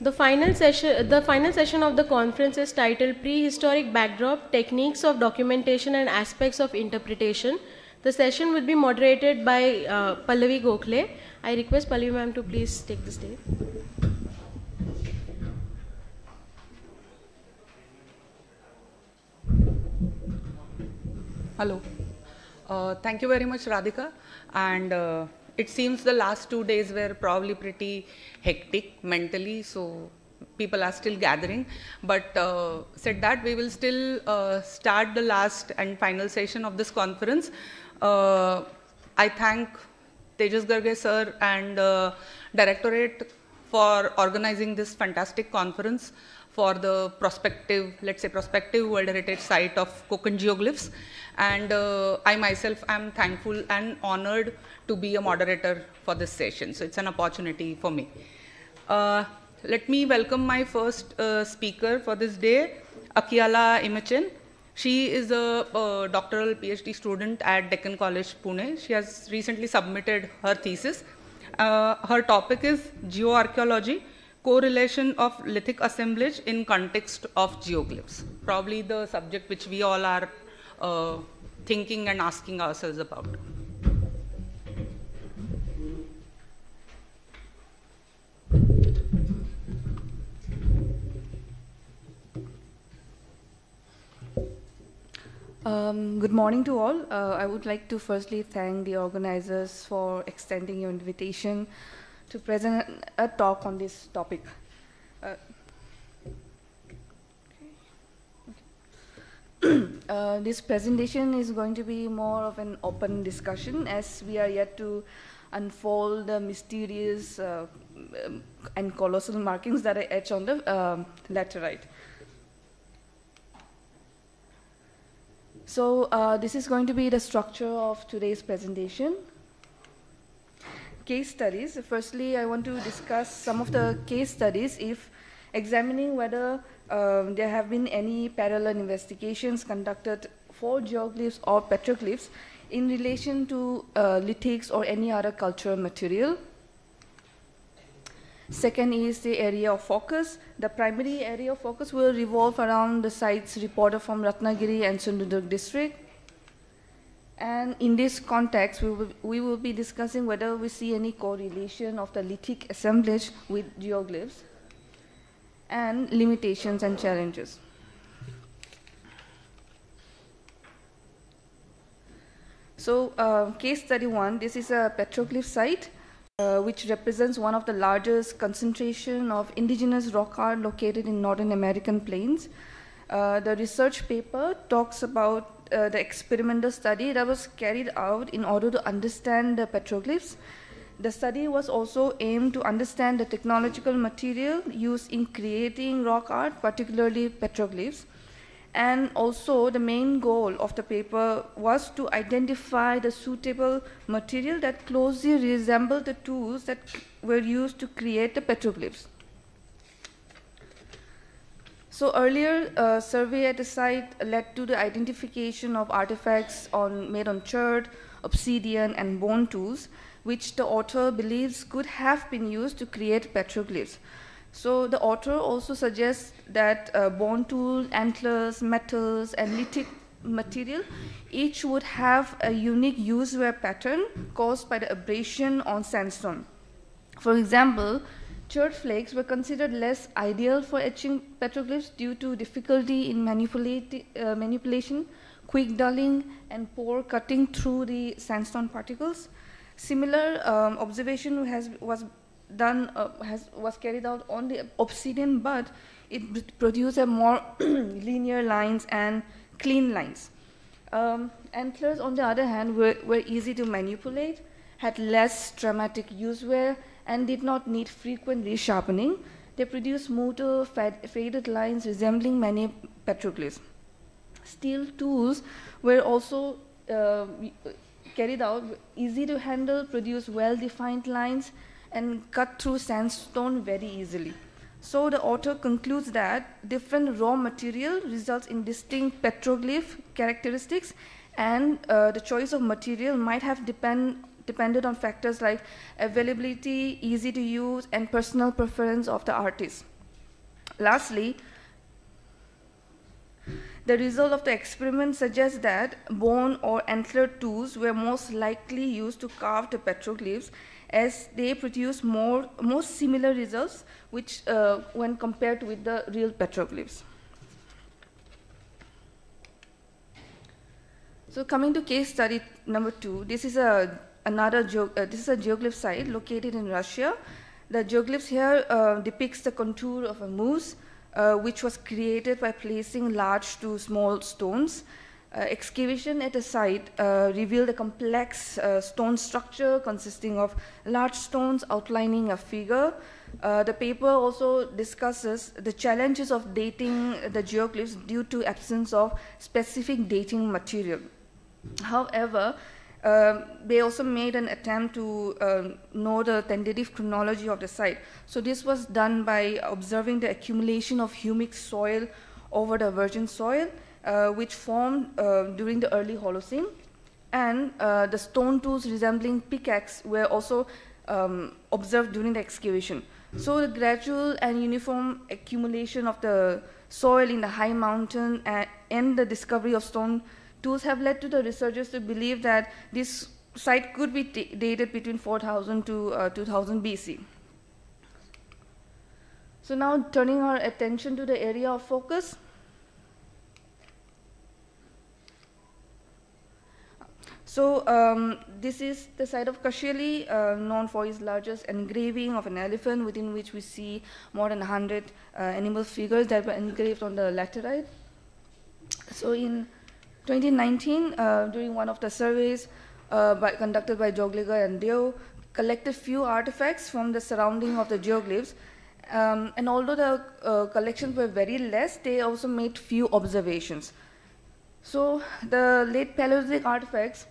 The final session of the conference is titled Prehistoric Backdrop, Techniques of Documentation and Aspects of Interpretation. The session will be moderated by Pallavi Gokhale. I request Pallavi ma'am to please take the stage. Hello. Thank you very much, Radhika. And it seems the last 2 days were probably pretty hectic mentally, so people are still gathering. But said that, we will still start the last and final session of this conference. I thank Tejas Garge sir and Directorate for organizing this fantastic conference for the prospective, let's say prospective World Heritage Site of Konkan Geoglyphs. And I myself am thankful and honored to be a moderator for this session. So it's an opportunity for me. Let me welcome my first speaker for this day, Akiala Imachen. She is a doctoral PhD student at Deccan College, Pune. She has recently submitted her thesis. Her topic is Geoarchaeology, Correlation of Lithic Assemblage in Context of Geoglyphs. Probably the subject which we all are thinking and asking ourselves about. Good morning to all. I would like to firstly thank the organizers for extending your invitation to present a talk on this topic. This presentation is going to be more of an open discussion, as we are yet to unfold the mysterious and colossal markings that are etched on the laterite. So this is going to be the structure of today's presentation. Case studies. Firstly, I want to discuss some of the case studies if examining whether there have been any parallel investigations conducted for geoglyphs or petroglyphs in relation to lithics or any other cultural material. Second is the area of focus. The primary area of focus will revolve around the sites reported from Ratnagiri and Sundurdurg district. And in this context, we will be discussing whether we see any correlation of the lithic assemblage with geoglyphs and limitations and challenges. So case study 1, this is a petroglyph site which represents one of the largest concentration of indigenous rock art located in Northern American plains. The research paper talks about the experimental study that was carried out in order to understand the petroglyphs. The study was also aimed to understand the technological material used in creating rock art, particularly petroglyphs. And also the main goal of the paper was to identify the suitable material that closely resembled the tools that were used to create the petroglyphs. So earlier, a survey at the site led to the identification of artifacts made on chert, obsidian, and bone tools, which the author believes could have been used to create petroglyphs. So the author also suggests that bone tool, antlers, metals, and lithic material each would have a unique use-wear pattern caused by the abrasion on sandstone. For example, chert flakes were considered less ideal for etching petroglyphs due to difficulty in manipulation, quick dulling, and poor cutting through the sandstone particles. Similar observation was carried out on the obsidian, but it produced a more linear lines and clean lines. Antlers, on the other hand, were easy to manipulate, had less dramatic use wear, and did not need frequent resharpening. They produced smoother, faded lines resembling many petroglyphs. Steel tools were also carried out, easy to handle, produce well-defined lines, and cut through sandstone very easily. So the author concludes that different raw material results in distinct petroglyph characteristics, and the choice of material might have depended on factors like availability, easy to use, and personal preference of the artist. Lastly, the result of the experiment suggests that bone or antler tools were most likely used to carve the petroglyphs, as they produce more similar results which when compared with the real petroglyphs. So coming to case study number 2, this is a geoglyph site located in Russia. The geoglyphs here depicts the contour of a moose, which was created by placing large to small stones. Excavation at the site revealed a complex stone structure consisting of large stones outlining a figure. The paper also discusses the challenges of dating the geoglyphs due to absence of specific dating material. However, they also made an attempt to know the tentative chronology of the site. So this was done by observing the accumulation of humic soil over the virgin soil, which formed during the early Holocene. And the stone tools resembling pickaxe were also observed during the excavation. So the gradual and uniform accumulation of the soil in the high mountain and the discovery of stone tools have led to the researchers to believe that this site could be dated between 4000 to 2000 BC. So now turning our attention to the area of focus. So this is the site of Kashili, known for its largest engraving of an elephant, within which we see more than 100 animal figures that were engraved on the laterite. So in 2019, during one of the surveys conducted by Geoglyphs and Deo, collected few artifacts from the surrounding of the geoglyphs. And although the collections were very less, they also made few observations. So the late Paleolithic artifacts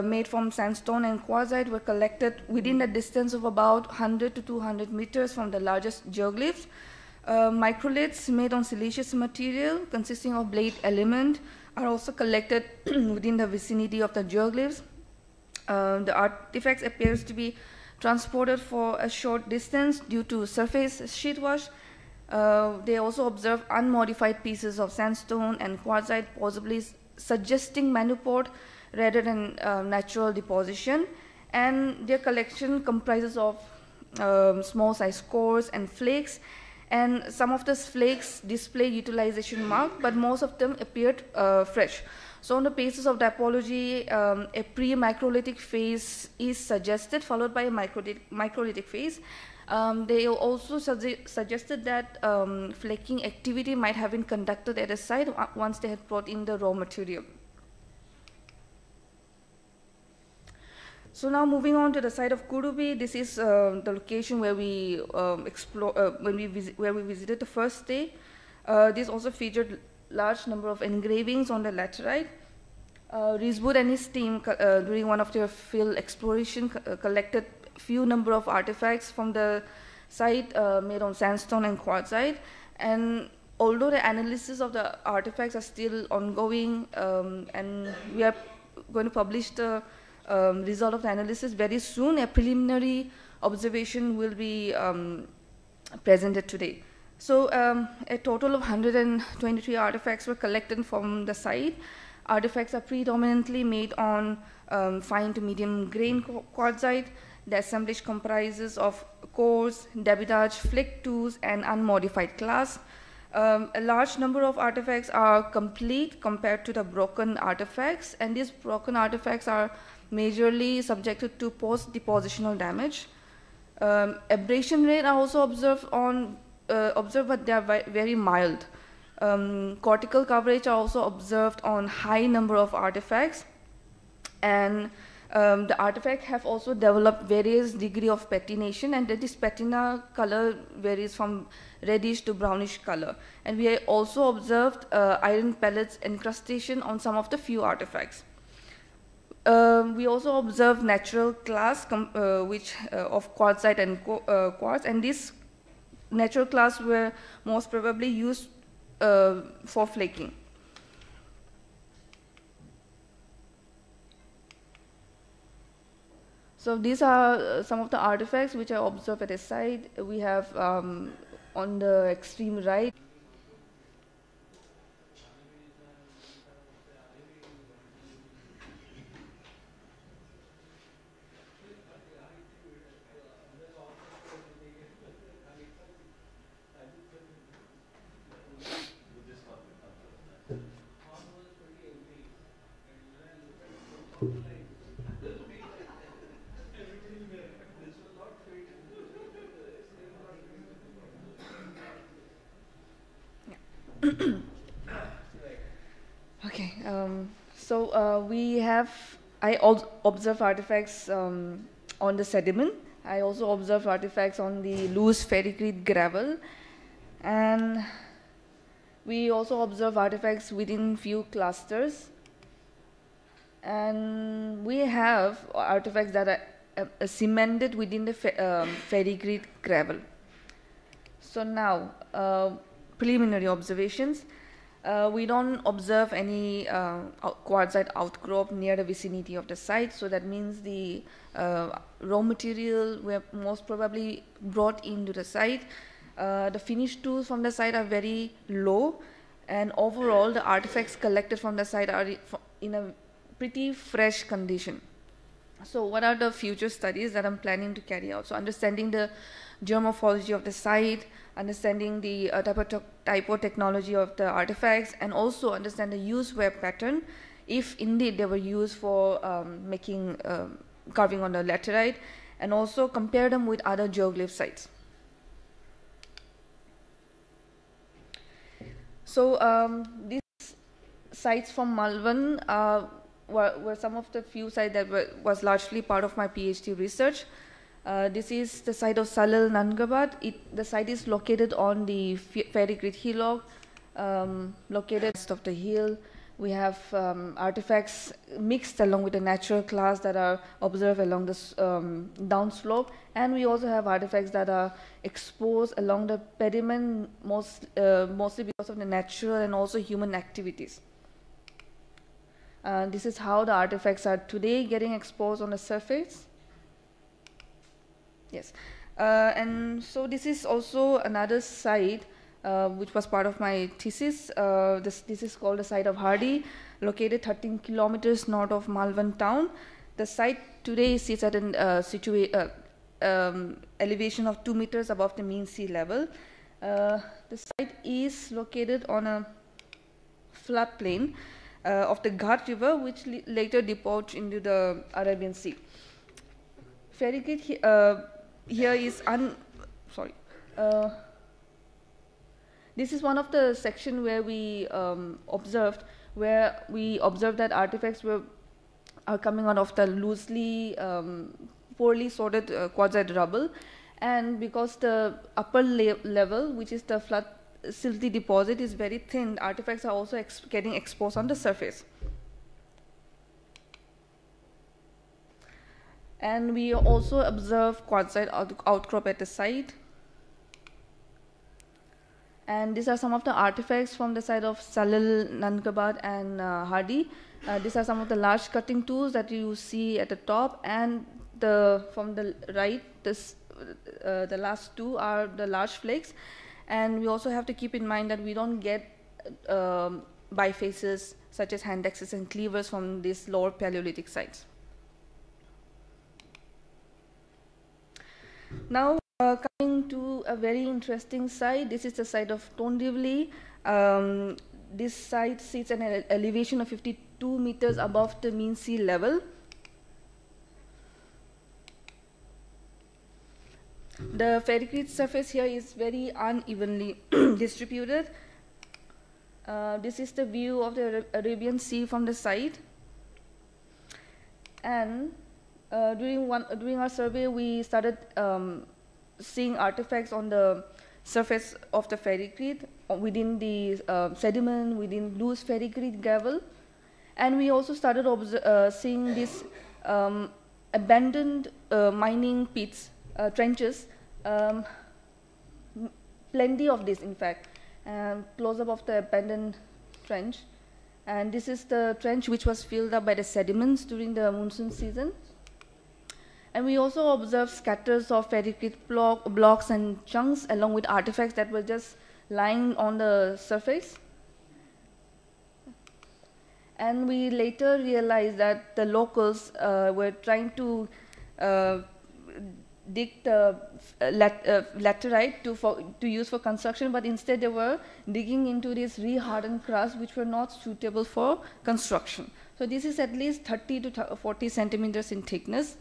made from sandstone and quartzite were collected within a distance of about 100 to 200 meters from the largest geoglyphs. Microliths made on siliceous material consisting of blade element are also collected within the vicinity of the geoglyphs. The artifacts appears to be transported for a short distance due to surface sheet wash. They also observe unmodified pieces of sandstone and quartzite, possibly suggesting manuport rather than natural deposition. And their collection comprises of small size cores and flakes. And some of those flakes display utilization mark, but most of them appeared fresh. So on the basis of typology, a pre-microlithic phase is suggested, followed by a microlithic phase. They also suggested that flaking activity might have been conducted at a site once they had brought in the raw material. So now moving on to the site of Kurubi, this is the location where we where we visited the first day. This also featured large number of engravings on the laterite. Rizwood and his team, during one of their field exploration, collected few number of artifacts from the site made on sandstone and quartzite. And although the analysis of the artifacts are still ongoing, and we are going to publish the result of the analysis very soon, a preliminary observation will be presented today. So a total of 123 artifacts were collected from the site. Artifacts are predominantly made on fine to medium grain quartzite. The assemblage comprises of cores, debitage, flake tools, and unmodified glass. A large number of artifacts are complete compared to the broken artifacts, and these broken artifacts are majorly subjected to post-depositional damage. Abrasion rate are also observed, but they are very mild. Cortical coverage are also observed on high number of artifacts, and the artifacts have also developed various degree of patination, and this patina color varies from reddish to brownish color. And we also observed iron pellets encrustation on some of the few artifacts. We also observed natural class of quartzite and quartz, and these natural class were most probably used for flaking. So these are some of the artifacts which are observed at a site. We have on the extreme right. Okay, I observe artifacts on the sediment. I also observe artifacts on the loose ferricrete gravel, and we also observe artifacts within few clusters. And we have artifacts that are cemented within the ferricrete gravel. So now, preliminary observations. We don't observe any quartzite outcrop near the vicinity of the site, so that means the raw material were most probably brought into the site. The finished tools from the site are very low, and overall the artifacts collected from the site are in a pretty fresh condition. So what are the future studies that I'm planning to carry out? So understanding the geomorphology of the site, understanding the typotechnology of the artifacts, and also understand the use web pattern, if indeed they were used for making carving on the laterite, and also compare them with other geoglyph sites. So these sites from Malvan were some of the few sites that was largely part of my PhD research. This is the site of Salal Nangabat. The site is located on the ferricrete hillock, located west of the hill. We have artifacts mixed along with the natural class that are observed along this downslope, and we also have artifacts that are exposed along the pediment, mostly because of the natural and also human activities. This is how the artifacts are today getting exposed on the surface. Yes, and so this is also another site which was part of my thesis. This is called the site of Hardy, located 13 kilometers north of Malvan town. The site today sits at an elevation of 2 meters above the mean sea level. The site is located on a floodplain of the Ghat River, which later debouched into the Arabian Sea. Ferricrete here is this is one of the section where we observed that artifacts are coming out of the loosely, poorly sorted quartzite rubble, and because the upper level, which is the flood silty deposit, is very thin, artifacts are also getting exposed on the surface. And we also observe quartzite outcrop at the site. And these are some of the artifacts from the site of Salal, Nangabat, and Hardy. These are some of the large cutting tools that you see at the top, and from the right, the last two are the large flakes. And we also have to keep in mind that we don't get bifaces such as hand axes and cleavers from these lower Paleolithic sites. Now, coming to a very interesting site, this is the site of Tondivli. This site sits at an elevation of 52 meters above the mean sea level. The ferricrete surface here is very unevenly distributed. This is the view of the Arabian Sea from the site. And during our survey, we started seeing artifacts on the surface of the ferricrete, within the sediment, within loose ferricrete gravel. And we also started seeing these abandoned mining pits, trenches, plenty of this in fact, close up of the abandoned trench. And this is the trench which was filled up by the sediments during the monsoon season. And we also observed scatters of ferricrete blocks and chunks along with artifacts that were just lying on the surface. And we later realized that the locals were trying to dig the laterite to use for construction, but instead they were digging into this re-hardened crust which were not suitable for construction. So this is at least 30 to 40 centimeters in thickness.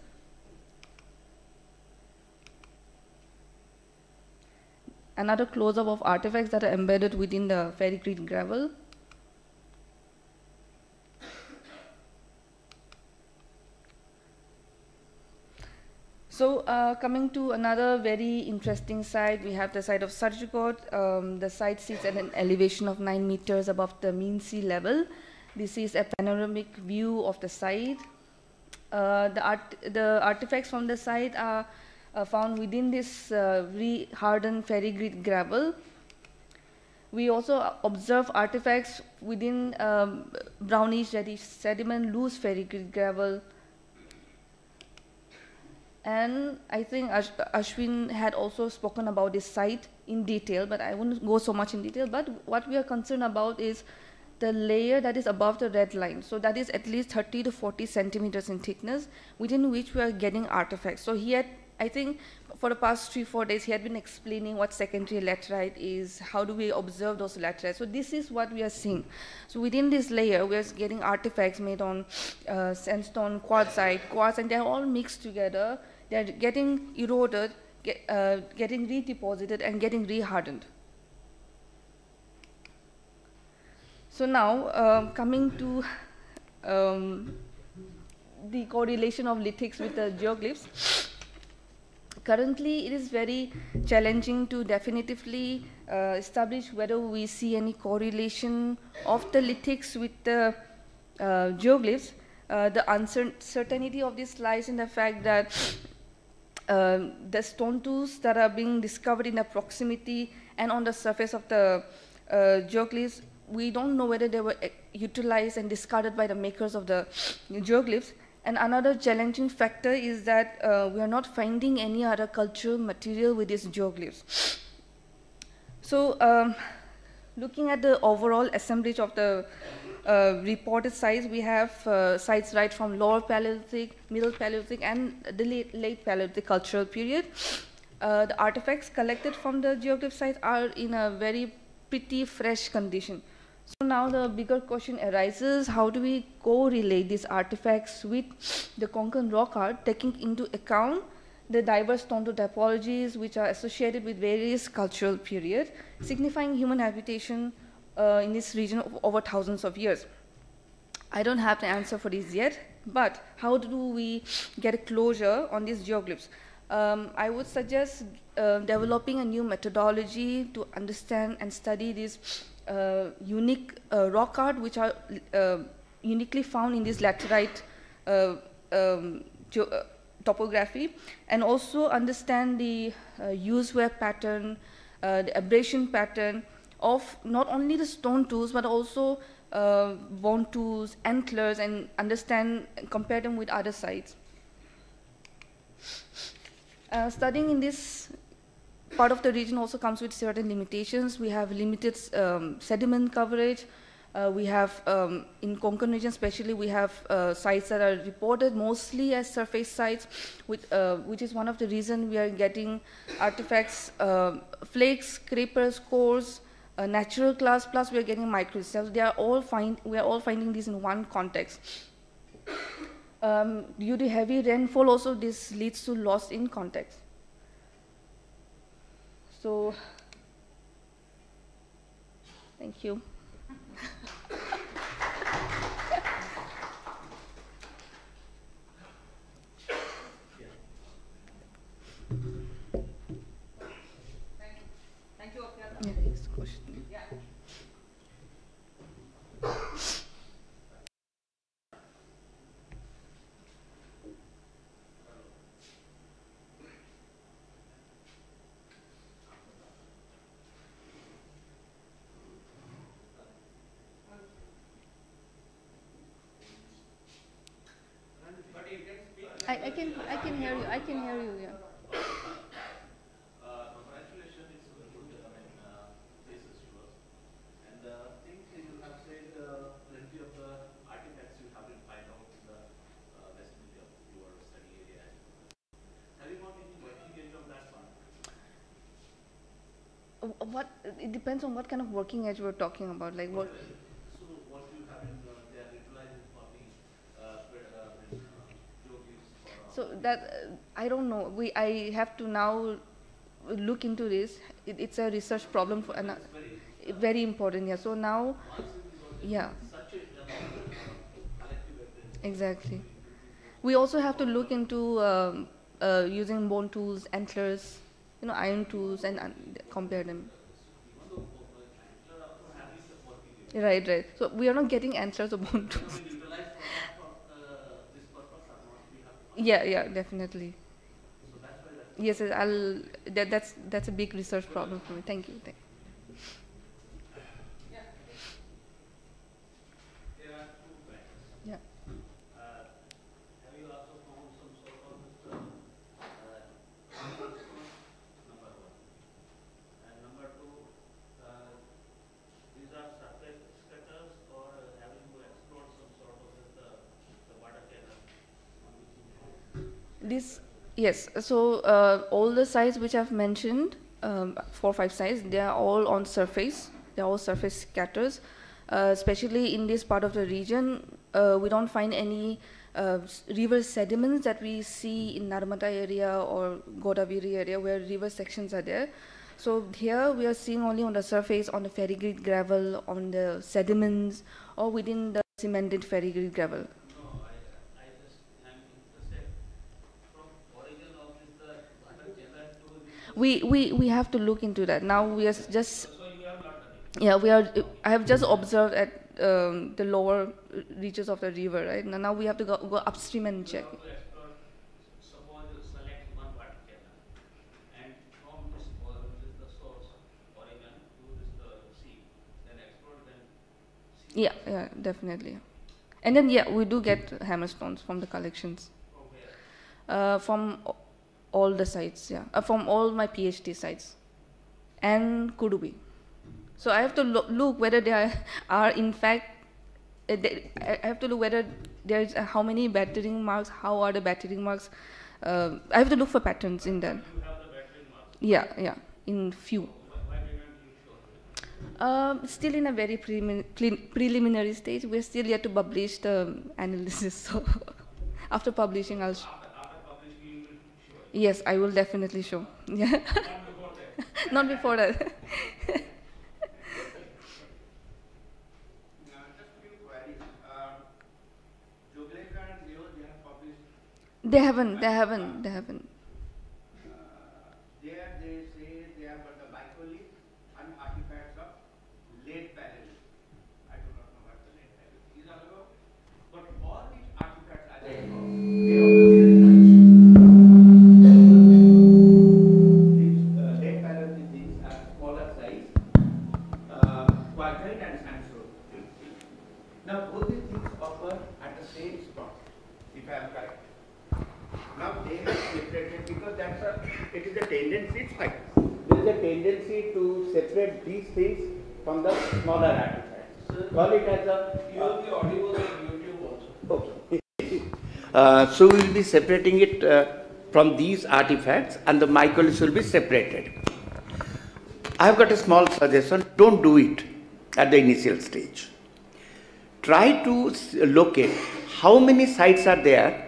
Another close-up of artifacts that are embedded within the ferricrete gravel. So coming to another very interesting site, we have the site of Sarjagod. The site sits at an elevation of 9 meters above the mean sea level. This is a panoramic view of the site. The artifacts from the site are found within this re-hardened ferricrete gravel. We also observe artifacts within brownish reddish sediment, loose ferricrete gravel. And I think Ashwin had also spoken about this site in detail, but I won't go so much in detail. But what we are concerned about is the layer that is above the red line. So that is at least 30 to 40 centimeters in thickness, within which we are getting artifacts. So he had, I think, for the past 3-4 days, he had been explaining what secondary laterite is, how do we observe those laterites. So this is what we are seeing. So within this layer, we are getting artifacts made on sandstone, quartz, and they're all mixed together. They're getting eroded, getting redeposited, and getting re-hardened. So now, coming to the correlation of lithics with the geoglyphs. Currently, it is very challenging to definitively establish whether we see any correlation of the lithics with the geoglyphs. The uncertainty of this lies in the fact that the stone tools that are being discovered in the proximity and on the surface of the geoglyphs, we don't know whether they were utilized and discarded by the makers of the geoglyphs. And another challenging factor is that we are not finding any other cultural material with these geoglyphs. So looking at the overall assemblage of the reported sites, we have sites right from Lower Paleolithic, Middle Paleolithic, and the late Paleolithic cultural period. The artifacts collected from the geoglyph sites are in a very pretty fresh condition. So now the bigger question arises, how do we correlate these artifacts with the Konkan rock art, taking into account the diverse stone tool typologies which are associated with various cultural periods, signifying human habitation in this region over thousands of years. I don't have the answer for this yet, but how do we get a closure on these geoglyphs? I would suggest developing a new methodology to understand and study these unique rock art which are uniquely found in this laterite topography, and also understand the use wear pattern, the abrasion pattern of not only the stone tools but also bone tools, antlers, and understand and compare them with other sites. Studying in this part of the region also comes with certain limitations. We have limited sediment coverage. We have, in Konkan region especially, we have sites that are reported mostly as surface sites, which is one of the reasons we are getting artifacts, flakes, scrapers, cores, natural class, plus we are getting microcrystals. We are all finding these in one context. Due to heavy rainfall also, this leads to loss in context. So, thank you. Thank you, Akyata. Yeah, next question. Yeah. I can hear you. I can hear you. Yeah. Congratulations, it's a good places to us. And I think you have said plenty of the artifacts you have been find out in the vicinity of your study area. Have you got any working edge of that one? What? It depends on what kind of working edge we're talking about. Like what? So what you have in they are utilizing for the geoglyphs for So that I don't know. I have to now look into this. It's a research problem for very important. Yeah. So now, yeah, such a collective evidence. exactly. We also have to look into using bone tools, antlers, iron tools, and compare them. Right, right. So we are not getting antlers or bone tools. Utilized for this purpose or not? We have to Yeah, yeah, definitely. so that's why that Yes, yes, that's a big research problem for me. Thank you. there are two factors. Yeah. Have you also found some sort of number one? And number two, these are surface scatters or having to explore some sort of the water channel on which Yes. So all the sites which I've mentioned, 4 or 5 sites, they are all on surface. They are all surface scatters. Especially in this part of the region, we don't find any river sediments that we see in Narmada area or Godavari area where river sections are there. So here we are seeing only on the surface, on the ferrigrid gravel, on the sediments, or within the cemented ferrigrid gravel. no, I just am interested from origin of this water channel to We have to look into that. Now we are just so you have not done it. yeah I have just observed at the lower reaches of the river, right? Now we have to go upstream and check. To explore, suppose you select one water channel and from this the source origin to this sea, then explore then see Yeah, definitely. And then we do get hammerstones from the collections. from where. From all the sites, from all my PhD sites and Kudubi. So I have to look whether there are in fact, I have to look whether there is how many battering marks, how are the battering marks. I have to look for patterns in that. You have the battery marks. Yeah, in few. Why didn't you show it? Still in a very preliminary stage. We're still yet to publish the analysis. So after publishing, I'll. After publishing, you will show it. Yes, I will definitely show. Yeah. Not before that. Not before that. Just a few queries. Geoglyphs and Leo, they have published. They haven't. There they say they have got the microlith and artifacts of late Paleolithic. I do not know what the late Paleolithic is all about. But all these artifacts are there. These late Paleolithic things are smaller size, quartzite and sandstone. Now both these things occur at the same spot, if I am correct. Now they have separated because it is a tendency, it's fine. There is a tendency to separate these things from the smaller artifacts. Call it as a. You will be audible on YouTube also. Okay. So we will be separating it from these artifacts and the microliths will be separated. I have got a small suggestion, don't do it at the initial stage. Try to locate how many sites are there.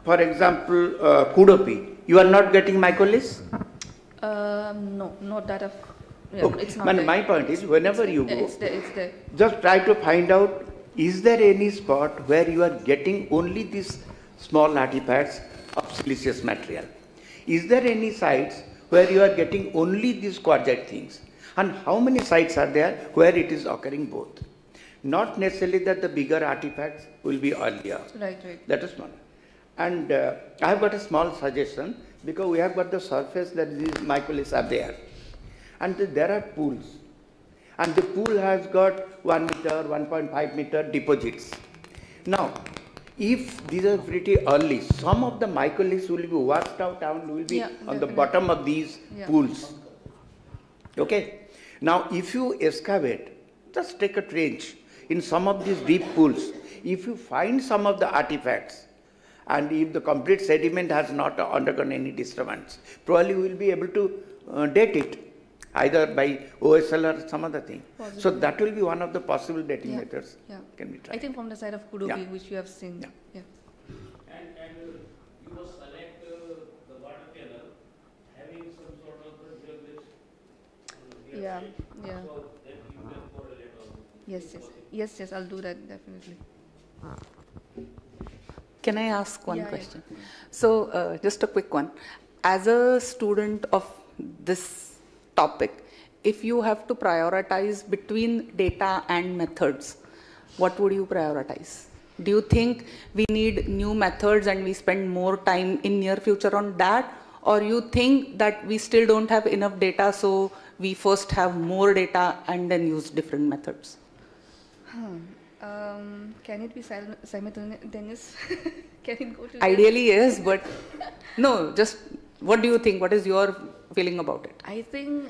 For example, Kudopi, you are not getting microliths? No, not that of. Yeah, Okay. it's not. But there. my point is, whenever you go, It's there. just try to find out, is there any spot where you are getting only these small artifacts of siliceous material? Is there any sites where you are getting only these quartzite things? And how many sites are there where it is occurring both? Not necessarily that the bigger artifacts will be earlier. Right. That is one. And I have got a small suggestion, because we have got the surface that these microliths are there. And there are pools. And the pool has got 1 meter, 1.5 meter deposits. Now, If these are pretty early, some of the microliths will be washed out and will be on the bottom of these pools. Okay. Now, if you excavate, just take a trench in some of these deep pools. If you find some of the artifacts, and if the complete sediment has not undergone any disturbance, probably we will be able to date it, either by OSL or some other thing. Possibly. So that will be one of the possible dating methods can be tried. I think from the side of Kudobi, which you have seen. And you must select the water channel having some sort of the geoglyphs. So that you can correlate on. Yes, I'll do that definitely. Can I ask one question? So just a quick one. As a student of this topic, if you have to prioritize between data and methods, what would you prioritize? Do you think we need new methods and we spend more time in near future on that? Or you think that we still don't have enough data, so we first have more data and then use different methods? Can it be simultaneous? Can it go to Ideally, yes, but no, just what do you think? What is your feeling about it? I think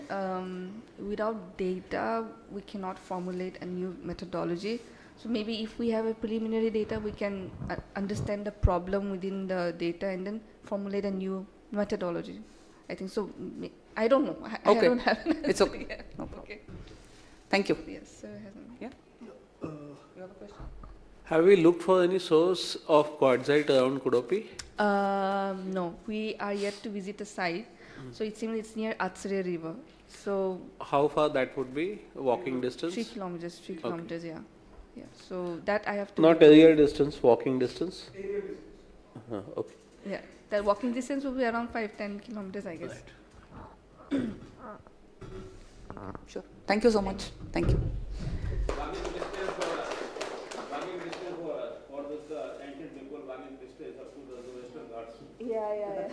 without data, we cannot formulate a new methodology. So maybe if we have a preliminary data, we can understand the problem within the data and then formulate a new methodology. I think so. I don't know. I don't have an answer. It's okay. No problem. Okay. Thank you. Yes, sir. Yeah. You have a question? Have we looked for any source of quartzite around Kudopi? No, we are yet to visit the site. So it seems it's near Atsare River. So how far that would be? Walking distance? 3 kilometers. 3 kilometers. Yeah. So that I have to. Not aerial distance, walking distance. Aerial distance. Okay. Yeah, that walking distance will be around 5-10 kilometers, I guess. Right. Sure. Thank you so much. Thank you. Yeah.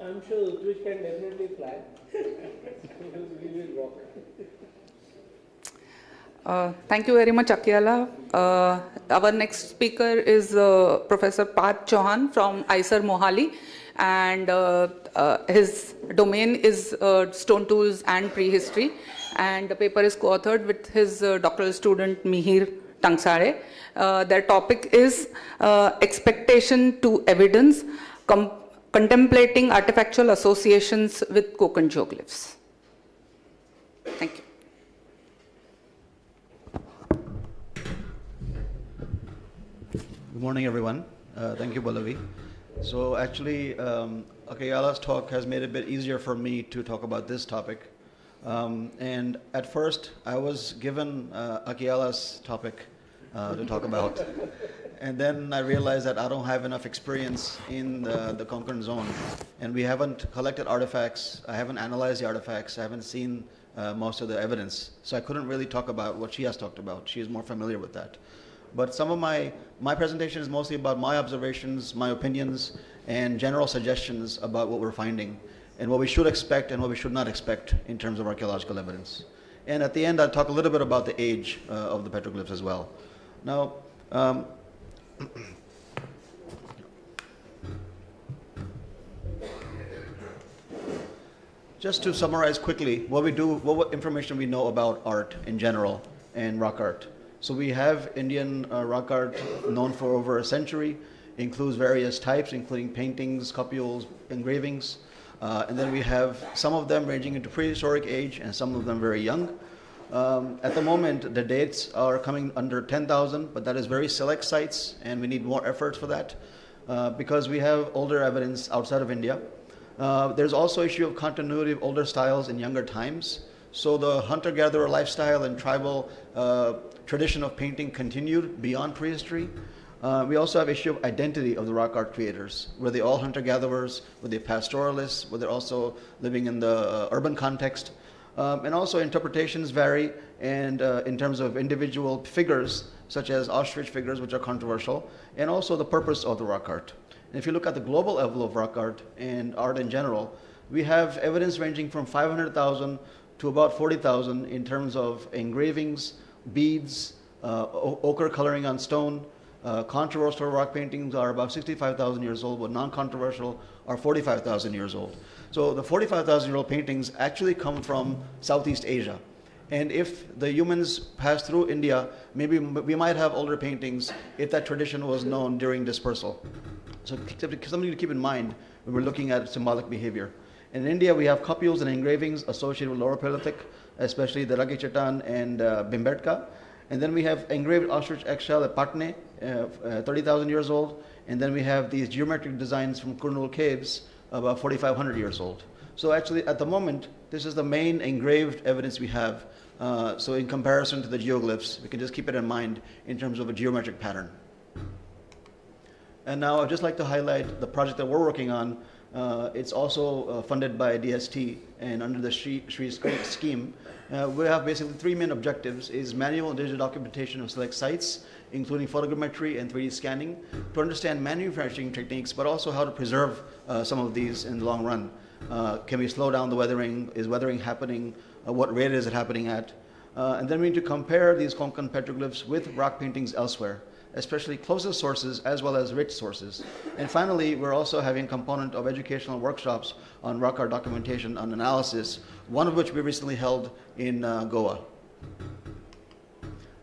I'm sure Utwish can definitely fly. We will walk. Thank you very much, Akiala. Our next speaker is Professor Parth Chauhan from ISER Mohali, and his domain is stone tools and prehistory, and the paper is co-authored with his doctoral student Mihir Tangsare. Their topic is expectation to evidence, contemplating artifactual associations with Konkan geoglyphs. Thank you. Good morning, everyone. Thank you, Pallavi. So actually, Akayala's talk has made it a bit easier for me to talk about this topic. And at first, I was given Akayala's topic to talk about. And then I realized that I don't have enough experience in the Konkan zone. And we haven't collected artifacts. I haven't analyzed the artifacts. I haven't seen most of the evidence. So I couldn't really talk about what she has talked about. She is more familiar with that. But some of my presentation is mostly about my observations, my opinions, and general suggestions about what we're finding, and what we should expect and what we should not expect in terms of archaeological evidence. And at the end, I'll talk a little bit about the age of the petroglyphs as well. Now, just to summarize quickly what we do, what information we know about art in general and rock art. So we have Indian rock art known for over a century, includes various types, including paintings, cupules, engravings, and then we have some of them ranging into prehistoric age and some of them very young. At the moment, the dates are coming under 10,000, but that is very select sites, and we need more efforts for that because we have older evidence outside of India. There's also issue of continuity of older styles in younger times. So the hunter-gatherer lifestyle and tribal tradition of painting continued beyond prehistory. We also have issue of identity of the rock art creators. Were they all hunter-gatherers? Were they pastoralists? Were they also living in the urban context? And also interpretations vary, and in terms of individual figures, such as ostrich figures, which are controversial, and also the purpose of the rock art. And if you look at the global level of rock art and art in general, we have evidence ranging from 500,000 to about 40,000 in terms of engravings, beads, ochre coloring on stone, Controversial rock paintings are about 65,000 years old, but non-controversial are 45,000 years old. So the 45,000-year-old paintings actually come from Southeast Asia. And if the humans passed through India, maybe we might have older paintings if that tradition was known during dispersal. So something to keep in mind when we're looking at symbolic behavior. In India, we have copules and engravings associated with Lower Paleolithic, especially the Ragi Chatan and Bhimbetka. And then we have engraved ostrich eggshell at Patne, 30,000 years old. And then we have these geometric designs from Kurnool caves, about 4,500 years old. So actually, at the moment, this is the main engraved evidence we have. So in comparison to the geoglyphs, we can just keep it in mind in terms of a geometric pattern. And now I'd just like to highlight the project that we're working on. It's also funded by DST, and under the Shri scheme, we have basically three main objectives: is manual and digital documentation of select sites, including photogrammetry and 3D scanning, to understand manufacturing techniques, but also how to preserve some of these in the long run. Can we slow down the weathering? Is weathering happening? What rate is it happening at? And then we need to compare these Konkan petroglyphs with rock paintings elsewhere, especially closest sources as well as rich sources. And finally, we're also having a component of educational workshops on rock art documentation and analysis, one of which we recently held in Goa.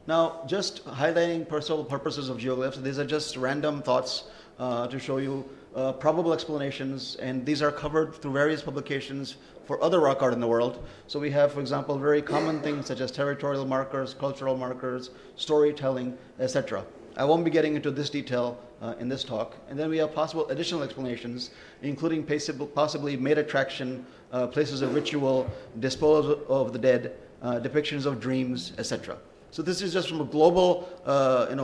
Now, just highlighting personal purposes of geoglyphs, these are just random thoughts to show you probable explanations, and these are covered through various publications for other rock art in the world. So we have, for example, very common things such as territorial markers, cultural markers, storytelling, etc. I won't be getting into this detail in this talk. And then we have possible additional explanations, including possibly maid attraction, places of ritual, disposal of the dead, depictions of dreams, etc. So this is just from a global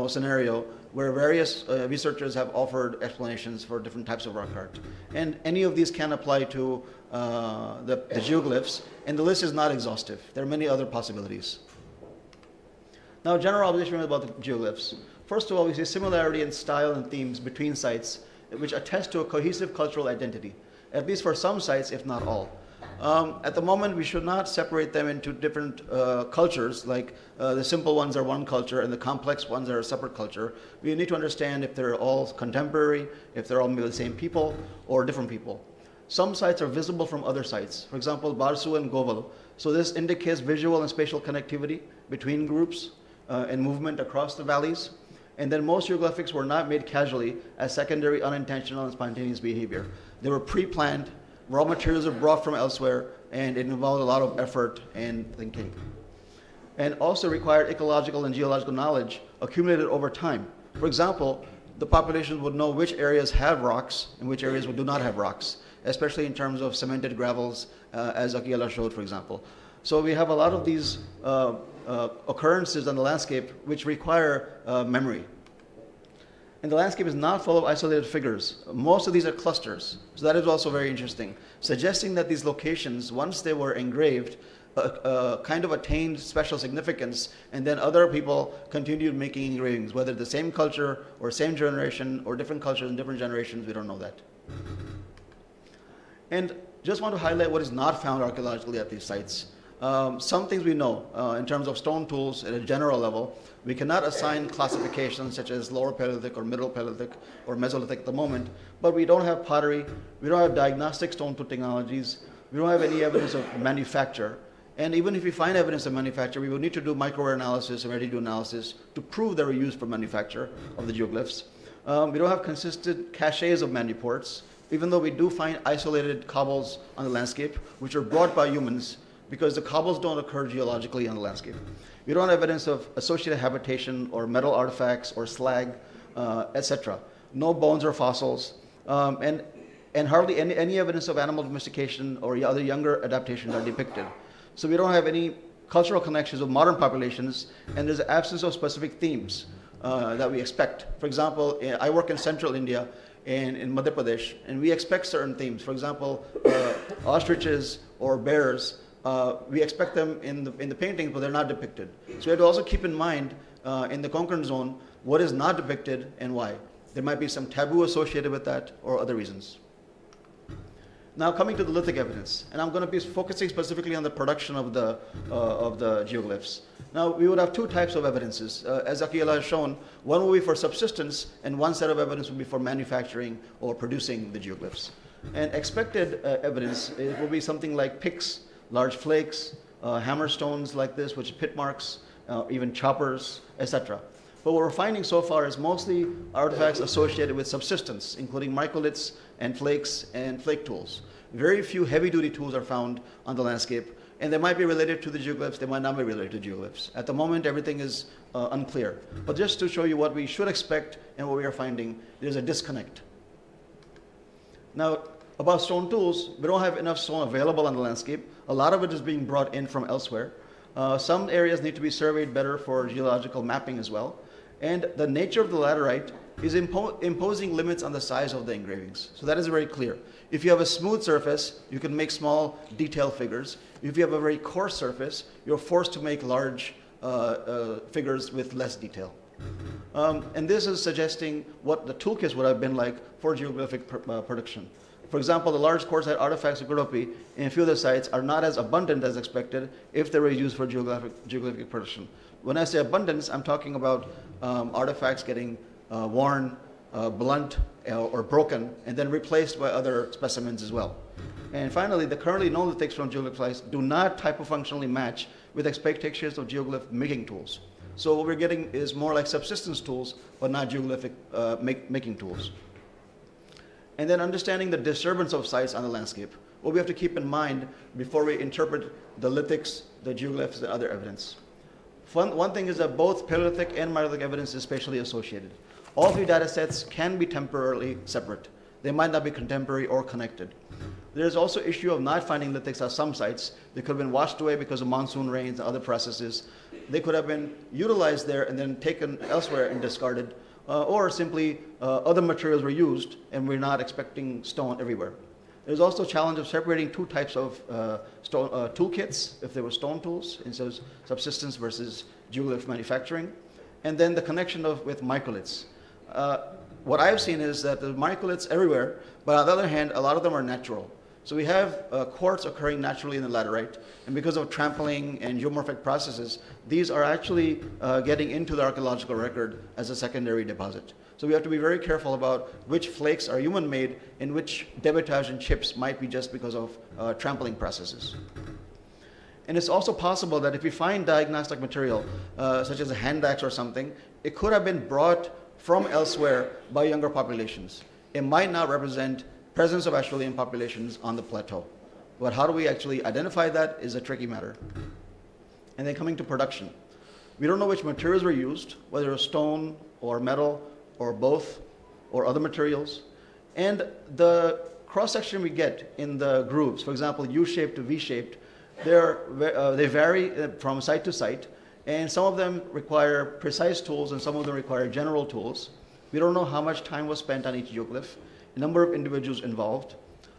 scenario where various researchers have offered explanations for different types of rock art. And any of these can apply to the geoglyphs, and the list is not exhaustive. There are many other possibilities. Now, general observation about the geoglyphs. First of all, we see similarity in style and themes between sites, which attest to a cohesive cultural identity, at least for some sites, if not all. At the moment, we should not separate them into different cultures, like the simple ones are one culture and the complex ones are a separate culture. We need to understand if they're all contemporary, if they're all maybe the same people or different people. Some sites are visible from other sites. For example, Barsu and Goval. So this indicates visual and spatial connectivity between groups and movement across the valleys. And then most geoglyphics were not made casually as secondary, unintentional, and spontaneous behavior. They were pre-planned, raw materials are brought from elsewhere, and it involved a lot of effort and thinking. And also required ecological and geological knowledge accumulated over time. For example, the population would know which areas have rocks and which areas do not have rocks, especially in terms of cemented gravels, as Akiela showed, for example. So we have a lot of these occurrences on the landscape which require memory. And the landscape is not full of isolated figures. Most of these are clusters. So that is also very interesting, suggesting that these locations, once they were engraved, kind of attained special significance, and then other people continued making engravings, whether the same culture or same generation or different cultures and different generations, we don't know that. And just want to highlight what is not found archaeologically at these sites. Some things we know in terms of stone tools at a general level. We cannot assign classifications such as Lower Paleolithic or Middle Paleolithic or Mesolithic at the moment, but we don't have pottery, we don't have diagnostic stone tool technologies, we don't have any evidence of manufacture. And even if we find evidence of manufacture, we will need to do microwear analysis and ready-to analysis to prove they were used for manufacture of the geoglyphs. We don't have consistent caches of maniports, even though we do find isolated cobbles on the landscape, which are brought by humans, because the cobbles don't occur geologically on the landscape. We don't have evidence of associated habitation or metal artifacts or slag, etc. No bones or fossils, and hardly any evidence of animal domestication or other younger adaptations are depicted. So we don't have any cultural connections with modern populations, and there's an absence of specific themes that we expect. For example, I work in central India and in Madhya Pradesh, and we expect certain themes. For example, ostriches or bears, we expect them in the paintings, but they're not depicted. So we have to also keep in mind in the Konkan zone what is not depicted and why. There might be some taboo associated with that or other reasons. Now coming to the lithic evidence, and I'm going to be focusing specifically on the production of the geoglyphs. Now we would have two types of evidences. As Akila has shown, one will be for subsistence and one set of evidence will be for manufacturing or producing the geoglyphs. And expected evidence will be something like picks, large flakes, hammerstones like this, which are pit marks, even choppers, etc. But what we're finding so far is mostly artifacts associated with subsistence, including microliths and flakes and flake tools. Very few heavy-duty tools are found on the landscape, and they might be related to the geoglyphs, they might not be related to geoglyphs. At the moment, everything is unclear. But just to show you what we should expect and what we are finding, there's a disconnect. Now, about stone tools, we don't have enough stone available on the landscape. A lot of it is being brought in from elsewhere. Some areas need to be surveyed better for geological mapping as well. And the nature of the laterite is imposing limits on the size of the engravings. So that is very clear. If you have a smooth surface, you can make small detail figures. If you have a very coarse surface, you're forced to make large figures with less detail. And this is suggesting what the toolkits would have been like for geographic production. For example, the large quartzite artifacts of Gurupi in a few of the sites are not as abundant as expected if they were used for geographic production. When I say abundance, I'm talking about artifacts getting worn, blunt, or broken, and then replaced by other specimens as well. And finally, the currently known lithics from geoglyph sites do not typofunctionally match with expectations of geoglyph making tools. So what we're getting is more like subsistence tools, but not geoglyphic making tools. And then understanding the disturbance of sites on the landscape. What we have to keep in mind before we interpret the lithics, the geoglyphs, and other evidence. One thing is that both Paleolithic and Mesolithic evidence is spatially associated. All three data sets can be temporarily separate. They might not be contemporary or connected. There's also issue of not finding lithics at some sites. They could have been washed away because of monsoon rains and other processes. They could have been utilized there and then taken elsewhere and discarded. Or simply other materials were used and we're not expecting stone everywhere. There's also a challenge of separating two types of toolkits, if they were stone tools, instead of subsistence versus geoglyph manufacturing. And then the connection with microliths. What I've seen is that the microliths everywhere, but on the other hand, a lot of them are natural. So we have quartz occurring naturally in the laterite, and because of trampling and geomorphic processes, these are actually getting into the archaeological record as a secondary deposit. So we have to be very careful about which flakes are human-made and which debitage and chips might be just because of trampling processes. And it's also possible that if we find diagnostic material, such as a hand axe or something, it could have been brought from elsewhere by younger populations. It might not represent presence of Australian populations on the plateau. But how do we actually identify that is a tricky matter. And then coming to production. We don't know which materials were used, whether it's stone or metal or both or other materials. And the cross-section we get in the grooves, for example, U-shaped to V-shaped, they vary from site to site. And some of them require precise tools and some of them require general tools. We don't know how much time was spent on each geoglyph, the number of individuals involved.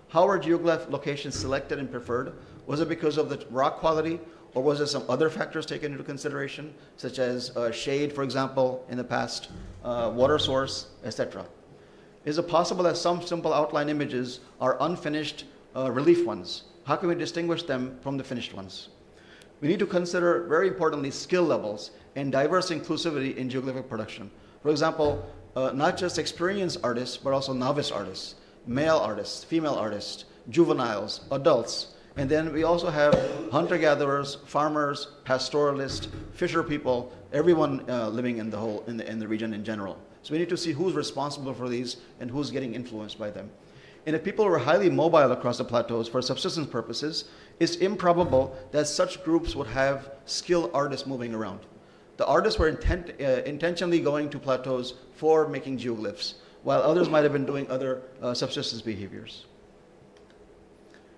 How were geoglyph locations selected and preferred? Was it because of the rock quality or was there some other factors taken into consideration, such as shade, for example, in the past, water source, etc.? Is it possible that some simple outline images are unfinished relief ones? How can we distinguish them from the finished ones? We need to consider, very importantly, skill levels and diverse inclusivity in geoglyphic production. For example, not just experienced artists, but also novice artists, male artists, female artists, juveniles, adults. And then we also have hunter-gatherers, farmers, pastoralists, fisher people, everyone living in the region in general. So we need to see who's responsible for these and who's getting influenced by them. And if people were highly mobile across the plateaus for subsistence purposes, it's improbable that such groups would have skilled artists moving around. The artists were intentionally going to plateaus for making geoglyphs, while others might have been doing other subsistence behaviors.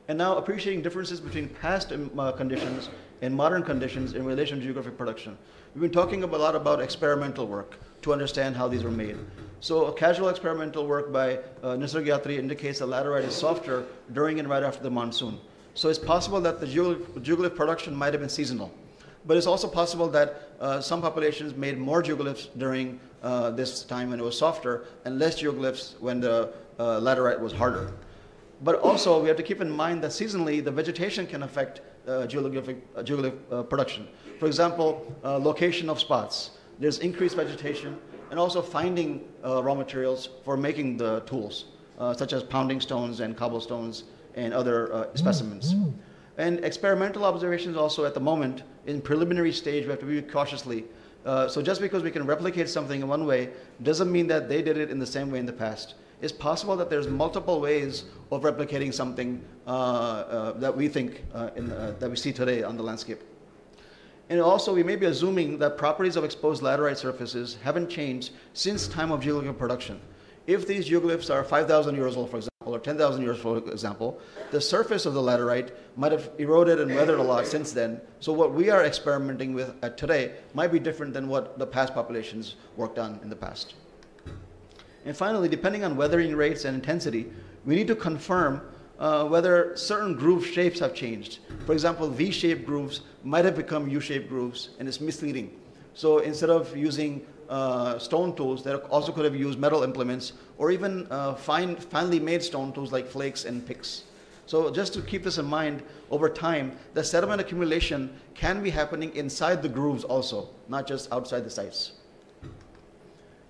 And now appreciating differences between past conditions and modern conditions in relation to geographic production. We've been talking a lot about experimental work to understand how these were made. So a casual experimental work by Nisargyatri indicates that laterite is softer during and right after the monsoon. So it's possible that the geoglyph production might have been seasonal. But it's also possible that some populations made more geoglyphs during this time when it was softer and less geoglyphs when the laterite was harder. But also, we have to keep in mind that seasonally, the vegetation can affect geoglyph production. For example, location of spots. There's increased vegetation, and also finding raw materials for making the tools, such as pounding stones and cobblestones and other specimens. And experimental observations also at the moment, in preliminary stage, we have to be cautiously. So just because we can replicate something in one way doesn't mean that they did it in the same way in the past. It's possible that there's multiple ways of replicating something that we think, that we see today on the landscape. And also, we may be assuming that properties of exposed laterite surfaces haven't changed since time of geoglyph production. If these geoglyphs are 5,000 years old, for example, or 10,000 years, for example, the surface of the laterite might have eroded and weathered a lot since then. So what we are experimenting with today might be different than what the past populations worked on in the past. And finally, depending on weathering rates and intensity, we need to confirm whether certain groove shapes have changed. For example, V-shaped grooves might have become U-shaped grooves, and it's misleading. So instead of using stone tools, they also could have used metal implements, or even finely made stone tools like flakes and picks. So just to keep this in mind, over time, the sediment accumulation can be happening inside the grooves also, not just outside the sites.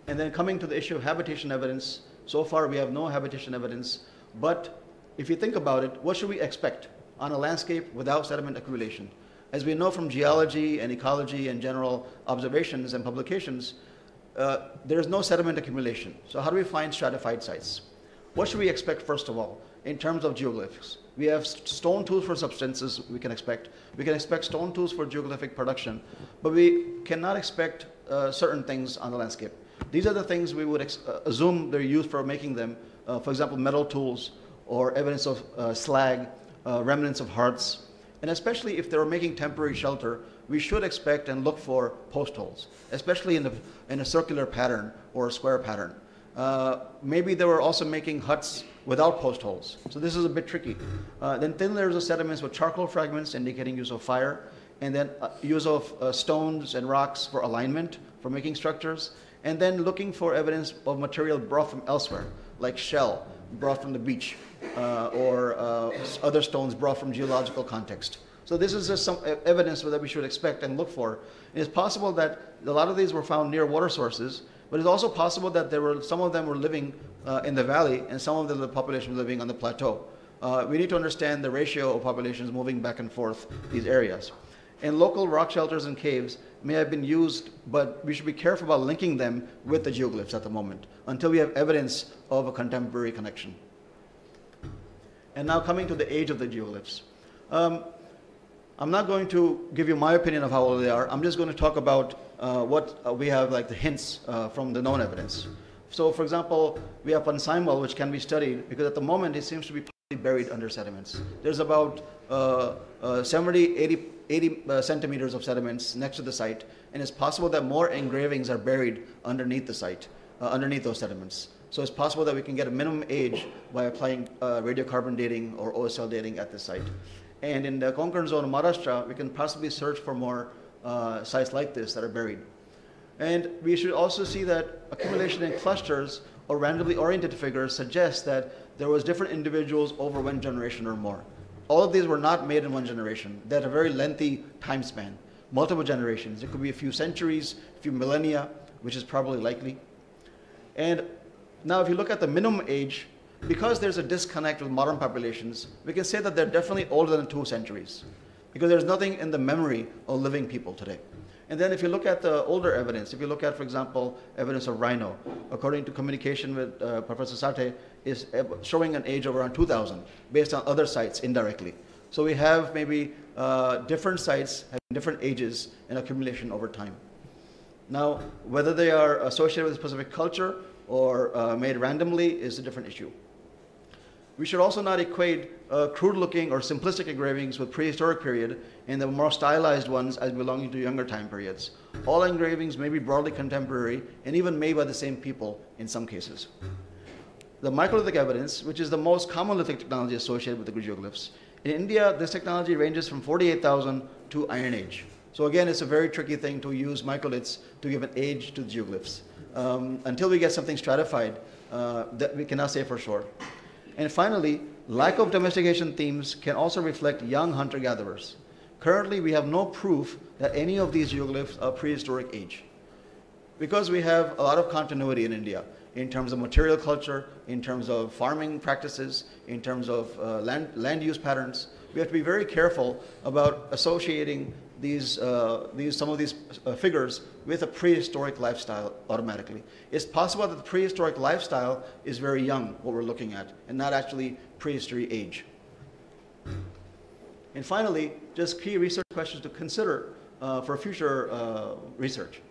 And then coming to the issue of habitation evidence, so far we have no habitation evidence, but if you think about it, what should we expect on a landscape without sediment accumulation? As we know from geology and ecology and general observations and publications, there is no sediment accumulation. So how do we find stratified sites? What should we expect, first of all, in terms of geoglyphs? We have stone tools for substances we can expect. We can expect stone tools for geoglyphic production, but we cannot expect certain things on the landscape. These are the things we would assume they're used for making them. For example, metal tools, or evidence of slag, remnants of hearts. And especially if they were making temporary shelter, we should expect and look for post holes, especially in a circular pattern or a square pattern. Maybe they were also making huts without post holes. So this is a bit tricky. Then thin layers of sediments with charcoal fragments indicating use of fire, and then use of stones and rocks for alignment, for making structures, and then looking for evidence of material brought from elsewhere, like shell brought from the beach, or other stones brought from geological context. So this is just some evidence that we should expect and look for. It is possible that a lot of these were found near water sources, but it's also possible that some of them were living in the valley, and some of the population was living on the plateau. We need to understand the ratio of populations moving back and forth these areas. And local rock shelters and caves may have been used, but we should be careful about linking them with the geoglyphs at the moment, until we have evidence of a contemporary connection. And now coming to the age of the geoglyphs. I'm not going to give you my opinion of how old they are. I'm just going to talk about what we have, like the hints from the known evidence. So for example, we have Pansaimal, which can be studied, because at the moment it seems to be buried under sediments. There's about 70, 80 centimeters of sediments next to the site, and it's possible that more engravings are buried underneath the site, underneath those sediments. So it's possible that we can get a minimum age by applying radiocarbon dating or OSL dating at this site. And in the Konkan zone of Maharashtra, we can possibly search for more sites like this that are buried. And we should also see that accumulation in clusters or randomly oriented figures suggests that there was different individuals over one generation or more. All of these were not made in one generation. They had a very lengthy time span, multiple generations. It could be a few centuries, a few millennia, which is probably likely. And now if you look at the minimum age, because there's a disconnect with modern populations, we can say that they're definitely older than 2 centuries, because there's nothing in the memory of living people today. And then if you look at the older evidence, if you look at, for example, evidence of rhino, according to communication with Professor Sate, is showing an age of around 2000, based on other sites indirectly. So we have maybe different sites having different ages and accumulation over time. Now, whether they are associated with a specific culture or made randomly is a different issue. We should also not equate crude-looking or simplistic engravings with prehistoric period and the more stylized ones as belonging to younger time periods. All engravings may be broadly contemporary and even made by the same people in some cases. The microlithic evidence, which is the most common lithic technology associated with the geoglyphs. In India, this technology ranges from 48,000 to Iron Age. So again, it's a very tricky thing to use microliths to give an age to the geoglyphs. Until we get something stratified, that we cannot say for sure. And finally, lack of domestication themes can also reflect young hunter-gatherers. Currently, we have no proof that any of these geoglyphs are prehistoric age. Because we have a lot of continuity in India in terms of material culture, in terms of farming practices, in terms of land use patterns, we have to be very careful about associating some of these figures with a prehistoric lifestyle automatically. It's possible that the prehistoric lifestyle is very young, what we're looking at, and not actually prehistory age. And finally, just key research questions to consider for future research.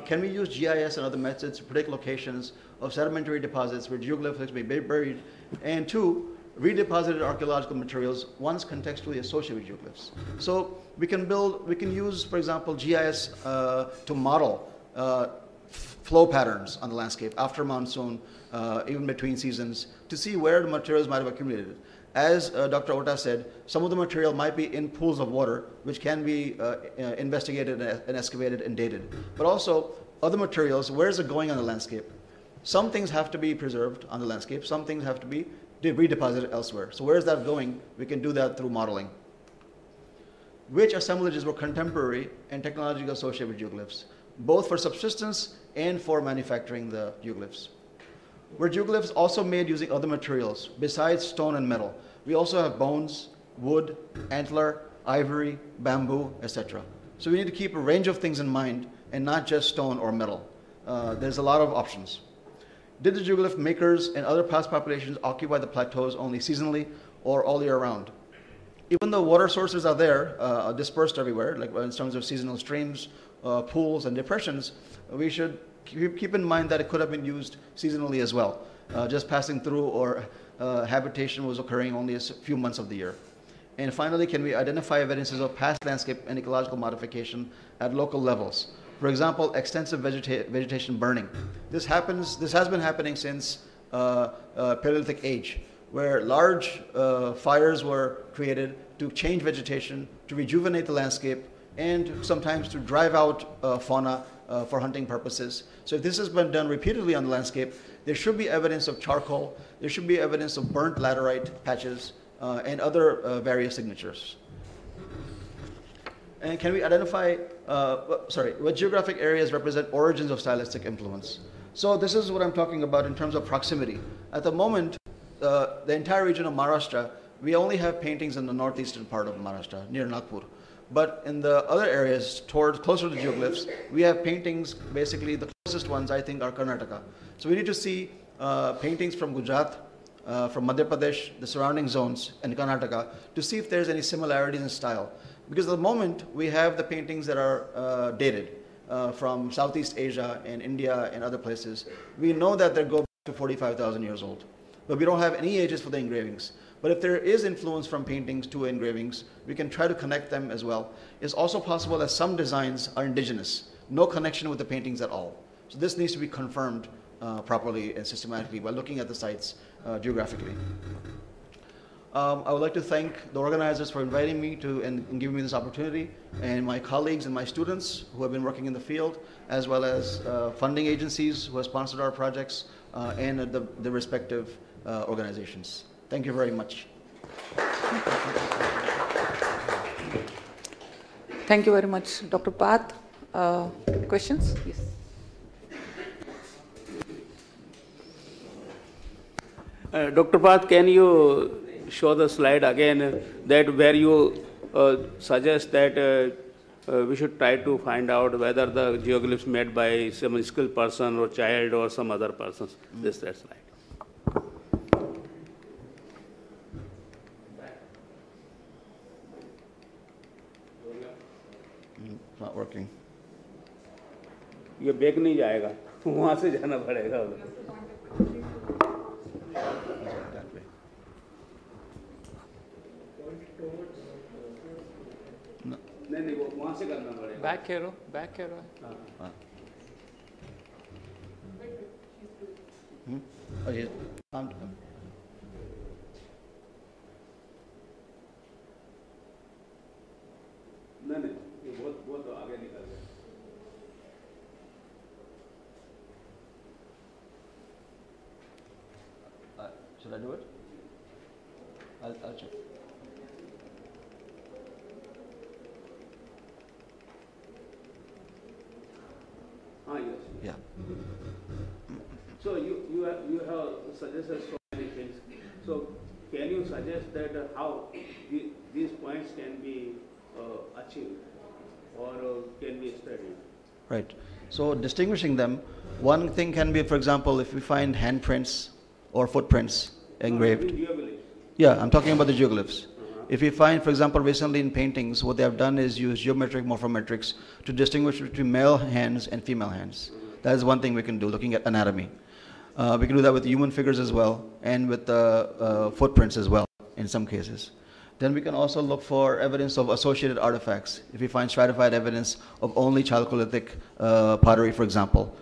Can we use GIS and other methods to predict locations of sedimentary deposits where geoglyphs may be buried? And two, redeposited archaeological materials once contextually associated with geoglyphs. So we can use, for example, GIS to model flow patterns on the landscape after monsoon, even between seasons, to see where the materials might have accumulated. As Dr. Ota said, some of the material might be in pools of water, which can be investigated and excavated and dated. But also, other materials, where is it going on the landscape? Some things have to be preserved on the landscape, some things have to be redeposited elsewhere. So where is that going? We can do that through modeling. Which assemblages were contemporary and technologically associated with geoglyphs, both for subsistence and for manufacturing the geoglyphs? Were geoglyphs also made using other materials besides stone and metal? We also have bones, wood, antler, ivory, bamboo, etc. So we need to keep a range of things in mind and not just stone or metal. There's a lot of options. Did the geoglyph makers and other past populations occupy the plateaus only seasonally or all year round? Even though water sources are there, dispersed everywhere, like in terms of seasonal streams, pools, and depressions, we should keep in mind that it could have been used seasonally as well, just passing through, or habitation was occurring only a few months of the year. And finally, can we identify evidences of past landscape and ecological modification at local levels? For example, extensive vegetation burning. This has been happening since Paleolithic age, where large fires were created to change vegetation, to rejuvenate the landscape, and sometimes to drive out fauna for hunting purposes. So if this has been done repeatedly on the landscape, there should be evidence of charcoal, there should be evidence of burnt laterite patches, and other various signatures. And can we identify, what geographic areas represent origins of stylistic influence? So this is what I'm talking about in terms of proximity. At the moment, the entire region of Maharashtra, we only have paintings in the northeastern part of Maharashtra, near Nagpur. But in the other areas, closer to geoglyphs, we have paintings, basically the closest ones I think are Karnataka. So we need to see paintings from Gujarat, from Madhya Pradesh, the surrounding zones, and Karnataka, to see if there's any similarities in style. Because at the moment, we have the paintings that are dated from Southeast Asia and India and other places. We know that they go back to 45,000 years old. But we don't have any ages for the engravings. But if there is influence from paintings to engravings, we can try to connect them as well. It's also possible that some designs are indigenous, no connection with the paintings at all. So this needs to be confirmed properly and systematically by looking at the sites geographically. I would like to thank the organizers for inviting me and giving me this opportunity, and my colleagues and my students who have been working in the field, as well as funding agencies who have sponsored our projects, and the respective organizations. Thank you very much. Thank you very much, Dr. Path. Questions? Yes. Dr. Path, can you show the slide again, that where you suggest that we should try to find out whether the geoglyphs made by some skilled person or child or some other persons? That slide. Not working. ये bag नहीं जाएगा, वहाँ से जाना पड़ेगा। नहीं वो वहाँ से करना पड़ेगा। बैक एरो है। Oh, yes. नहीं ये बहुत आगे निकल गया। Should I do it? I'll check. Yes. Yeah. So you have suggested so many things. So can you suggest that how these points can be achieved or can be studied? Right. So distinguishing them, one thing can be, for example, if we find handprints or footprints engraved. Geoglyphs. Yeah, I'm talking about the geoglyphs. If we find, for example, recently in paintings, what they have done is use geometric morphometrics to distinguish between male hands and female hands. That is one thing we can do, looking at anatomy. We can do that with human figures as well, and with footprints as well, in some cases. Then we can also look for evidence of associated artifacts. If we find stratified evidence of only Chalcolithic pottery, for example,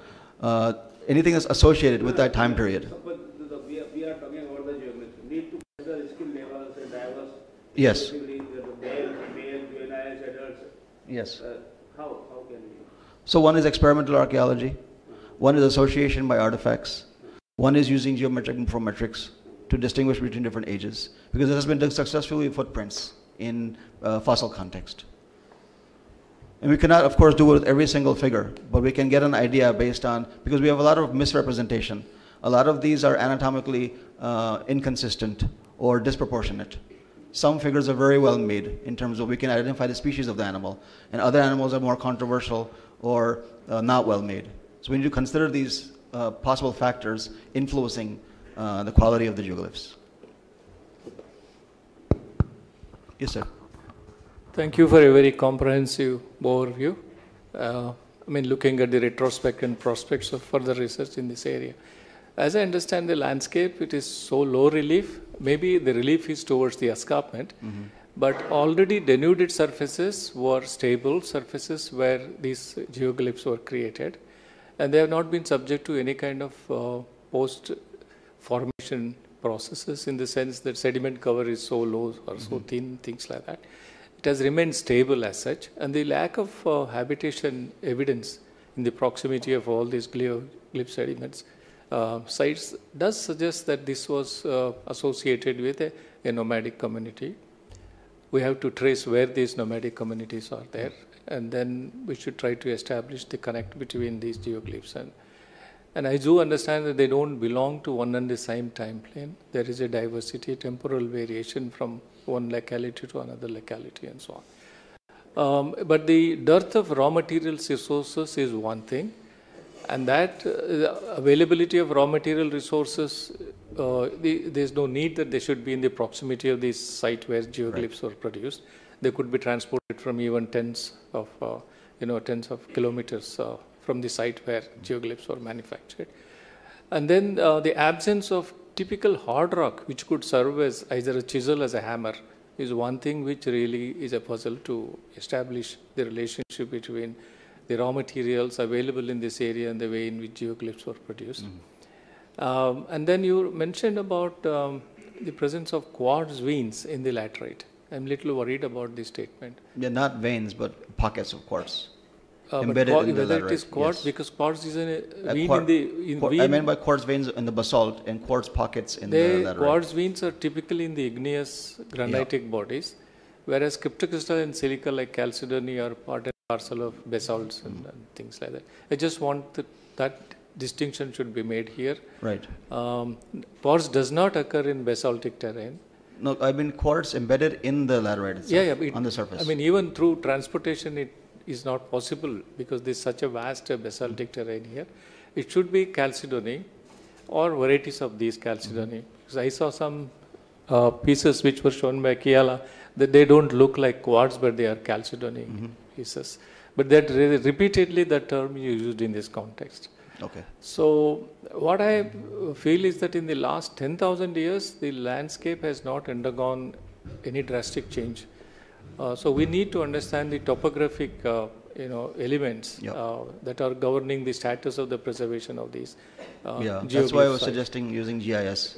anything that's associated with that time period. So, we are talking about the geoglyphs. Need to measure skill levels and diverse. Yes. The male, female, juveniles, adults. Yes. How can we? So one is experimental archaeology. One is association by artifacts. One is using geometric morphometrics to distinguish between different ages, because it has been done successfully with footprints in fossil context. And we cannot, of course, do it with every single figure, but we can get an idea based on, because we have a lot of misrepresentation. A lot of these are anatomically inconsistent or disproportionate. Some figures are very well made in terms of we can identify the species of the animal, and other animals are more controversial or not well made. So we need to consider these possible factors influencing the quality of the geoglyphs. Yes, sir. Thank you for a very comprehensive overview. Looking at the retrospect and prospects of further research in this area. As I understand the landscape, it is so low relief. Maybe the relief is towards the escarpment, but already denuded surfaces were stable surfaces where these geoglyphs were created, and they have not been subject to any kind of post-formation processes, in the sense that sediment cover is so low or so thin, things like that. It has remained stable as such, and the lack of habitation evidence in the proximity of all these geoglyph sediments sites does suggest that this was associated with a nomadic community. We have to trace where these nomadic communities are there, and then we should try to establish the connect between these geoglyphs. And I do understand that they don't belong to one and the same time plane. There is a diversity, temporal variation from one locality to another locality and so on. But the dearth of raw materials resources is one thing, and that availability of raw material resources, there's no need that they should be in the proximity of this site where geoglyphs were produced. They could be transported from even tens of kilometers from the site where geoglyphs were manufactured. And then the absence of typical hard rock, which could serve as either a chisel as a hammer, is one thing which really is a puzzle to establish the relationship between the raw materials available in this area and the way in which geoglyphs were produced. And then you mentioned about the presence of quartz veins in the laterite. I'm a little worried about this statement. They're not veins, but pockets of quartz. Embedded in the whether laterite, it is quartz, yes. Because quartz is a vein in the... I meant by quartz veins in the basalt and quartz pockets in the laterite. Quartz veins are typically in the igneous granitic bodies, whereas cryptocrystal and silica like chalcedony are part and parcel of basalts and things like that. I just want that distinction should be made here. Right. Quartz does not occur in basaltic terrain. No, I mean quartz embedded in the laterite itself, on the surface. Even through transportation it is not possible because there is such a vast basaltic terrain here. It should be chalcedony or varieties of these chalcedony. Because I saw some pieces which were shown by Kiala that they don't look like quartz, but they are chalcedony pieces. But that repeatedly the term is used in this context. Okay. So what I feel is that in the last 10,000 years, the landscape has not undergone any drastic change. So we need to understand the topographic, elements that are governing the status of the preservation of these. That's why I was suggesting using GIS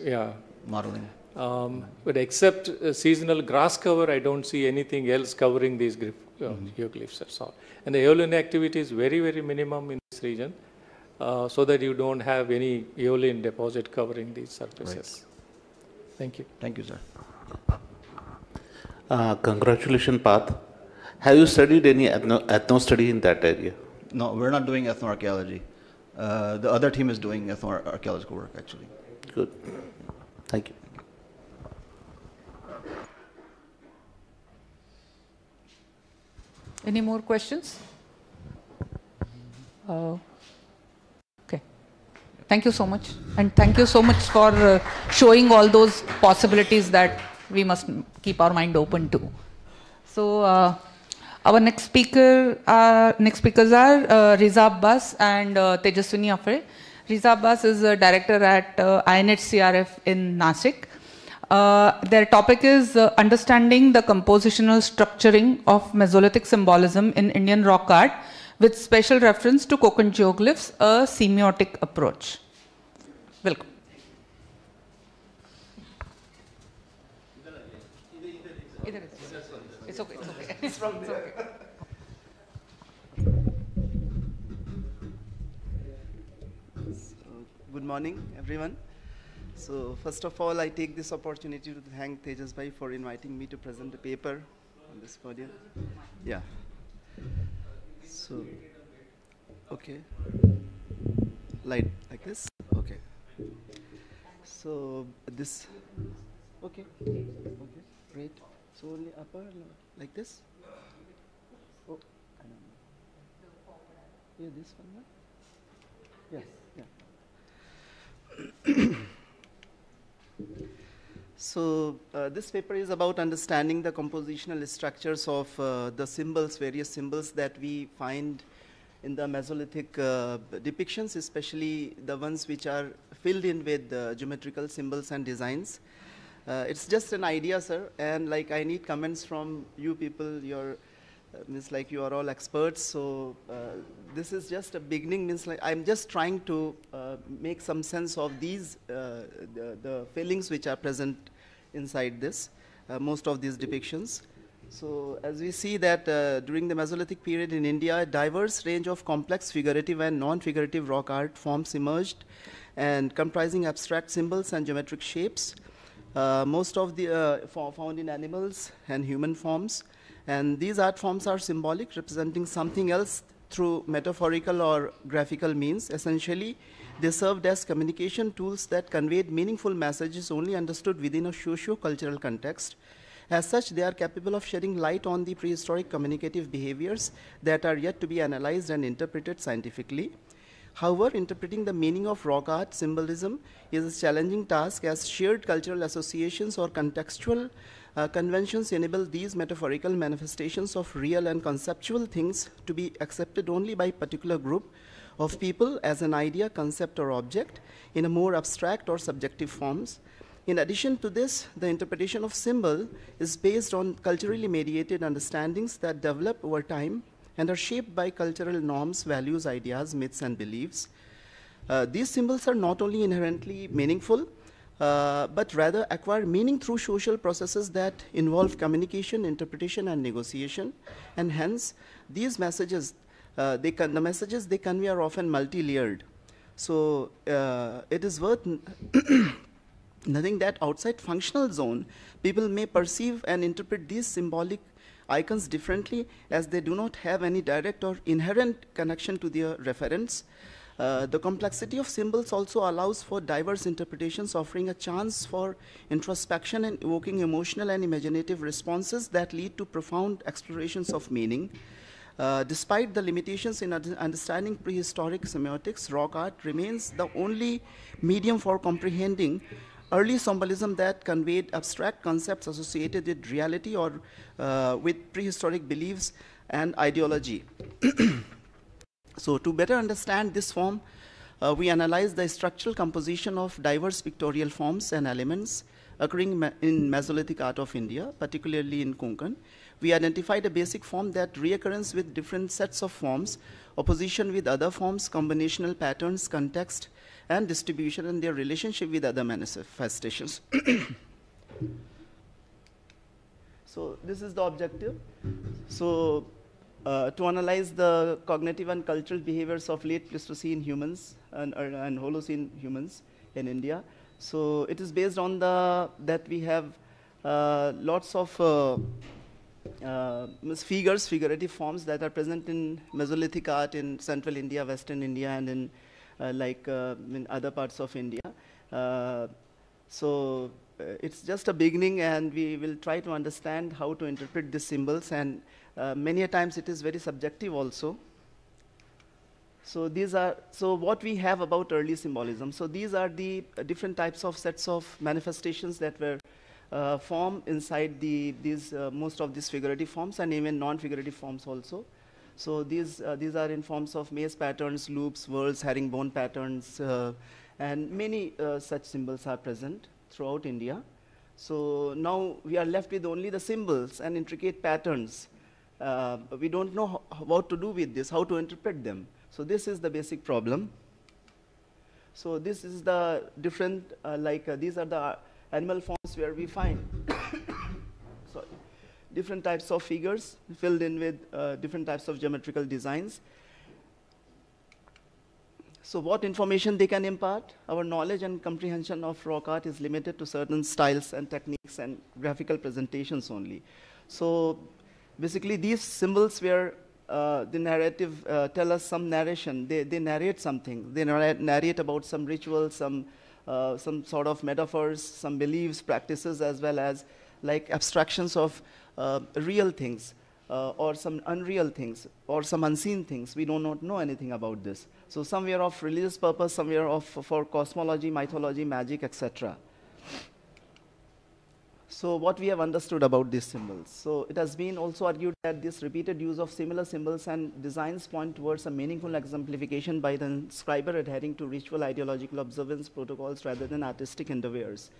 modeling. But except seasonal grass cover, I don't see anything else covering these geoglyphs. That's all. And the aeolian activity is very, very minimum in this region, so that you don't have any aeolian deposit covering these surfaces. Right. Thank you. Thank you, sir. Congratulations, Path. Have you studied any ethno study in that area? No, we're not doing ethnoarchaeology. The other team is doing ethnoarchaeological work, actually. Good. Thank you. Any more questions? Okay. Thank you so much. And thank you so much for showing all those possibilities that we must keep our mind open to. So our next speakers are Riza Abbas and Tejaswini Afre. Riza Abbas is a director at INHCRF in Nasik. Their topic is understanding the compositional structuring of Mesolithic symbolism in Indian rock art with special reference to Konkan geoglyphs, a semiotic approach. Welcome. It's okay, it's okay. It's from there. Good morning, everyone. So first of all, I take this opportunity to thank Tejas Bhai for inviting me to present the paper on this podium. Yeah. So, okay. Light like this? Okay. So this, okay, okay, great. So only upper, like this? Oh, I don't know. Yeah, this one, no? Yeah, yeah. So this paper is about understanding the compositional structures of the symbols, various symbols that we find in the Mesolithic depictions, especially the ones which are filled in with geometrical symbols and designs. It's just an idea, sir, and like I need comments from you people. You're means like you are all experts, so this is just a beginning. Means like I'm just trying to make some sense of these the feelings which are present inside this most of these depictions. So as we see that during the Mesolithic period in India, a diverse range of complex figurative and non-figurative rock art forms emerged, and comprising abstract symbols and geometric shapes. Most of the found in animals and human forms. And these art forms are symbolic, representing something else through metaphorical or graphical means. Essentially, they served as communication tools that conveyed meaningful messages only understood within a socio-cultural context. As such, they are capable of shedding light on the prehistoric communicative behaviors that are yet to be analyzed and interpreted scientifically. However, interpreting the meaning of rock art symbolism is a challenging task, as shared cultural associations or contextual conventions enable these metaphorical manifestations of real and conceptual things to be accepted only by a particular group of people as an idea, concept, or object in a more abstract or subjective forms. In addition to this, the interpretation of symbol is based on culturally mediated understandings that develop over time and are shaped by cultural norms, values, ideas, myths, and beliefs. These symbols are not only inherently meaningful, but rather acquire meaning through social processes that involve communication, interpretation, and negotiation. And hence, these messages, the messages they convey are often multi-layered. So it is worth noting that outside functional zone, people may perceive and interpret these symbolic icons differently, as they do not have any direct or inherent connection to their referents. The complexity of symbols also allows for diverse interpretations, offering a chance for introspection and evoking emotional and imaginative responses that lead to profound explorations of meaning. Despite the limitations in understanding prehistoric semiotics, rock art remains the only medium for comprehending early symbolism that conveyed abstract concepts associated with reality or with prehistoric beliefs and ideology. So to better understand this form, we analyzed the structural composition of diverse pictorial forms and elements occurring in Mesolithic art of India, particularly in Konkan. We identified a basic form that reoccurs with different sets of forms, opposition with other forms, combinational patterns, context, and distribution, and their relationship with other manifestations. So this is the objective. So to analyze the cognitive and cultural behaviors of late Pleistocene humans and Holocene humans in India. So it is based on that we have lots of figurative forms that are present in Mesolithic art in Central India, Western India, and in in other parts of India. It's just a beginning, and we will try to understand how to interpret these symbols, and many a times it is very subjective also. So what we have about early symbolism. So these are the different types of sets of manifestations that were formed inside most of these figurative forms, and even non-figurative forms also. So these are in forms of maze patterns, loops, whorls, herringbone patterns, and many such symbols are present throughout India. So now we are left with only the symbols and intricate patterns. We don't know what to do with this, how to interpret them. So this is the basic problem. So this is the different, these are the animal forms where we find different types of figures filled in with different types of geometrical designs. So what information they can impart? Our knowledge and comprehension of rock art is limited to certain styles and techniques and graphical presentations only. So basically these symbols where the narrative tell us some narration, they narrate something. They narrate about some rituals, some sort of metaphors, some beliefs, practices, as well as like abstractions of real things, or some unreal things, or some unseen things. We do not know anything about this. So somewhere of religious purpose, somewhere for cosmology, mythology, magic, etc. So what we have understood about these symbols. So it has been also argued that this repeated use of similar symbols and designs point towards a meaningful exemplification by the inscriber adhering to ritual ideological observance protocols rather than artistic endeavors.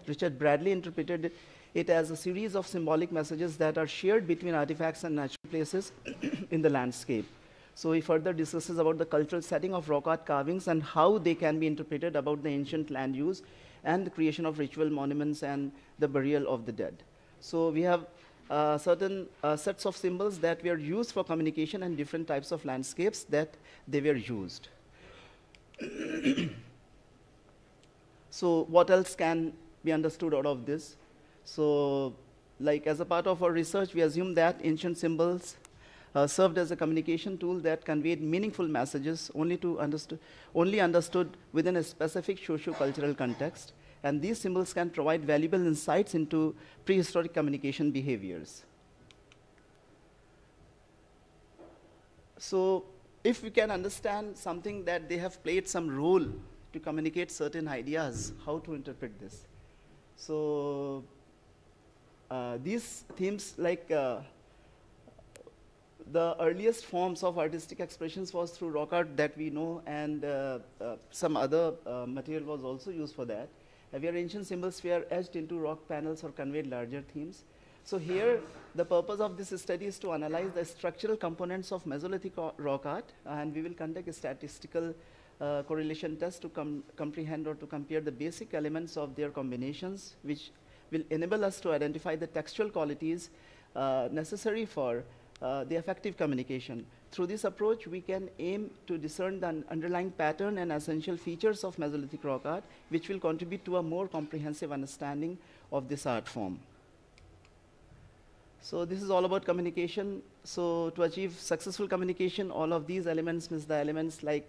Richard Bradley interpreted it as a series of symbolic messages that are shared between artifacts and natural places in the landscape. So he further discusses about the cultural setting of rock art carvings and how they can be interpreted about the ancient land use and the creation of ritual monuments and the burial of the dead. So we have certain sets of symbols that were used for communication and different types of landscapes that they were used. So what else can be understood out of this? So like as a part of our research, we assume that ancient symbols served as a communication tool that conveyed meaningful messages only understood within a specific socio-cultural context. And these symbols can provide valuable insights into prehistoric communication behaviors. So if we can understand something that they have played some role to communicate certain ideas, how to interpret this? So these themes, like the earliest forms of artistic expressions was through rock art that we know, and some other material was also used for that. Where ancient symbols were etched into rock panels or conveyed larger themes. So here, the purpose of this study is to analyze the structural components of Mesolithic rock art, and we will conduct a statistical correlation test to comprehend or to compare the basic elements of their combinations, which will enable us to identify the textual qualities necessary for the effective communication. Through this approach, we can aim to discern the underlying pattern and essential features of Mesolithic rock art, which will contribute to a more comprehensive understanding of this art form. So this is all about communication. So to achieve successful communication, all of these elements means the elements like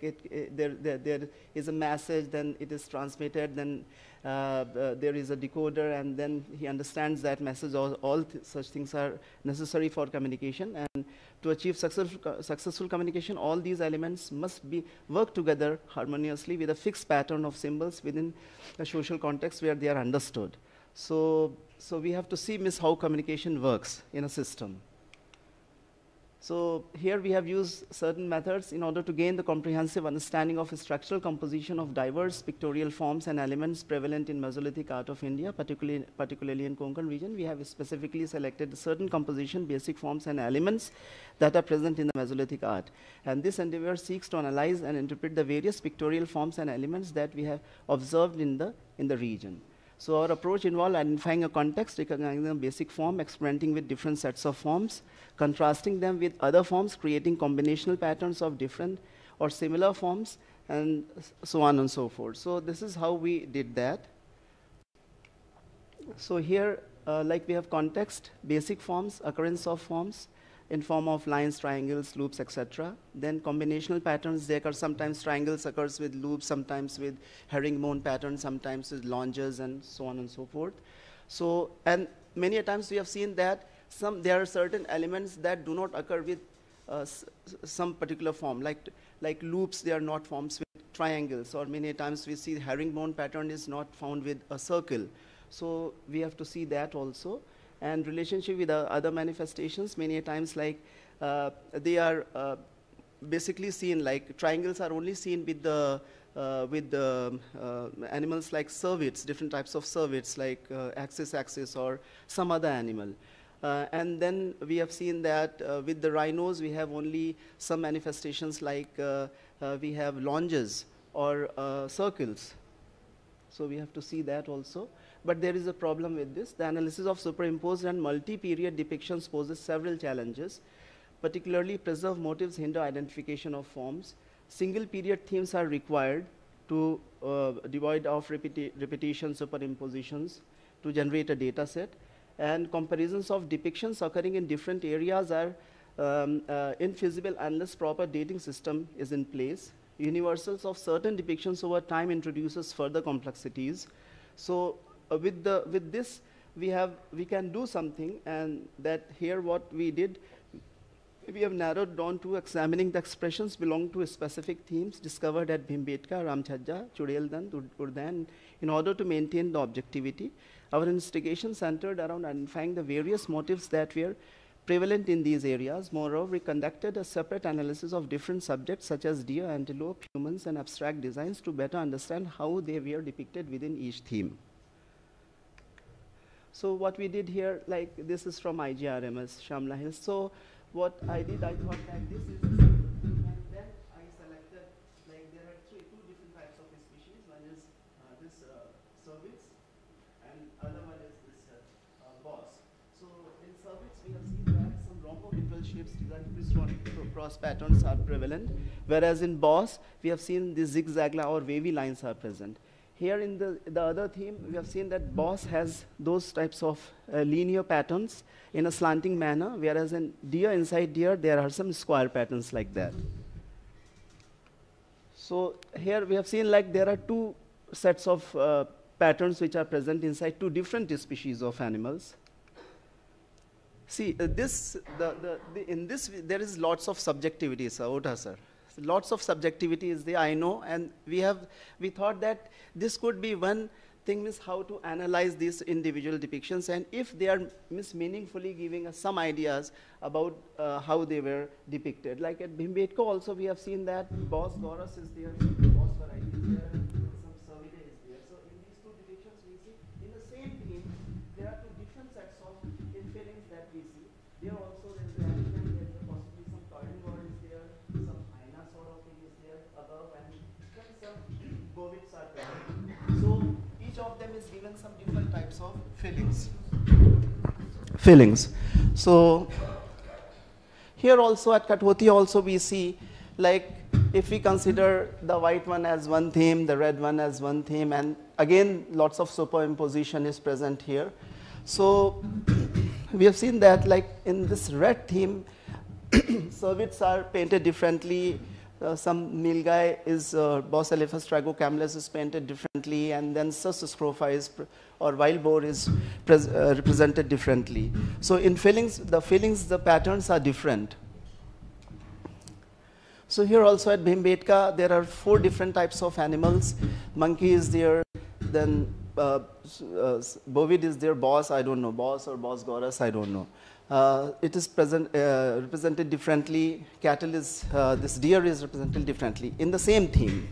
there is a message, then it is transmitted, then there is a decoder, and then he understands that message. All such things are necessary for communication. And to achieve successful communication, all these elements must work together harmoniously with a fixed pattern of symbols within a social context where they are understood. So we have to see how communication works in a system. So here we have used certain methods in order to gain the comprehensive understanding of structural composition of diverse pictorial forms and elements prevalent in Mesolithic art of India, particularly in Konkan region. We have specifically selected certain composition, basic forms and elements that are present in the Mesolithic art. And this endeavor seeks to analyze and interpret the various pictorial forms and elements that we have observed in the region. So our approach involved identifying a context, recognizing a basic form, experimenting with different sets of forms, contrasting them with other forms, creating combinational patterns of different or similar forms, and so on and so forth. So this is how we did that. So here like we have context, basic forms, occurrence of forms in form of lines, triangles, loops, etc. Then combinational patterns, they occur sometimes triangles occurs with loops, sometimes with herringbone patterns, sometimes with longes and so on and so forth. So, and many a times we have seen that there are certain elements that do not occur with some particular form, like loops, they are not forms with triangles, or many times we see herringbone pattern is not found with a circle. So we have to see that also. And relationship with other manifestations, many times like they are basically seen, like triangles are only seen with the animals like cervids, different types of cervids like axis or some other animal. And then we have seen that with the rhinos, we have only some manifestations like we have longes or circles. So we have to see that also. But there is a problem with this. The analysis of superimposed and multi-period depictions poses several challenges. Particularly, preserved motifs hinder identification of forms. Single period themes are required to devoid of repetition superimpositions to generate a data set. And comparisons of depictions occurring in different areas are infeasible unless proper dating system is in place. Universals of certain depictions over time introduces further complexities. So with this, we can do something, and that here what we did, we have narrowed down to examining the expressions belong to specific themes discovered at Bhimbetka, Ramchhajja, Chudeldan, Urdan, in order to maintain the objectivity. Our investigation centered around identifying the various motifs that were prevalent in these areas. Moreover, we conducted a separate analysis of different subjects such as deer, antelope, humans, and abstract designs to better understand how they were depicted within each theme. So what we did here, like this is from IGRMS, Shamla Hills. So what I did, I thought that this is, and then I selected, like there are two different types of species. One is this cervix, and other one is this boss. So in cervix, we have seen that some rhombohedral shapes designed cross patterns are prevalent, whereas in boss, we have seen the zigzag or wavy lines are present. Here in the other theme, we have seen that boss has those types of linear patterns in a slanting manner, whereas in deer, inside deer, there are some square patterns like that. So here we have seen like there are two sets of patterns which are present inside two different species of animals. See, in this, there is lots of subjectivity, sir, Ota, sir. Lots of subjectivity is there, I know, and we thought that this could be one thing, is how to analyze these individual depictions, and if they are meaningfully giving us some ideas about how they were depicted. Like at Bhimbetka also, we have seen that boss Gaurus is there, boss variety is there, and some cervida is there. So in these two depictions, we see in the same theme, there are two different sets of infillings that we see. There also there is an animal, there is possibly some carnivore is there, some hyena sort of thing is there above, and then some bovids are present. So each of them is given some different types of fillings. So here also at Kathoti also we see, like if we consider the white one as one theme, the red one as one theme, and again lots of superimposition is present here. So we have seen that like in this red theme, cervids are painted differently. Some nilgai is Bos elephas tragocamelus is painted differently, and then sus scrofa is or wild boar is represented differently. So in the patterns are different. So here also at Bhimbetka, there are 4 different types of animals. Monkey is there, then bovid is there, boss, I don't know, boss or boss Gaurus, I don't know. It is represented differently. Cattle is, this deer is represented differently in the same theme.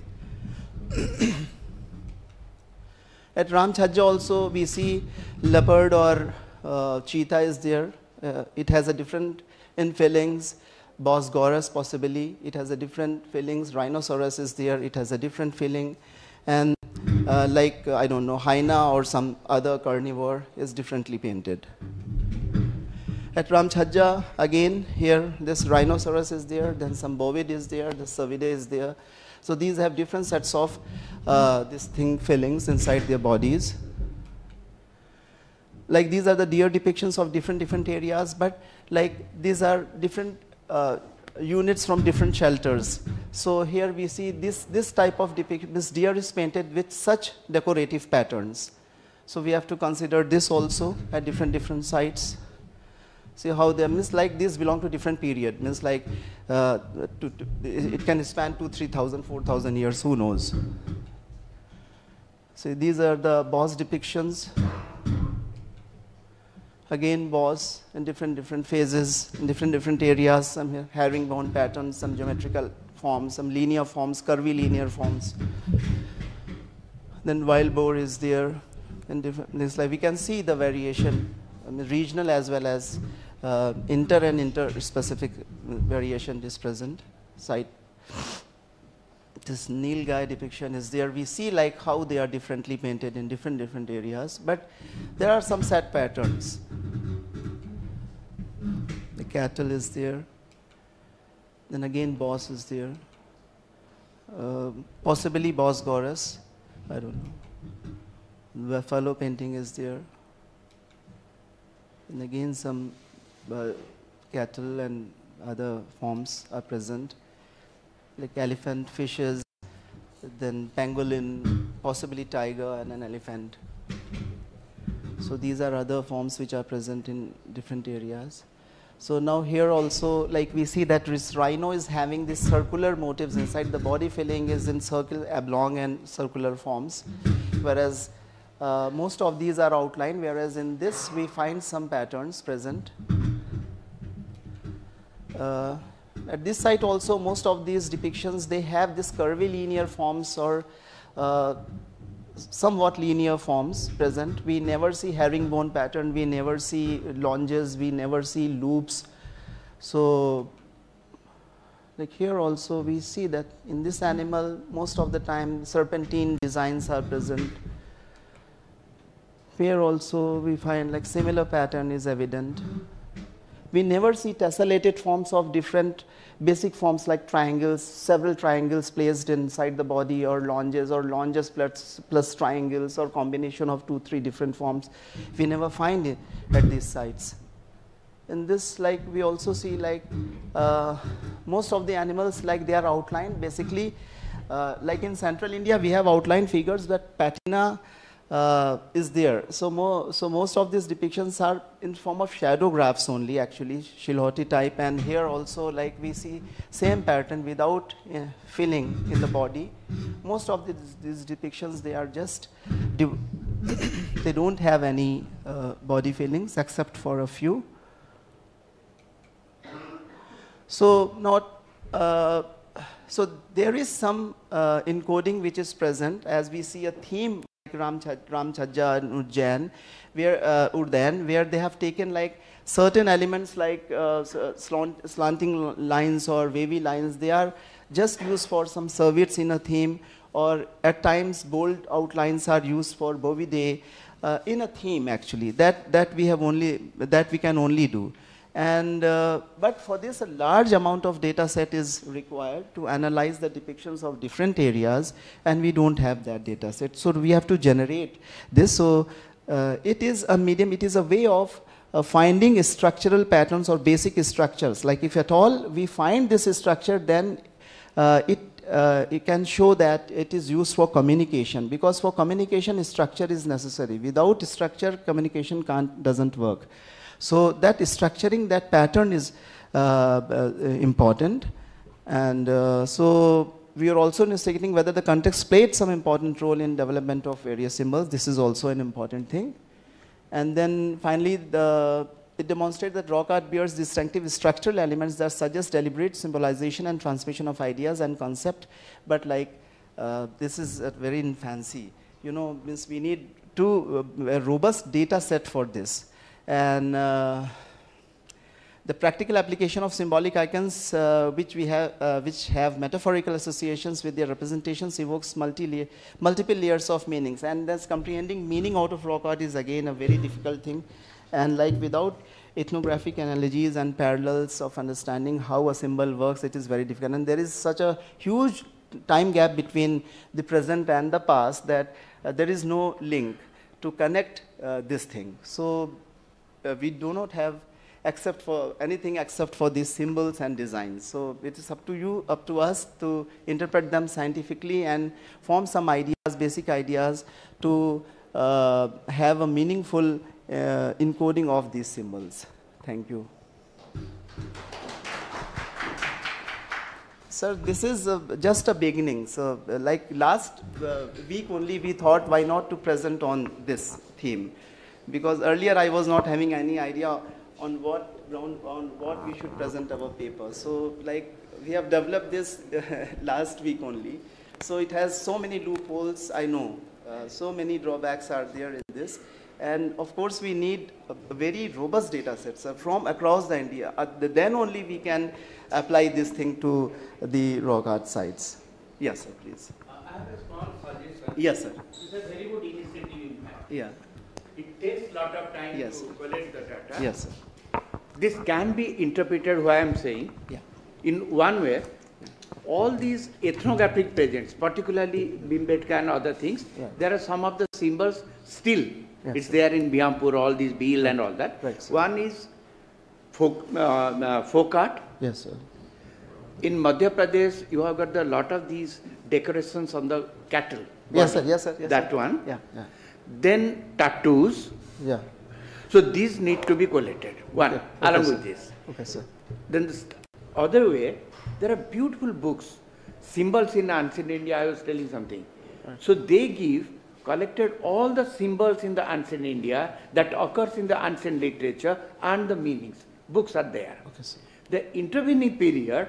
At Ramchhajja also we see leopard or cheetah is there. It has a different infillings. Bos Gaurus possibly, it has a different fillings. Rhinoceros is there, it has a different filling. And like, I don't know, hyena or some other carnivore is differently painted. At Ramchhajja, again, here this rhinoceros is there, then some bovid is there, the cervida is there. So these have different sets of fillings inside their bodies. like these are the deer depictions of different areas, but like these are different units from different shelters. So here we see this type of depiction, this deer is painted with such decorative patterns. So we have to consider this also at different sites. See how they means like these belong to different period, means like it can span 2,000, 3,000, 4,000 years, who knows. So these are the boss depictions. Again, boss in different phases, in different areas, some herringbone patterns, some geometrical forms, some linear forms, curvy linear forms. Then wild boar is there, and different, like we can see the variation, I mean, regional as well as inter and inter-specific variation is present. Site. This Nilgai depiction is there. We see like how they are differently painted in different areas, but there are some set patterns. The cattle is there. Then again, boss is there. Possibly boss Gorus. I don't know. Buffalo painting is there. And again, some cattle and other forms are present, like elephant, fishes, then pangolin, possibly tiger and an elephant. So these are other forms which are present in different areas. So now here also, like we see that this rhino is having these circular motifs inside. The body filling is in circle, oblong and circular forms, whereas most of these are outlined, whereas in this we find some patterns present. At this site also, most of these depictions, they have this curvy linear forms or somewhat linear forms present. We never see herringbone pattern, we never see longes, we never see loops. So like here also we see that in this animal, most of the time serpentine designs are present. Here also we find like similar pattern is evident. We never see tessellated forms of different basic forms like triangles, several triangles placed inside the body, or longes plus triangles, or combination of 2-3 different forms. We never find it at these sites. In this, like we also see like most of the animals, like they are outlined basically. Like in central India, we have outline figures, but patina is there. So most of these depictions are in form of shadow graphs only, actually, Shilhoti type. And here also, like we see same pattern without filling in the body. Most of these depictions, they are just, they don't have any body fillings except for a few. So now, so there is some encoding which is present, as we see a theme Ramchajja and Urdan, where they have taken like certain elements like slanting lines or wavy lines. They are just used for some serviettes in a theme, or at times bold outlines are used for bovidae in a theme, actually. That we can only do. And but for this, a large amount of data set is required to analyze the depictions of different areas, and we don't have that data set. So we have to generate this. So it is a medium, it is a way of finding structural patterns or basic structures. Like if at all we find this structure, then it can show that it is used for communication, because for communication structure is necessary. Without structure, communication doesn't work. So that structuring, that pattern is important. And so we are also investigating whether the context played some important role in development of various symbols. This is also an important thing. And then finally, it demonstrates that rock art bears distinctive structural elements that suggest deliberate symbolization and transmission of ideas and concept. But like this is very infancy. You know, means we need a robust data set for this. And the practical application of symbolic icons, which have metaphorical associations with their representations, evokes multiple layers of meanings. And thus comprehending meaning out of rock art is again a very difficult thing. And like without ethnographic analogies and parallels of understanding how a symbol works, it is very difficult. And there is such a huge time gap between the present and the past that there is no link to connect this thing. So we do not have anything except for these symbols and designs. So it is up to you, up to us to interpret them scientifically and form some ideas, basic ideas to have a meaningful encoding of these symbols. Thank you. Sir, this is just a beginning. So like last week only we thought why not to present on this theme, because earlier I was not having any idea on what we should present our paper. So like we have developed this last week only. So it has so many loopholes, I know. So many drawbacks are there in this. And of course we need a very robust data sets from across the India. Then only we can apply this thing to the rock art sites. Yes, sir, please. I have a small suggestion. Yes, sir. It's a very good initiative in fact. Yeah. It takes a lot of time Yes, to sir. collect the data. Yes, sir. This can be interpreted, what I am saying, in one way. All these ethnographic presents, particularly Bhimbetka and other things, there are some of the symbols still. It's there in Bihampur, all these Bhil and all that. Right, sir. One is folk art. Yes, sir. In Madhya Pradesh, you have got a lot of these decorations on the cattle. Yes, body. sir. Yes, sir. Yes, That sir. one. Yeah, yeah. Then tattoos. Yeah. So these need to be collected. One, Okay, along sir. with this. Okay, sir. Then the other way, there are beautiful books, symbols in ancient India. I was telling something. So they collected all the symbols in the ancient India that occurs in the ancient literature and the meanings. Books are there. Okay, sir. The intervening period,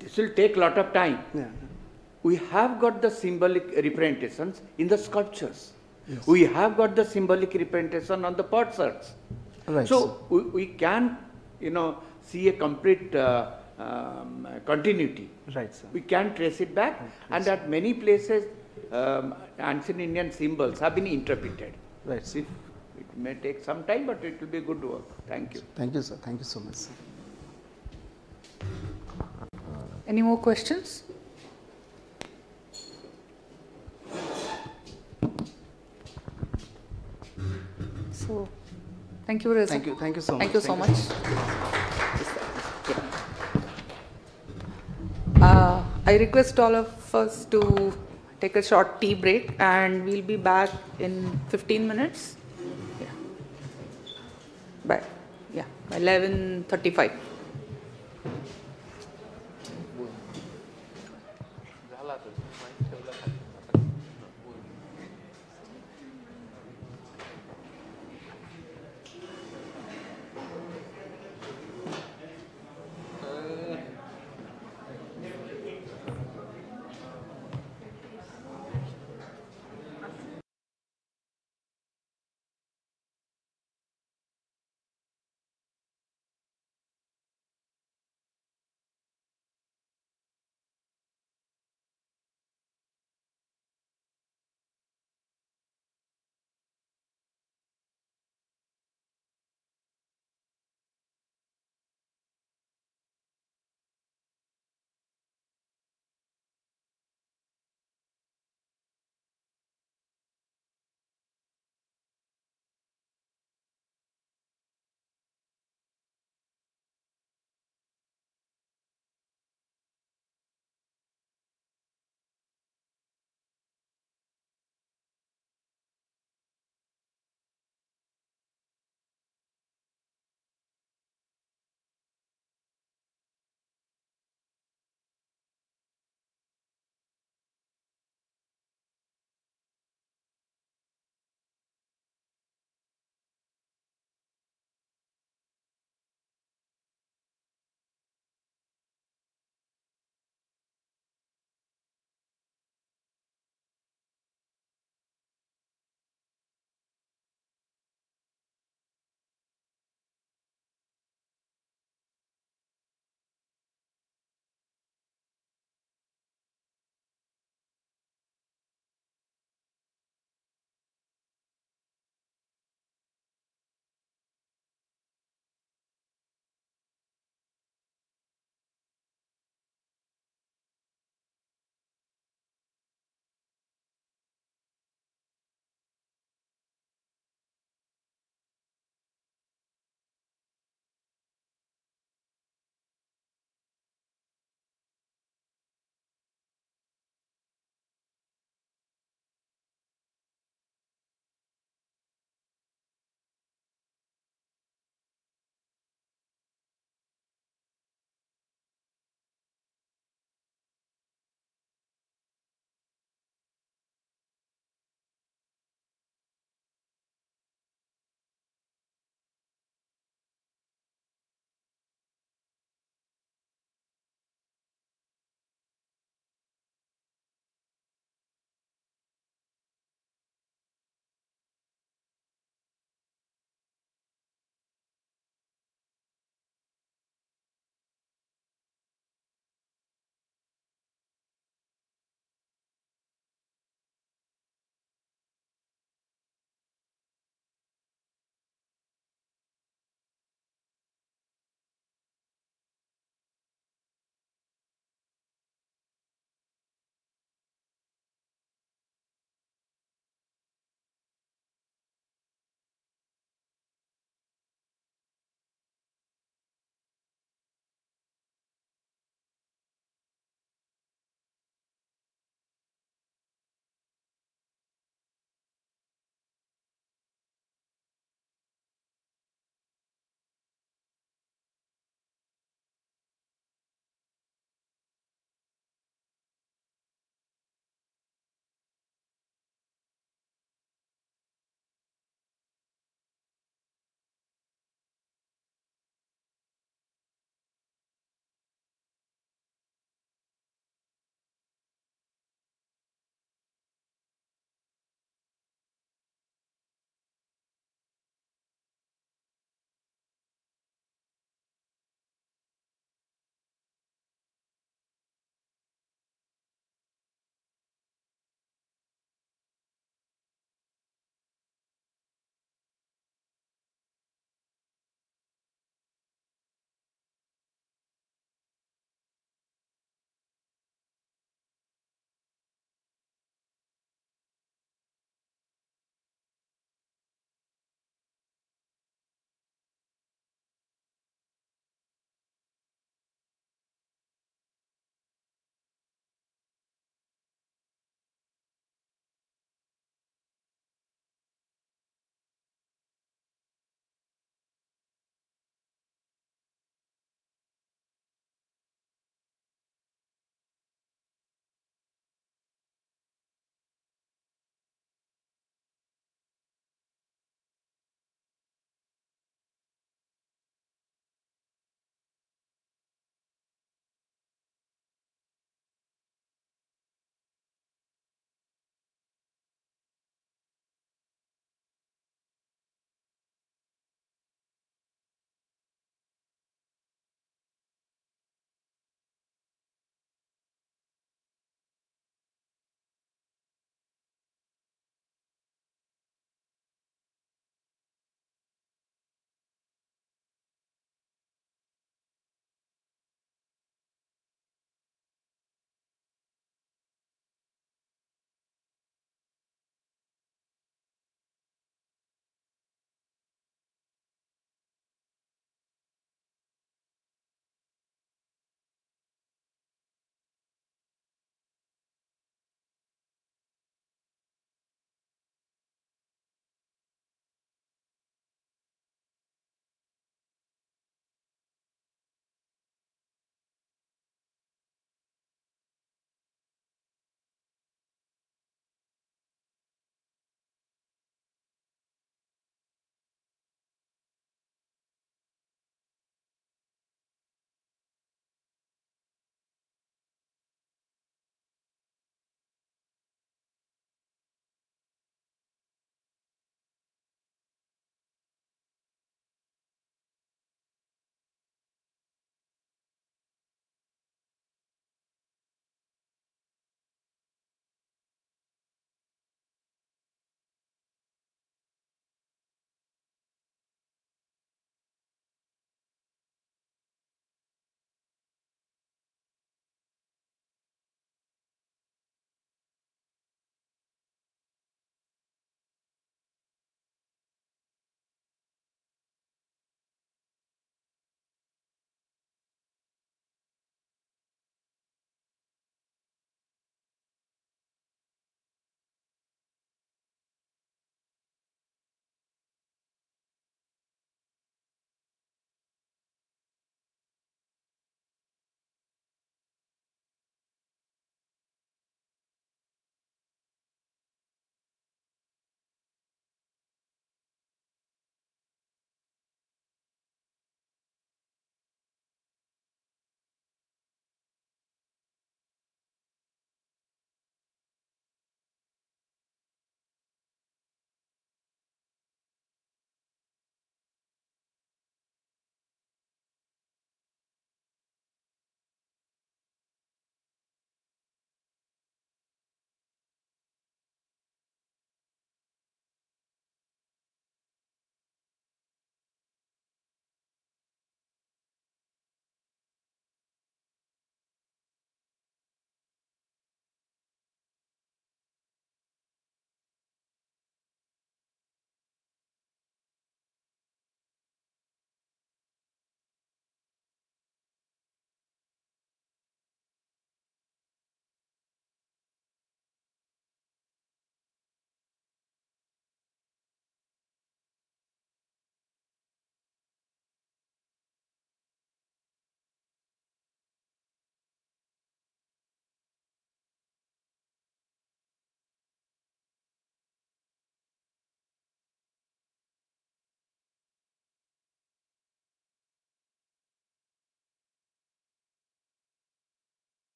this will take a lot of time. Yeah. We have got the symbolic representations in the sculptures. Yes. We have got the symbolic representation on the potsherds. Right. So we can, see a complete continuity. Right, sir. We can trace it back, and at many places, ancient Indian symbols have been interpreted. Right, sir. It may take some time, but it will be good work. Thank you. Thank you, sir. Thank you so much, sir. Any more questions? So, thank you, Reza. Thank you. Thank you so much. Thank you so Thank much. I request all of us to take a short tea break, and we'll be back in 15 minutes. Yeah. By 11:35.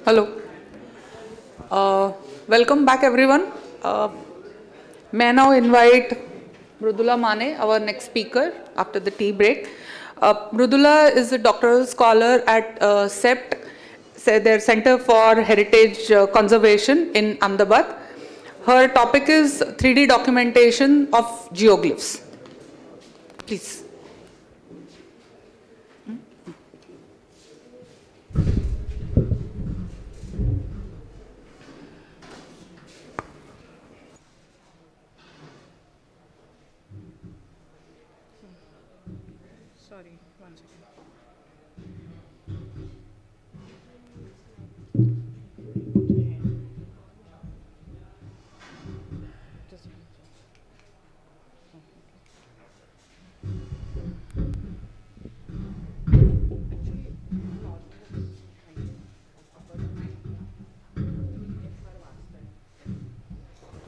Hello. Welcome back, everyone. May I now invite Mrudula Mane, our next speaker, after the tea break. Mrudula is a doctoral scholar at CEPT, their Center for Heritage Conservation in Ahmedabad. Her topic is 3D documentation of geoglyphs. Please. Sorry, one second.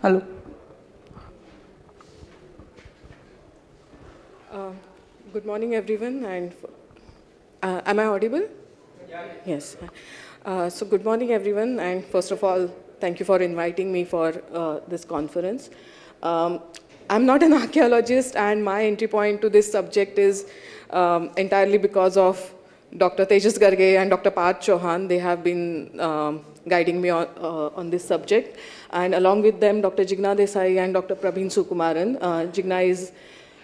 Hello. Good morning, everyone. And am I audible? Yeah. Yes. So good morning, everyone. And first of all, thank you for inviting me for this conference. I'm not an archaeologist, and my entry point to this subject is entirely because of Dr. Tejas Garge and Dr. Parth Chauhan. They have been guiding me on this subject. And along with them, Dr. Jigna Desai and Dr. Prabhin Sukumaran. Jigna is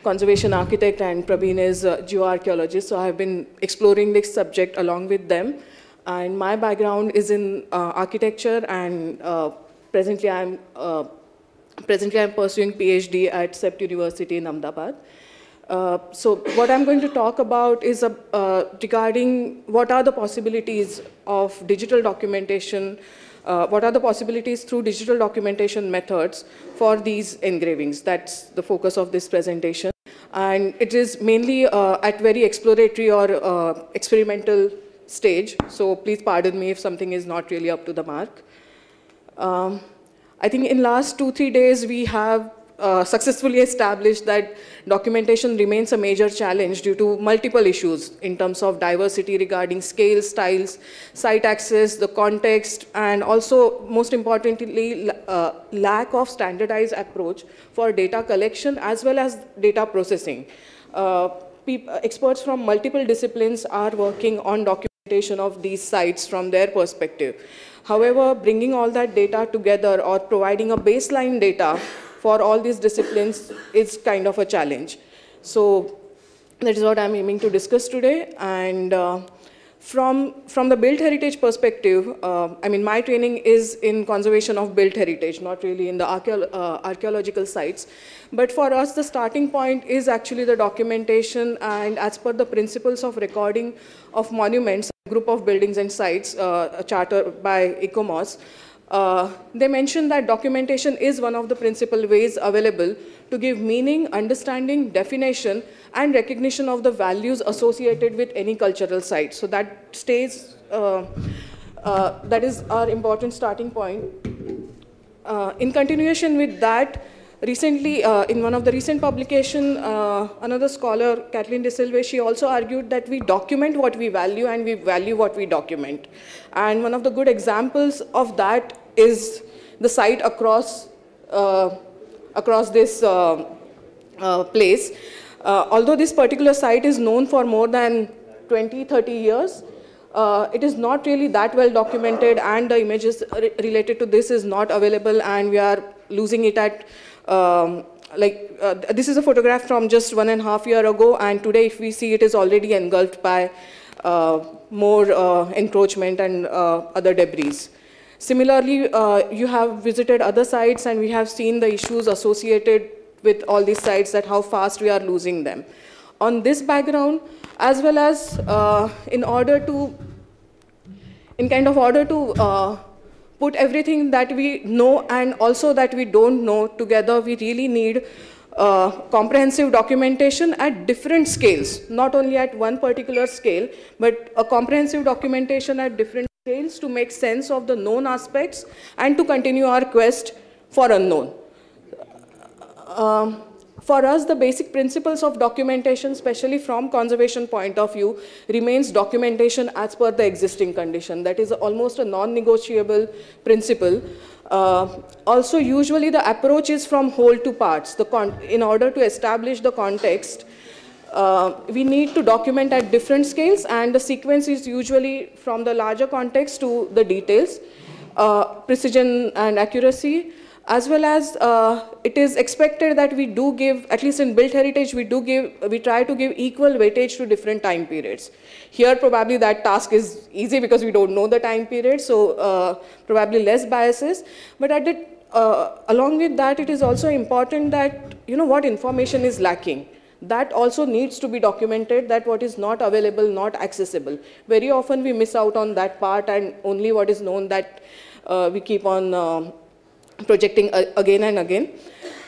conservation architect and Prabhin is geoarchaeologist. So I have been exploring this subject along with them. And my background is in architecture, and presently I'm pursuing PhD at CEPT University in Ahmedabad. So what I'm going to talk about is regarding what are the possibilities of digital documentation, what are the possibilities through digital documentation methods for these engravings. That's the focus of this presentation. And it is mainly at very exploratory or experimental stage. So please pardon me if something is not really up to the mark. I think in last 2-3 days, we have successfully established that documentation remains a major challenge due to multiple issues in terms of diversity regarding scale, styles, site access, the context, and also, most importantly, lack of standardized approach for data collection as well as data processing. Experts from multiple disciplines are working on documentation of these sites from their perspective. However, bringing all that data together or providing a baseline data for all these disciplines is kind of a challenge. So that is what I'm aiming to discuss today. And from the built heritage perspective, I mean, my training is in conservation of built heritage, not really in the archaeological sites. But for us, the starting point is actually the documentation, and as per the principles of recording of monuments, a group of buildings and sites, a charter by ICOMOS, they mentioned that documentation is one of the principal ways available to give meaning, understanding, definition, and recognition of the values associated with any cultural site. So that stays, that is our important starting point. In continuation with that, recently, in one of the recent publications, another scholar, Kathleen De Silva, she also argued that we document what we value and we value what we document. And one of the good examples of that is the site across this place. Although this particular site is known for more than 20-30 years, it is not really that well documented, and the images related to this is not available, and we are losing it at this is a photograph from just 1.5 years ago, and today if we see, it is already engulfed by more encroachment and other debris. Similarly, you have visited other sites, and we have seen the issues associated with all these sites, that how fast we are losing them. On this background, as well as in order to put everything that we know and also that we don't know together, we really need comprehensive documentation at different scales, not only at one particular scale, but a comprehensive documentation at different scales to make sense of the known aspects and to continue our quest for unknown. For us, the basic principles of documentation, especially from conservation point of view, remains documentation as per the existing condition. That is almost a non-negotiable principle. Also, usually the approach is from whole to parts. In order to establish the context, we need to document at different scales, and the sequence is usually from the larger context to the details, precision and accuracy, as well as it is expected that we do give, at least in built heritage, we try to give equal weightage to different time periods. Here, probably that task is easy because we don't know the time period, so probably less biases. But along with that, it is also important that, what information is lacking. That also needs to be documented, that what is not available, not accessible. Very often we miss out on that part, and only what is known that we keep on projecting again and again.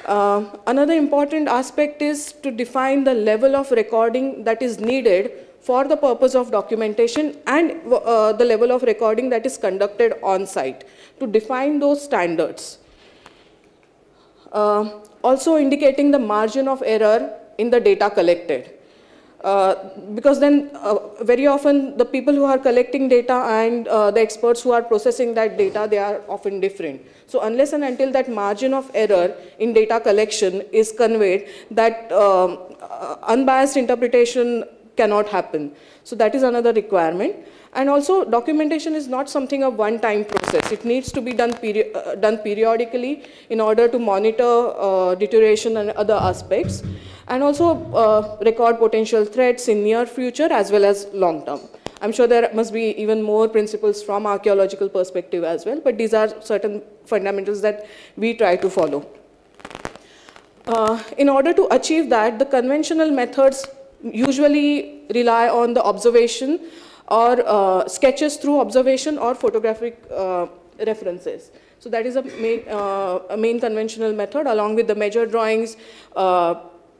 Another important aspect is to define the level of recording that is needed for the purpose of documentation, and the level of recording that is conducted on site, to define those standards. Also indicating the margin of error in the data collected. Because then very often the people who are collecting data and the experts who are processing that data, they are often different. So unless and until that margin of error in data collection is conveyed, that unbiased interpretation cannot happen. So that is another requirement. And also, documentation is not something a one-time process. It needs to be done periodically in order to monitor deterioration and other aspects, and also record potential threats in near future as well as long term. I'm sure there must be even more principles from archaeological perspective as well, but these are certain fundamentals that we try to follow. In order to achieve that, the conventional methods usually rely on the observation or sketches through observation or photographic references. So that is a main conventional method, along with the measure drawings,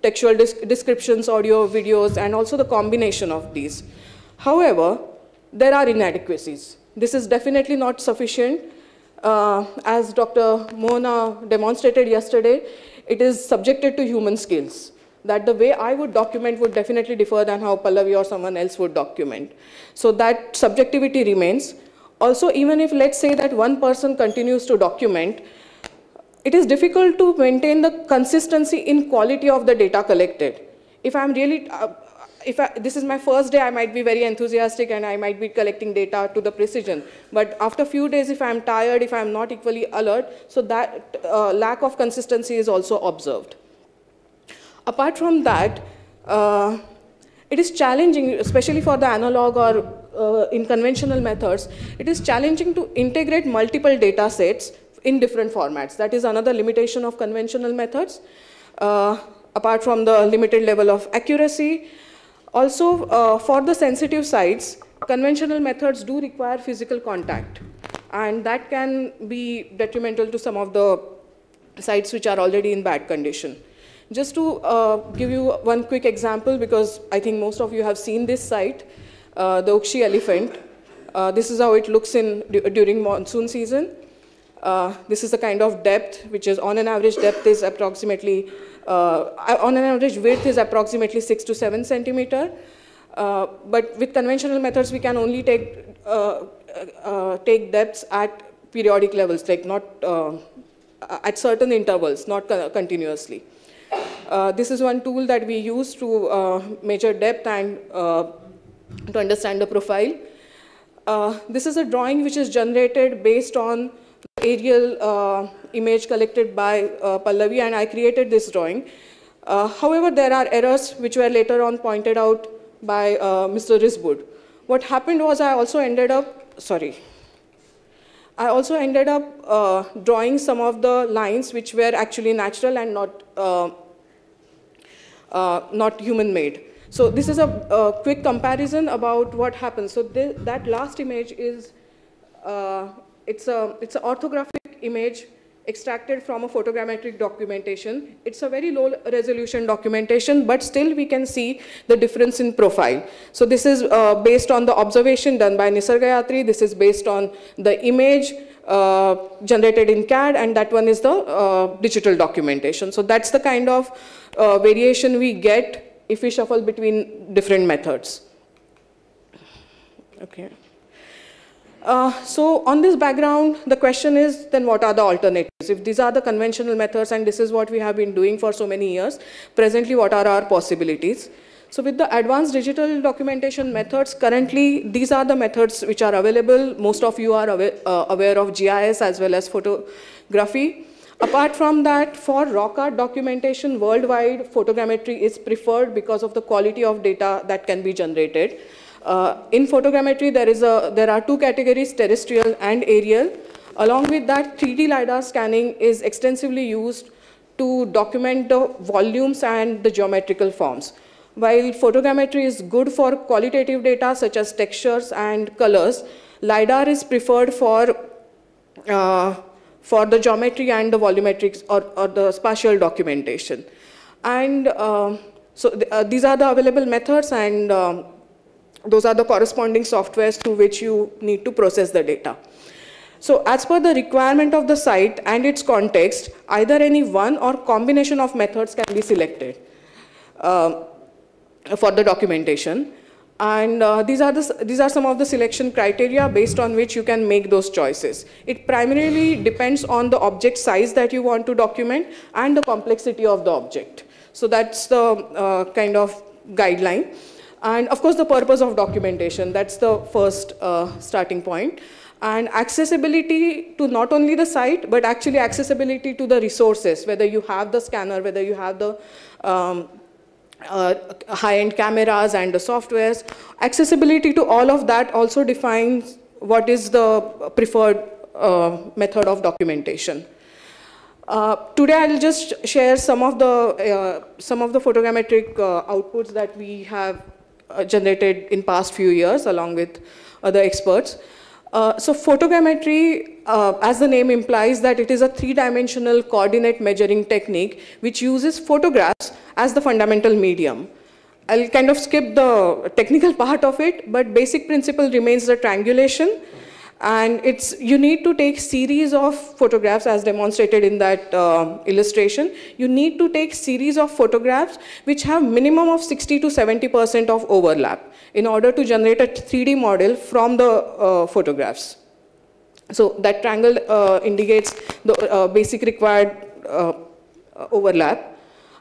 textual descriptions, audio, videos, and also the combination of these. However, there are inadequacies. This is definitely not sufficient. As Dr. Mona demonstrated yesterday, it is subjected to human skills. That the way I would document would definitely differ than how Pallavi or someone else would document. So that subjectivity remains. Also, even if, let's say, that one person continues to document, it is difficult to maintain the consistency in quality of the data collected. If I'm really, this is my first day, I might be very enthusiastic and I might be collecting data to the precision. But after a few days, if I'm tired, if I'm not equally alert, so that lack of consistency is also observed. Apart from that, it is challenging, especially for the analog or in conventional methods, it is challenging to integrate multiple data sets in different formats. That is another limitation of conventional methods, apart from the limited level of accuracy. Also, for the sensitive sites, conventional methods do require physical contact, and that can be detrimental to some of the sites which are already in bad condition. Just to give you one quick example, because I think most of you have seen this site, the Ukshi elephant. This is how it looks during monsoon season. This is the kind of depth, which is on an average depth is approximately, on an average width is approximately 6 to 7 centimeter. But with conventional methods, we can only take depths at periodic levels, like not at certain intervals, not continuously. This is one tool that we use to measure depth and to understand the profile. This is a drawing which is generated based on aerial image collected by Pallavi, and I created this drawing. However, there are errors which were later on pointed out by Mr. Riswood. What happened was I also ended up drawing some of the lines which were actually natural and not human-made. So this is a quick comparison about what happens. So that last image is, it's an orthographic image extracted from a photogrammetric documentation. It's a very low resolution documentation, but still we can see the difference in profile. So this is based on the observation done by Nisargayatri. This is based on the image generated in CAD, and that one is the digital documentation. So that's the kind of variation we get if we shuffle between different methods. Okay. So on this background, the question is, then what are the alternatives? If these are the conventional methods and this is what we have been doing for so many years, presently what are our possibilities? So with the advanced digital documentation methods, currently these are the methods which are available. Most of you are aware of GIS as well as photography. Apart from that, for rock art documentation worldwide, photogrammetry is preferred because of the quality of data that can be generated. In photogrammetry, there are two categories, terrestrial and aerial. Along with that, 3D LiDAR scanning is extensively used to document the volumes and the geometrical forms. While photogrammetry is good for qualitative data such as textures and colors, LiDAR is preferred for the geometry and the volumetrics or the spatial documentation. And these are the available methods, and those are the corresponding softwares through which you need to process the data. So as per the requirement of the site and its context, either any one or combination of methods can be selected for the documentation. And these are some of the selection criteria based on which you can make those choices. It primarily depends on the object size that you want to document and the complexity of the object. So that's the kind of guideline. And of course, the purpose of documentation, that's the first starting point. And accessibility to not only the site, but actually accessibility to the resources, whether you have the scanner, whether you have the high-end cameras and the softwares. Accessibility to all of that also defines what is the preferred method of documentation. Today, I'll just share some of the photogrammetric outputs that we have generated in past few years along with other experts. So photogrammetry, as the name implies, that it is a three-dimensional coordinate measuring technique which uses photographs as the fundamental medium. I'll kind of skip the technical part of it, but basic principle remains the triangulation. And you need to take series of photographs as demonstrated in that illustration. You need to take series of photographs which have minimum of 60 to 70% of overlap in order to generate a 3D model from the photographs. So that triangle indicates the basic required overlap.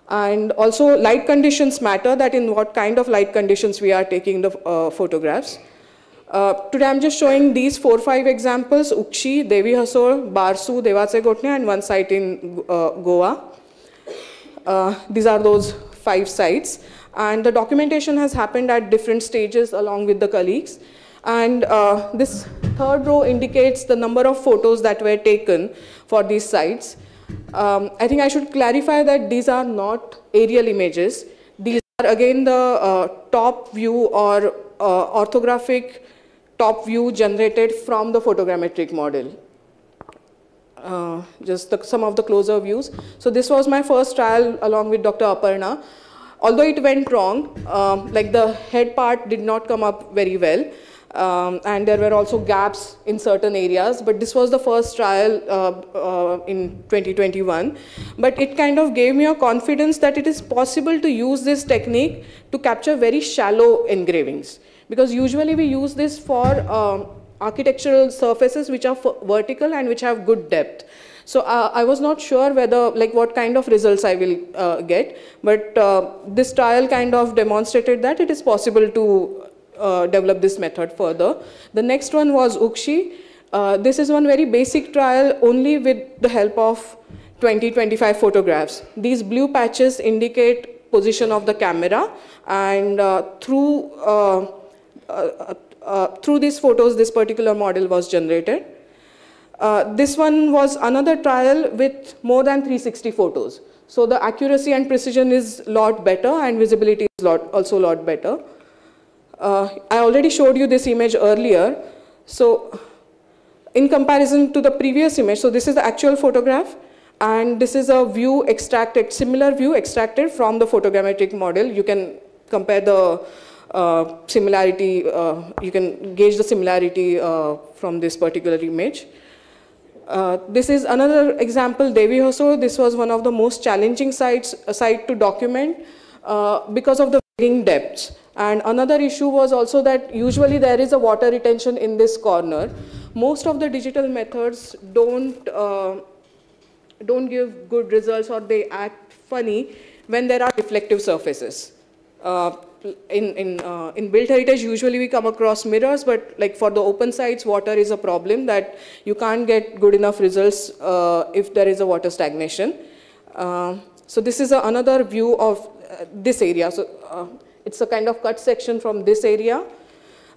And also light conditions matter, that in what kind of light conditions we are taking the photographs. Today I'm just showing these 4-5 examples: Ukshi, Devi Hasor, Barsu, Devace Gotne, and one site in Goa. These are those 5 sites. And the documentation has happened at different stages along with the colleagues. And this third row indicates the number of photos that were taken for these sites. I think I should clarify that these are not aerial images. These are again the top view or orthographic top view generated from the photogrammetric model. Just some of the closer views. So this was my first trial along with Dr. Aparna. Although it went wrong, like the head part did not come up very well. And there were also gaps in certain areas, but this was the first trial in 2021. But it kind of gave me a confidence that it is possible to use this technique to capture very shallow engravings. Because usually we use this for architectural surfaces which are vertical and which have good depth. So I was not sure whether, like, what kind of results I will get, but this trial kind of demonstrated that it is possible to develop this method further. The next one was Ukshi. This is one very basic trial only with the help of 20-25 photographs. These blue patches indicate position of the camera, and through these photos, this particular model was generated. This one was another trial with more than 360 photos. So the accuracy and precision is a lot better, and visibility is also a lot better. I already showed you this image earlier. So in comparison to the previous image, so this is the actual photograph, and this is a view extracted, similar view extracted from the photogrammetric model. You can compare the similarity, you can gauge the similarity from this particular image. This is another example, Devi Hoso. This was one of the most challenging site to document because of the varying depths. And another issue was also that usually there is a water retention in this corner. Most of the digital methods don't give good results, or they act funny when there are reflective surfaces. In built heritage, usually we come across mirrors, but like for the open sites, water is a problem that you can't get good enough results if there is a water stagnation. So this is another view of this area. So it's a kind of cut section from this area.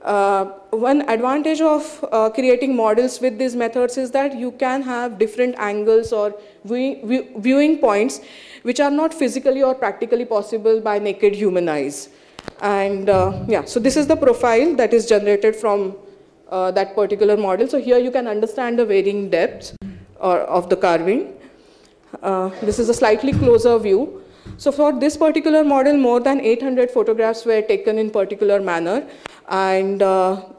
One advantage of creating models with these methods is that you can have different angles or viewing points which are not physically or practically possible by naked human eyes. And yeah, so this is the profile that is generated from that particular model. So here you can understand the varying depths of the carving. This is a slightly closer view. So for this particular model, more than 800 photographs were taken in particular manner, and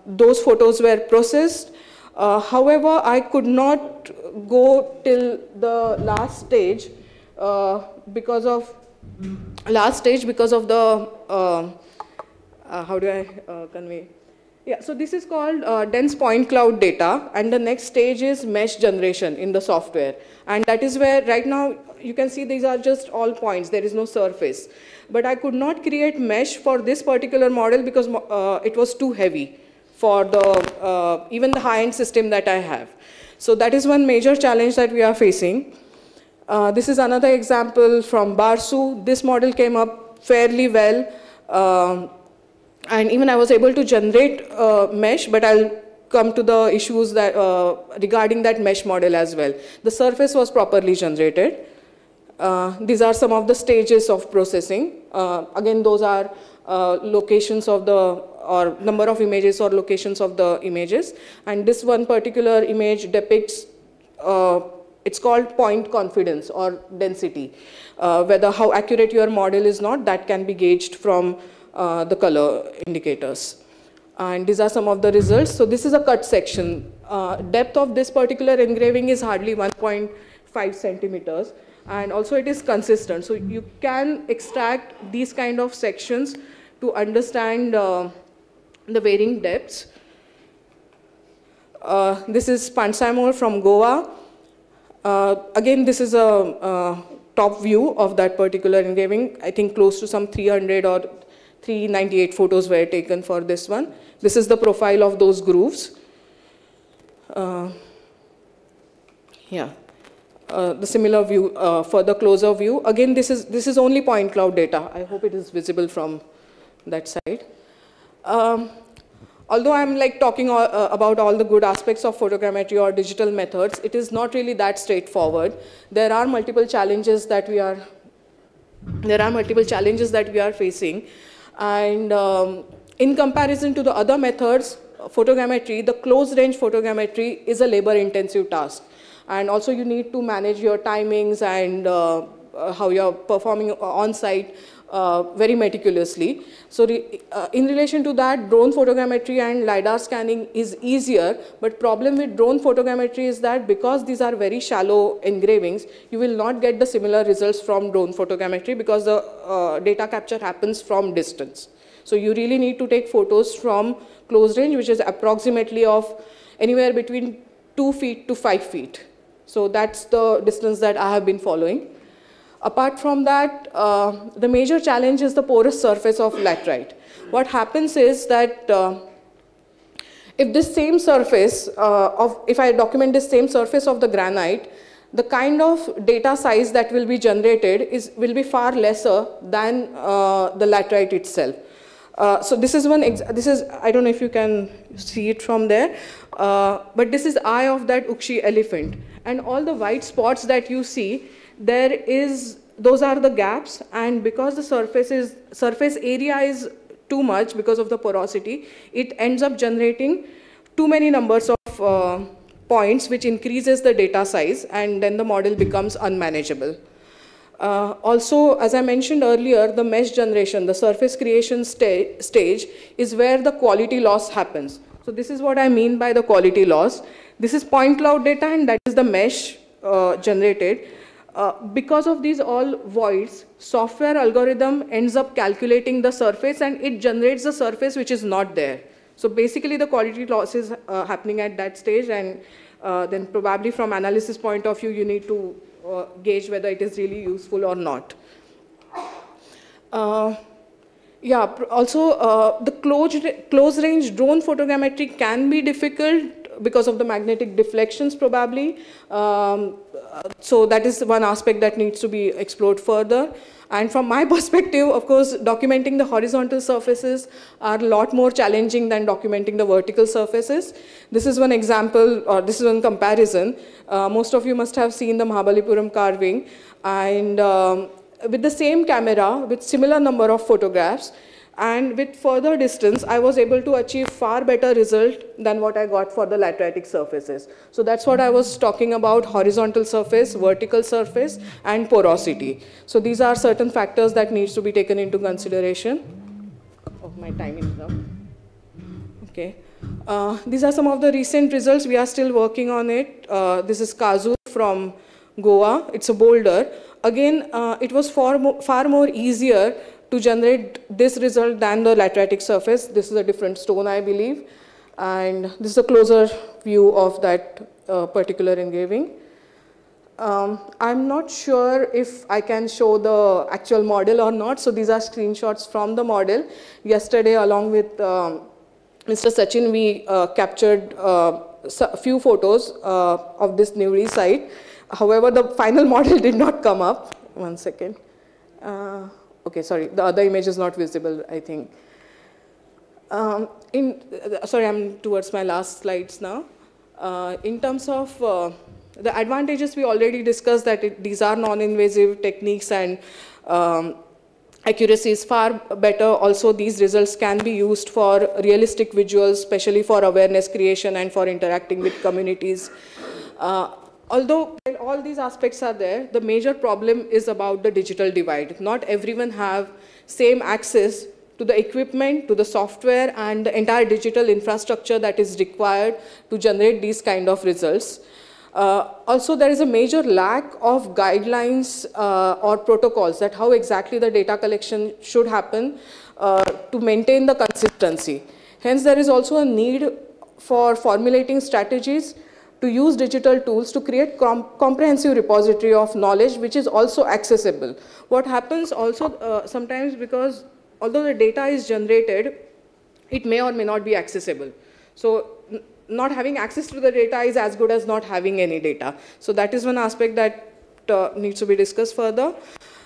those photos were processed. However, I could not go till the last stage because of the how do I convey? Yeah, so this is called dense point cloud data, and the next stage is mesh generation in the software. And that is where right now you can see these are just all points, there is no surface. But I could not create mesh for this particular model because it was too heavy for the even the high-end system that I have. So that is one major challenge that we are facing. This is another example from Barsu. This model came up fairly well. And even I was able to generate mesh, but I'll come to the issues that regarding that mesh model as well. The surface was properly generated. These are some of the stages of processing. Again, those are locations of the, or number of images or locations of the images. And this one particular image depicts, it's called point confidence or density. Whether how accurate your model is not, that can be gauged from the color indicators. And these are some of the results. So this is a cut section. Depth of this particular engraving is hardly 1.5 centimeters. And also it is consistent. So you can extract these kind of sections to understand the varying depths. This is Pansamor from Goa. Again, this is a top view of that particular engraving. I think close to some 300 or 398 photos were taken for this one. This is the profile of those grooves. Yeah, the similar view, further closer view. Again, this is only point cloud data. I hope it is visible from that side. Although I'm like talking about all the good aspects of photogrammetry or digital methods, it is not really that straightforward. There are multiple challenges that we are facing. And in comparison to the other methods, photogrammetry, the close range photogrammetry is a labor intensive task. And also you need to manage your timings and how you're performing on site very meticulously. So in relation to that, drone photogrammetry and LiDAR scanning is easier, but problem with drone photogrammetry is that because these are very shallow engravings, you will not get the similar results from drone photogrammetry because the data capture happens from distance. So you really need to take photos from close range, which is approximately of anywhere between 2 feet to 5 feet. So that's the distance that I have been following. Apart from that, the major challenge is the porous surface of laterite. What happens is that if this same surface, if I document this same surface of the granite, the kind of data size that will be generated will be far lesser than the laterite itself. So this is one, I don't know if you can see it from there, but this is eye of that Ukshi elephant. And all the white spots that you see, those are the gaps, and because the surface area is too much because of the porosity, it ends up generating too many numbers of points, which increases the data size, and then the model becomes unmanageable. Also, as I mentioned earlier, the mesh generation, the surface creation stage is where the quality loss happens. So this is what I mean by the quality loss. This is point cloud data, and that is the mesh generated. Because of these all voids, software algorithm ends up calculating the surface, and it generates the surface which is not there. So basically the quality loss is happening at that stage, and then probably from analysis point of view, you need to gauge whether it is really useful or not. Yeah, also the close range drone photogrammetry can be difficult because of the magnetic deflections probably. So that is one aspect that needs to be explored further. And from my perspective, of course, documenting the horizontal surfaces are a lot more challenging than documenting the vertical surfaces. This is one example, or this is one comparison. Most of you must have seen the Mahabalipuram carving. And with the same camera, with similar number of photographs, and with further distance, I was able to achieve far better result than what I got for the lateritic surfaces. So that's what I was talking about: horizontal surface, vertical surface, and porosity. So these are certain factors that needs to be taken into consideration. Oh, my time is up. Okay. These are some of the recent results. We are still working on it. This is Kazu from Goa. It's a boulder. Again, it was far more easier to generate this result than the lateritic surface. This is a different stone, I believe. And this is a closer view of that particular engraving. I'm not sure if I can show the actual model or not. So these are screenshots from the model. Yesterday, along with Mr. Sachin, we captured a few photos of this Newry site. However, the final model did not come up. One second. Okay, sorry, the other image is not visible, I think. Sorry, I'm towards my last slides now. In terms of the advantages, we already discussed that these are non-invasive techniques, and accuracy is far better. Also, these results can be used for realistic visuals, especially for awareness creation and for interacting with communities. Although all these aspects are there, the major problem is about the digital divide. Not everyone have same access to the equipment, to the software, and the entire digital infrastructure that is required to generate these kind of results. Also, there is a major lack of guidelines or protocols that how exactly the data collection should happen to maintain the consistency. Hence, there is also a need for formulating strategies to use digital tools to create comprehensive repository of knowledge which is also accessible. What happens also sometimes, because although the data is generated, it may or may not be accessible. So not having access to the data is as good as not having any data. So that is one aspect that needs to be discussed further.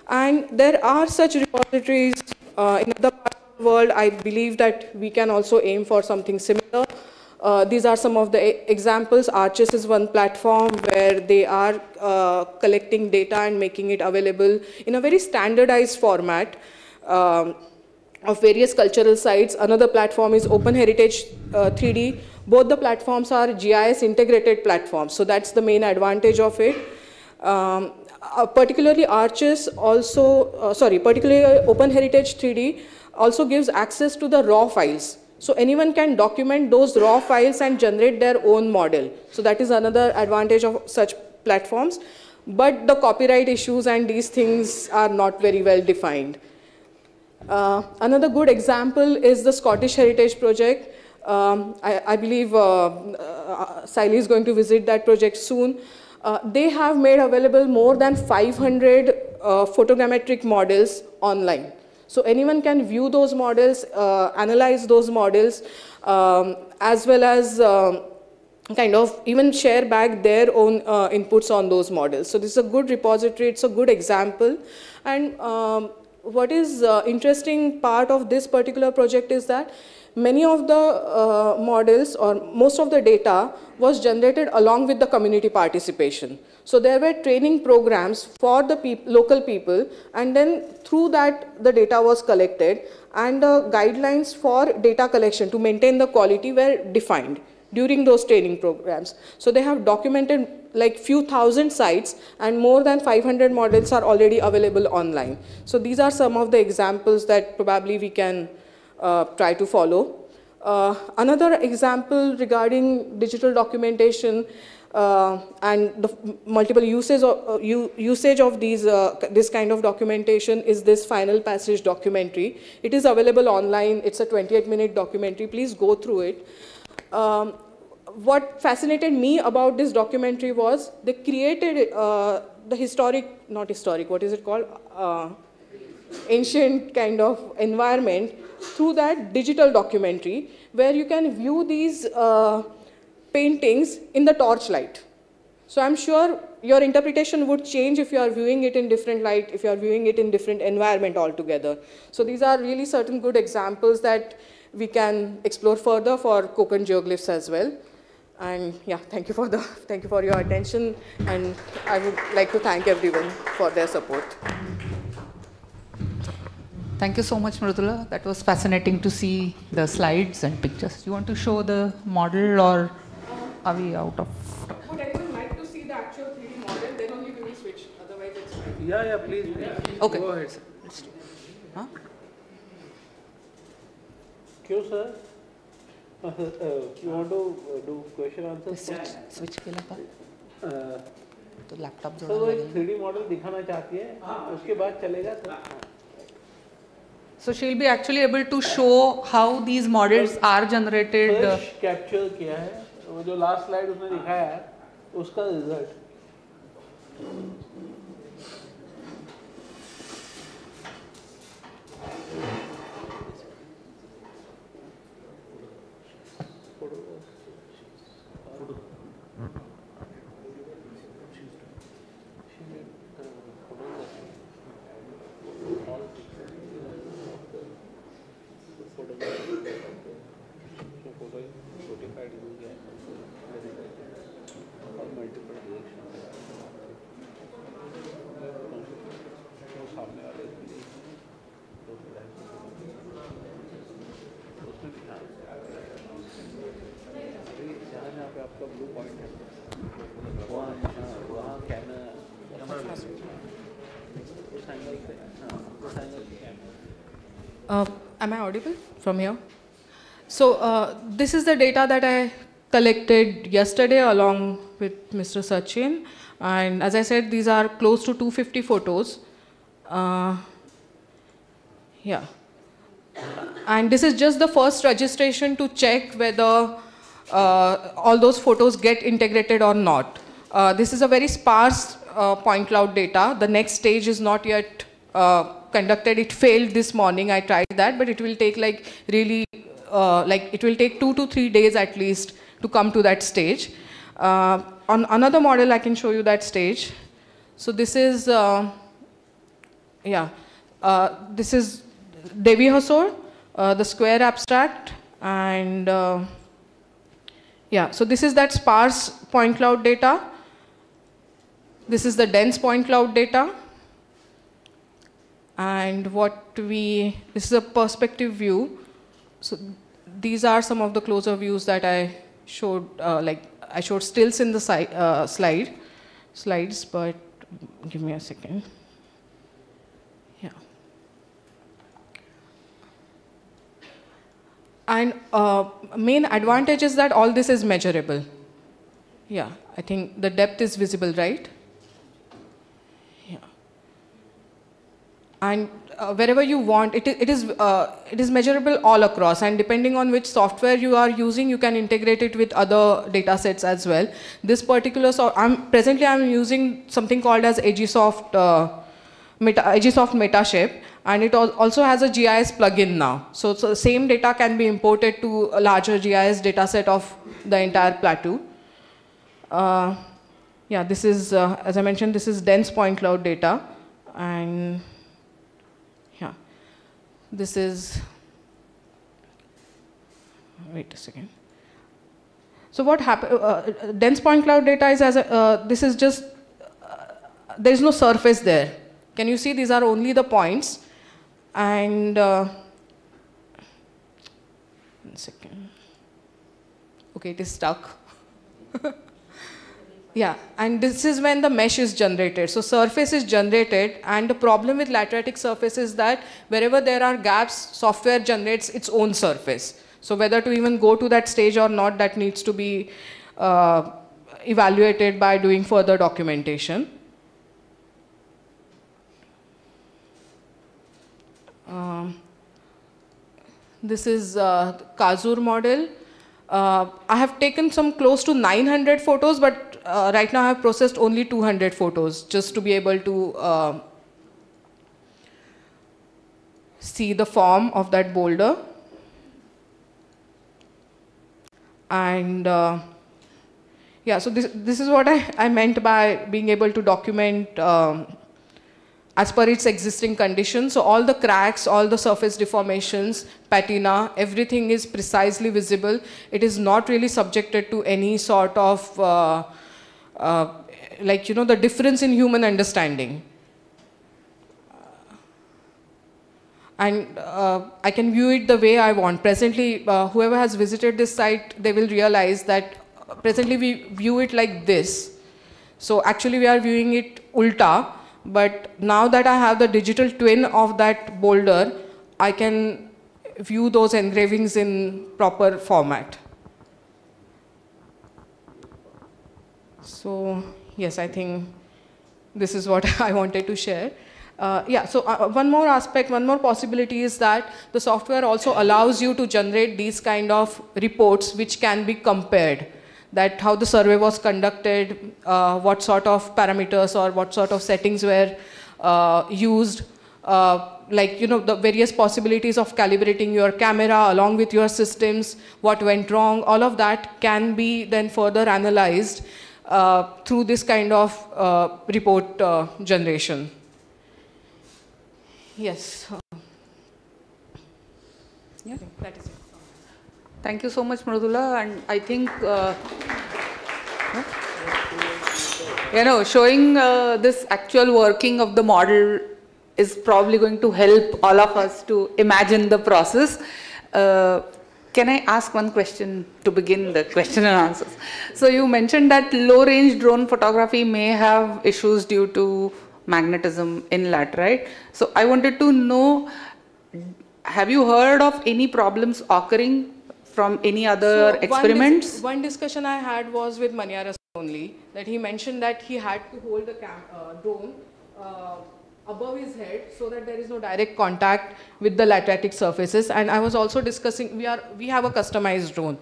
And there are such repositories in other parts of the world. I believe that we can also aim for something similar. These are some of the examples. Arches is one platform where they are collecting data and making it available in a very standardized format of various cultural sites. Another platform is Open Heritage 3D. Both the platforms are GIS integrated platforms, so that's the main advantage of it. Particularly Arches also, particularly Open Heritage 3D also gives access to the raw files. So anyone can document those raw files and generate their own model. So that is another advantage of such platforms. But the copyright issues and these things are not very well defined. Another good example is the Scottish Heritage Project. I believe Siley is going to visit that project soon. They have made available more than 500 photogrammetric models online. So anyone can view those models, analyze those models, as well as kind of even share back their own inputs on those models. So this is a good repository, it's a good example. And what is interesting part of this particular project is that many of the models or most of the data was generated along with the community participation. So there were training programs for the local people, and then through that the data was collected and the guidelines for data collection to maintain the quality were defined. during those training programs. So they have documented like few thousand sites, and more than 500 models are already available online. So these are some of the examples that probably we can try to follow. Another example regarding digital documentation and the multiple usage of these, this kind of documentation is this final passage documentary. It is available online. It's a 28-minute documentary. Please go through it. What fascinated me about this documentary was they created the historic, not historic, what is it called? Ancient kind of environment through that digital documentary, where you can view these paintings in the torchlight. So I'm sure your interpretation would change if you are viewing it in different light, if you are viewing it in different environment altogether. So these are really certain good examples that we can explore further for Konkan geoglyphs as well. And yeah, thank you for your attention, and I would like to thank everyone for their support. Thank you so much, Mrudula. That was fascinating to see the slides and pictures. You want to show the model, or are we out of? Would anyone like to see the actual 3D model? Then only we will switch. Otherwise, it's fine. Yeah, please. Okay. Go ahead, sir. Huh? Q, sir? You want to do question answer? Switch के लगा तो laptop जोड़ना लगेगा। तो 3D model दिखाना चाहती है, उसके बाद चलेगा sir. So she'll be actually able to show how these models are generated. Capture किया है, वो जो लास्ट स्लाइड उसने दिखाया है, उसका result. Am I audible from here? So this is the data that I collected yesterday along with Mr. Sachin. And as I said, these are close to 250 photos. Yeah. And this is just the first registration to check whether all those photos get integrated or not. This is a very sparse point cloud data. The next stage is not yet conducted. It failed this morning. I tried that, but it will take like really, it will take 2 to 3 days at least to come to that stage. On another model, I can show you that stage. So this is, this is Devi Hasor, the square abstract, and yeah, so this is that sparse point cloud data. This is the dense point cloud data. And this is a perspective view. So these are some of the closer views that I showed, I showed stills in the slides, but give me a second. Yeah. And main advantage is that all this is measurable. Yeah, I think the depth is visible, right? Yeah. And wherever you want, it is measurable all across, and depending on which software you are using, you can integrate it with other data sets as well. This particular, presently I'm using something called as Agisoft Metashape, and it also has a GIS plugin now. So the same data can be imported to a larger GIS data set of the entire plateau. Yeah, this is, as I mentioned, this is dense point cloud data, and yeah, this is, wait a second. So what happened, dense point cloud data is this is just, there is no surface there. Can you see these are only the points? And, 1 second. Okay, it is stuck. Yeah, and this is when the mesh is generated. So surface is generated, and the problem with lateritic surface is that wherever there are gaps, software generates its own surface. So whether to even go to that stage or not, that needs to be evaluated by doing further documentation. This is Kazur model. I have taken some close to 900 photos, but right now I have processed only 200 photos just to be able to see the form of that boulder. And yeah, so this is what I meant by being able to document as per its existing conditions. So all the cracks, all the surface deformations, patina, everything is precisely visible. It is not really subjected to any sort of, like, the difference in human understanding. And I can view it the way I want. Presently, whoever has visited this site, they will realize that presently we view it like this. So actually we are viewing it ulta. But now that I have the digital twin of that boulder, I can view those engravings in proper format. So yes, I think this is what I wanted to share. Yeah, so one more aspect, one more possibility is that the software also allows you to generate these kind of reports which can be compared. That how the survey was conducted, what sort of parameters or what sort of settings were used, like, the various possibilities of calibrating your camera along with your systems, what went wrong, all of that can be then further analyzed through this kind of report generation. Yes. Yeah. That is it. Thank you so much, Mridula. And I think, showing this actual working of the model is probably going to help all of us to imagine the process. Can I ask one question to begin the question and answers? So you mentioned that low-range drone photography may have issues due to magnetism in laterite. So I wanted to know, have you heard of any problems occurring from any other experiments? One discussion I had was with Maniaras only, that he mentioned that he had to hold the drone above his head so that there is no direct contact with the lateritic surfaces. And I was also discussing, we have a customized drone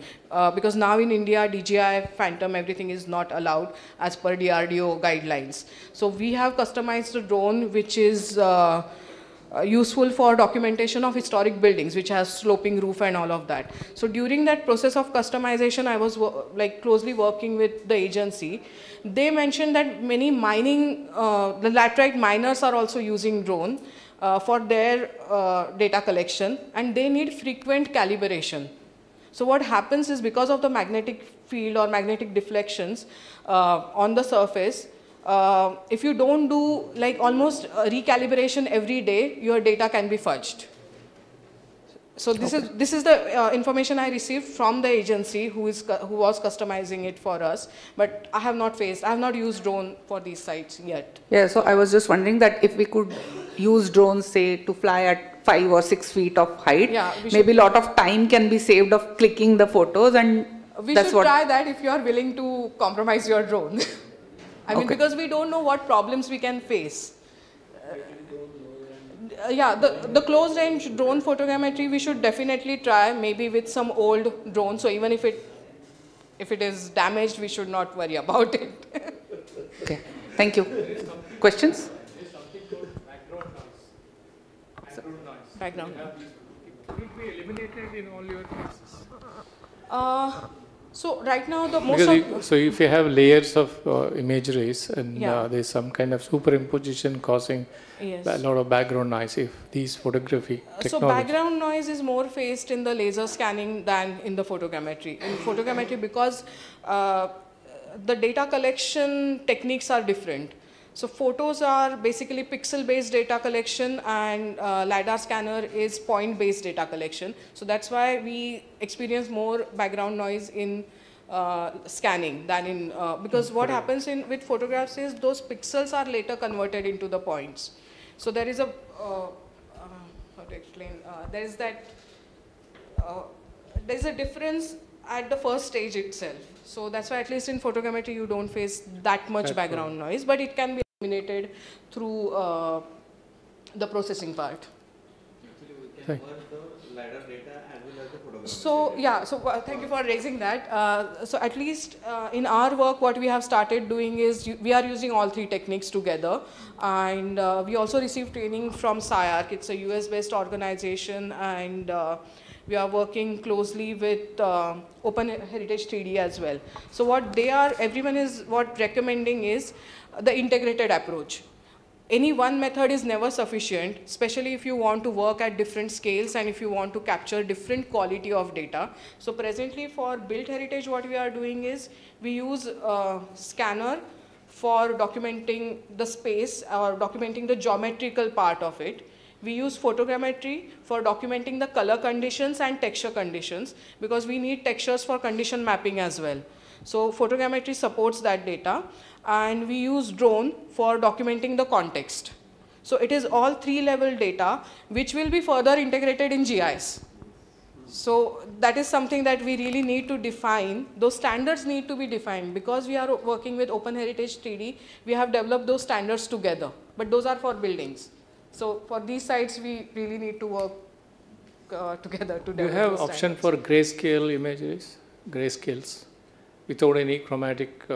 because now in India, DJI, Phantom, everything is not allowed as per DRDO guidelines. So we have customized a drone which is useful for documentation of historic buildings, which has sloping roof and all of that. So during that process of customization, I was closely working with the agency. They mentioned that many mining, the laterite miners are also using drone for their data collection, and they need frequent calibration. So what happens is, because of the magnetic field or magnetic deflections on the surface, if you don't do almost recalibration every day, your data can be fudged. So this is the information I received from the agency who was customizing it for us. But I have not used drone for these sites yet. Yeah, so I was just wondering that if we could use drones, say, to fly at 5 or 6 feet of height, maybe a lot of time can be saved of clicking the photos, and we should try that if you are willing to compromise your drone. I mean, because we don't know what problems we can face. Yeah, the close range drone photogrammetry we should definitely try, maybe with some old drone. So even if it is damaged, we should not worry about it. Okay, thank you. Questions? Background. Will it be eliminated in all your cases? So right now so if you have layers of imageries and there's some kind of superimposition causing a lot of background noise, if these photography technology. So background noise is more faced in the laser scanning than in the photogrammetry. In photogrammetry, because the data collection techniques are different. So photos are basically pixel-based data collection, and LiDAR scanner is point-based data collection. So that's why we experience more background noise in scanning than in, because what happens with photographs is those pixels are later converted into the points. So there is a, how to explain, there's a difference at the first stage itself. So that's why at least in photogrammetry you don't face that much background noise, but it can be eliminated through the processing part. Actually, we can merge the LiDAR data as well as the photography. So yeah, so thank you for raising that. So at least in our work, what we have started doing is we are using all three techniques together, and we also received training from SciArc. It's a US-based organization, and we are working closely with Open Heritage 3D as well. So what everyone is recommending is the integrated approach. Any one method is never sufficient, especially if you want to work at different scales and if you want to capture different quality of data. So presently for built heritage, what we are doing is we use a scanner for documenting the space or documenting the geometrical part of it. We use photogrammetry for documenting the color conditions and texture conditions, because we need textures for condition mapping as well. So photogrammetry supports that data, and we use drone for documenting the context. So it is all three-level data which will be further integrated in GIS. So that is something that we really need to define. Those standards need to be defined. Because we are working with Open Heritage 3D, we have developed those standards together, but those are for buildings. So for these sites, we really need to work together to develop. You have those option standards. for grayscale images, grayscales, without any chromatic,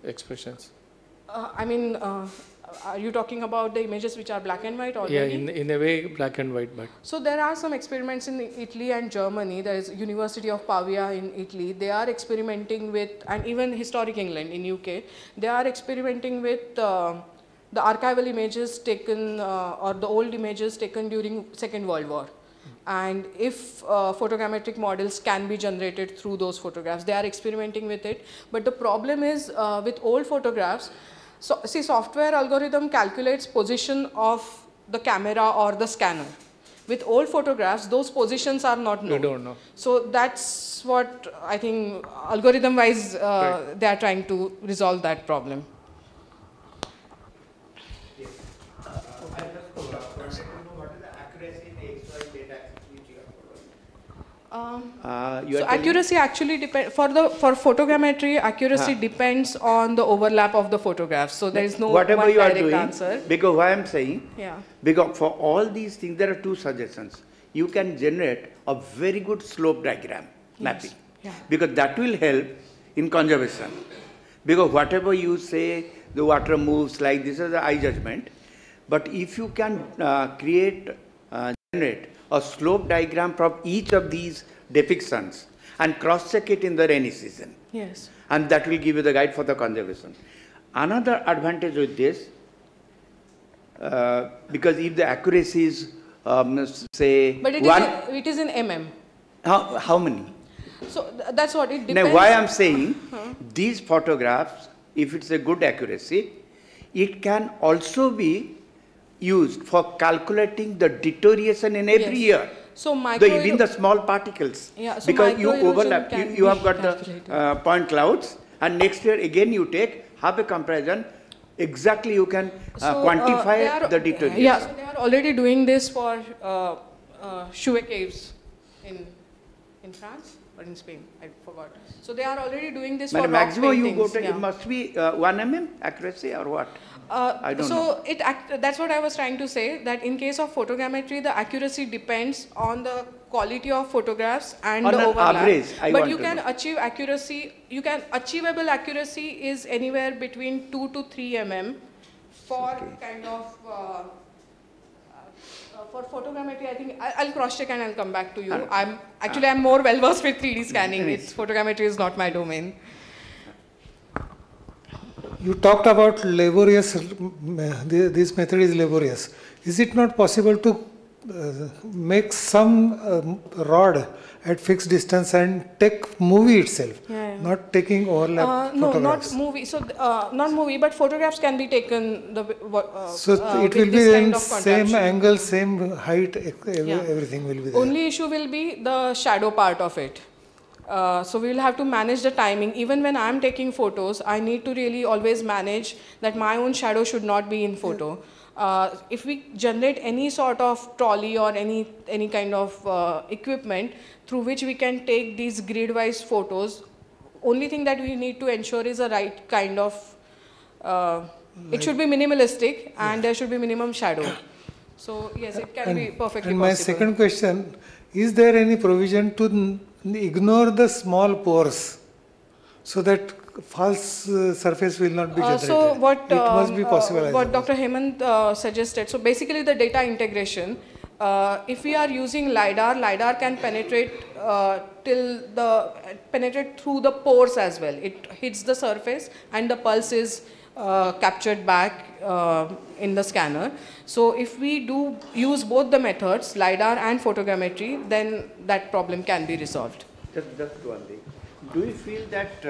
expressions. I mean, are you talking about the images which are black and white already? Yeah, in a way, black and white, but. So there are some experiments in Italy and Germany. There is University of Pavia in Italy. They are experimenting with, and even Historic England in UK, they are experimenting with the archival images taken or the old images taken during Second World War. And if photogrammetric models can be generated through those photographs, they are experimenting with it. But the problem is with old photographs, so see, software algorithm calculates position of the camera or the scanner. With old photographs, those positions are not known. We don't know. So that's what I think algorithm-wise they are trying to resolve that problem. So accuracy actually depends, for photogrammetry, accuracy depends on the overlap of the photographs. So there is no whatever one you are direct doing, answer. Because why I am saying, Yeah. because for all these things, there are two suggestions. You can generate a very good slope diagram mapping, Yeah. because that will help in conservation. Because whatever you say, the water moves like this is the eye judgment. But if you can generate a slope diagram from each of these depictions and cross-check it in the rainy season. Yes. And that will give you the guide for the conservation. Another advantage with this, because if the accuracy is, say, But it is in mm. How many? So that's what it depends. Now, why I'm saying these photographs, if it's a good accuracy, it can also be used for calculating the deterioration in every year. So Even the small particles. Yeah, so because you micro-erosion overlap, can you have be got the calculated. point clouds, and next year again you have a comparison. Exactly, you can quantify the deterioration. Yeah, so they are already doing this for Chouet caves in France or in Spain. I forgot. So they are already doing this for rock maximum paintings. you go to, it must be 1 mm accuracy or what? I don't know. That's what I was trying to say, that in case of photogrammetry, the accuracy depends on the quality of photographs and On the an overlap. average, I but want you to can know. achieve accuracy, achievable accuracy is anywhere between 2 to 3 mm for kind of, for photogrammetry. I think I'll cross check and I'll come back to you. I'm more well versed with 3D scanning. Photogrammetry is not my domain. You talked about laborious, this method is laborious. Is it not possible to make some rod at fixed distance and take movie itself, not taking overlap photographs? No, not movie. So not movie, but photographs can be taken. So it will be in same angle, same height, everything will be there. Only issue will be the shadow part of it. So we will have to manage the timing. Even when I'm taking photos, I need to really always manage that my own shadow should not be in photo. If we generate any sort of trolley or any kind of equipment through which we can take these grid-wise photos, only thing that we need to ensure is a right kind of, it should be minimalistic and there should be minimum shadow. So yes, it can be perfectly possible. And my second question, is there any provision to ignore the small pores so that false surface will not be generated? So what, it must be possible. What Dr. Hemant suggested, so basically the data integration, if we are using LiDAR can penetrate penetrate through the pores as well. It hits the surface and the pulse is captured back in the scanner. So if we do use both the methods, LiDAR and photogrammetry, then that problem can be resolved. Just one thing. Do you feel that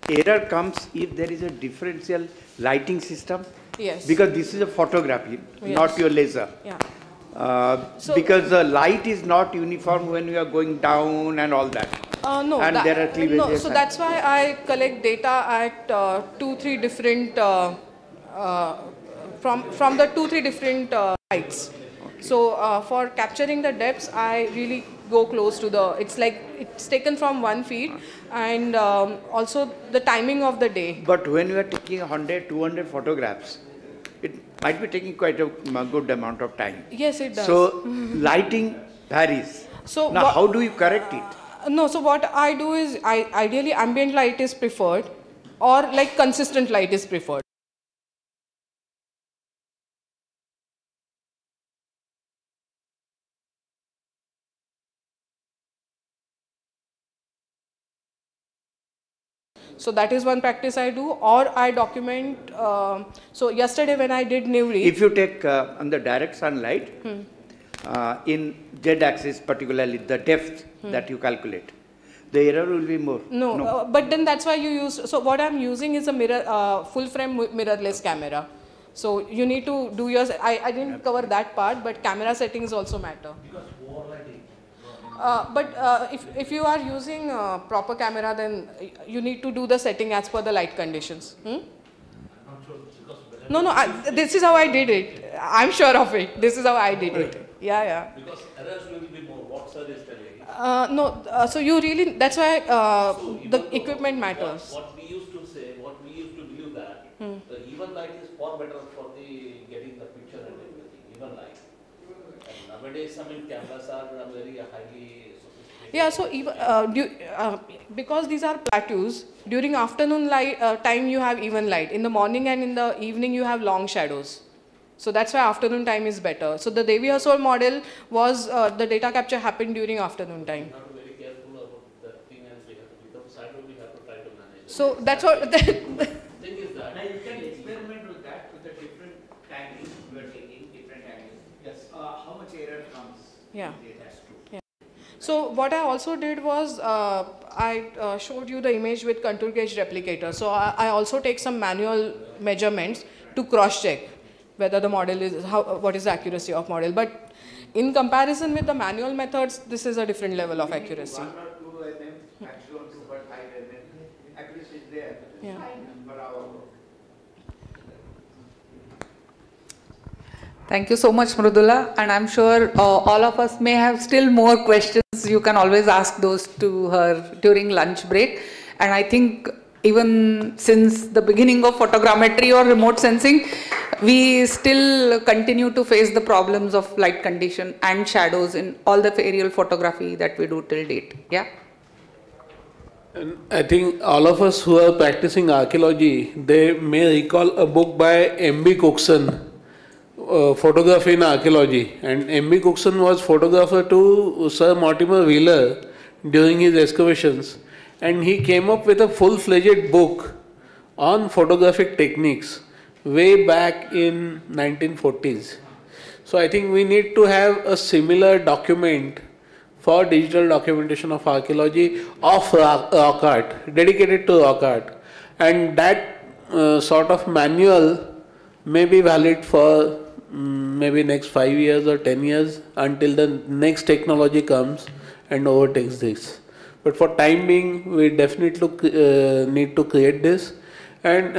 error comes if there is a differential lighting system? Yes. Because this is a photography, yes. not your laser. Yeah. Because the light is not uniform when you are going down and all that. No, and there are cleavages. No, so that's why I collect data at 2-3 different, from the 2-3 different heights. Okay. So for capturing the depths, I really go close to the, it's like, it's taken from 1 feet and also the timing of the day. But when you are taking 100, 200 photographs, it might be taking quite a good amount of time. Yes, it does. So lighting varies. So now how do you correct it? No, so what I do is, ideally ambient light is preferred or like consistent light is preferred. So that is one practice I do, or I document. So yesterday when I did Nivri. If you take on the direct sunlight, in Z-axis particularly the depth that you calculate, the error will be more. No. But then that's why you use, so what I'm using is a mirror, full frame mirrorless camera. So you need to do yours, I didn't cover that part, but camera settings also matter. But if you are using proper camera, then you need to do the setting as per the light conditions. No, this is how I did it. I'm sure of it. This is how I did it. Yeah. Because errors will be more. What sir is telling? No, so you really, that's why the equipment matters. What we used to say, what we used to believe that the even light is far better for the getting the picture and everything, even light. And nowadays, cameras are very highly sophisticated. Yeah, so even, because these are plateaus, during afternoon light, time you have even light. In the morning and in the evening you have long shadows. So that's why afternoon time is better. So the Devi Hasol model was, the data capture happened during afternoon time. Not very careful about that thing, and we have to become shadow, we have to try to manage. So that's what... The thing is that... Now you can experiment with that, with the different timings you are taking, different angles. Yes. How much error comes? Yeah. That's true. Yeah. So what I also did was, I showed you the image with contour gauge replicator. So I also take some manual measurements to cross-check whether the model is, what is the accuracy of model. But in comparison with the manual methods, this is a different level of accuracy. 1 or 2 mm, maximum 2.5 mm, accuracy is there. Yeah. Per hour. Thank you so much, Mrudula. And I'm sure all of us may have still more questions. You can always ask those to her during lunch break. And I think even since the beginning of photogrammetry or remote sensing, we still continue to face the problems of light condition and shadows in all the aerial photography that we do till date. Yeah. And I think all of us who are practicing archaeology, they may recall a book by M.B. Cookson, Photography in Archaeology. And M.B. Cookson was photographer to Sir Mortimer Wheeler during his excavations. And he came up with a full-fledged book on photographic techniques way back in 1940s. So I think we need to have a similar document for digital documentation of archaeology of rock art, dedicated to rock art. And that sort of manual may be valid for maybe next 5 years or 10 years until the next technology comes and overtakes this. But for time being, we definitely need to create this. And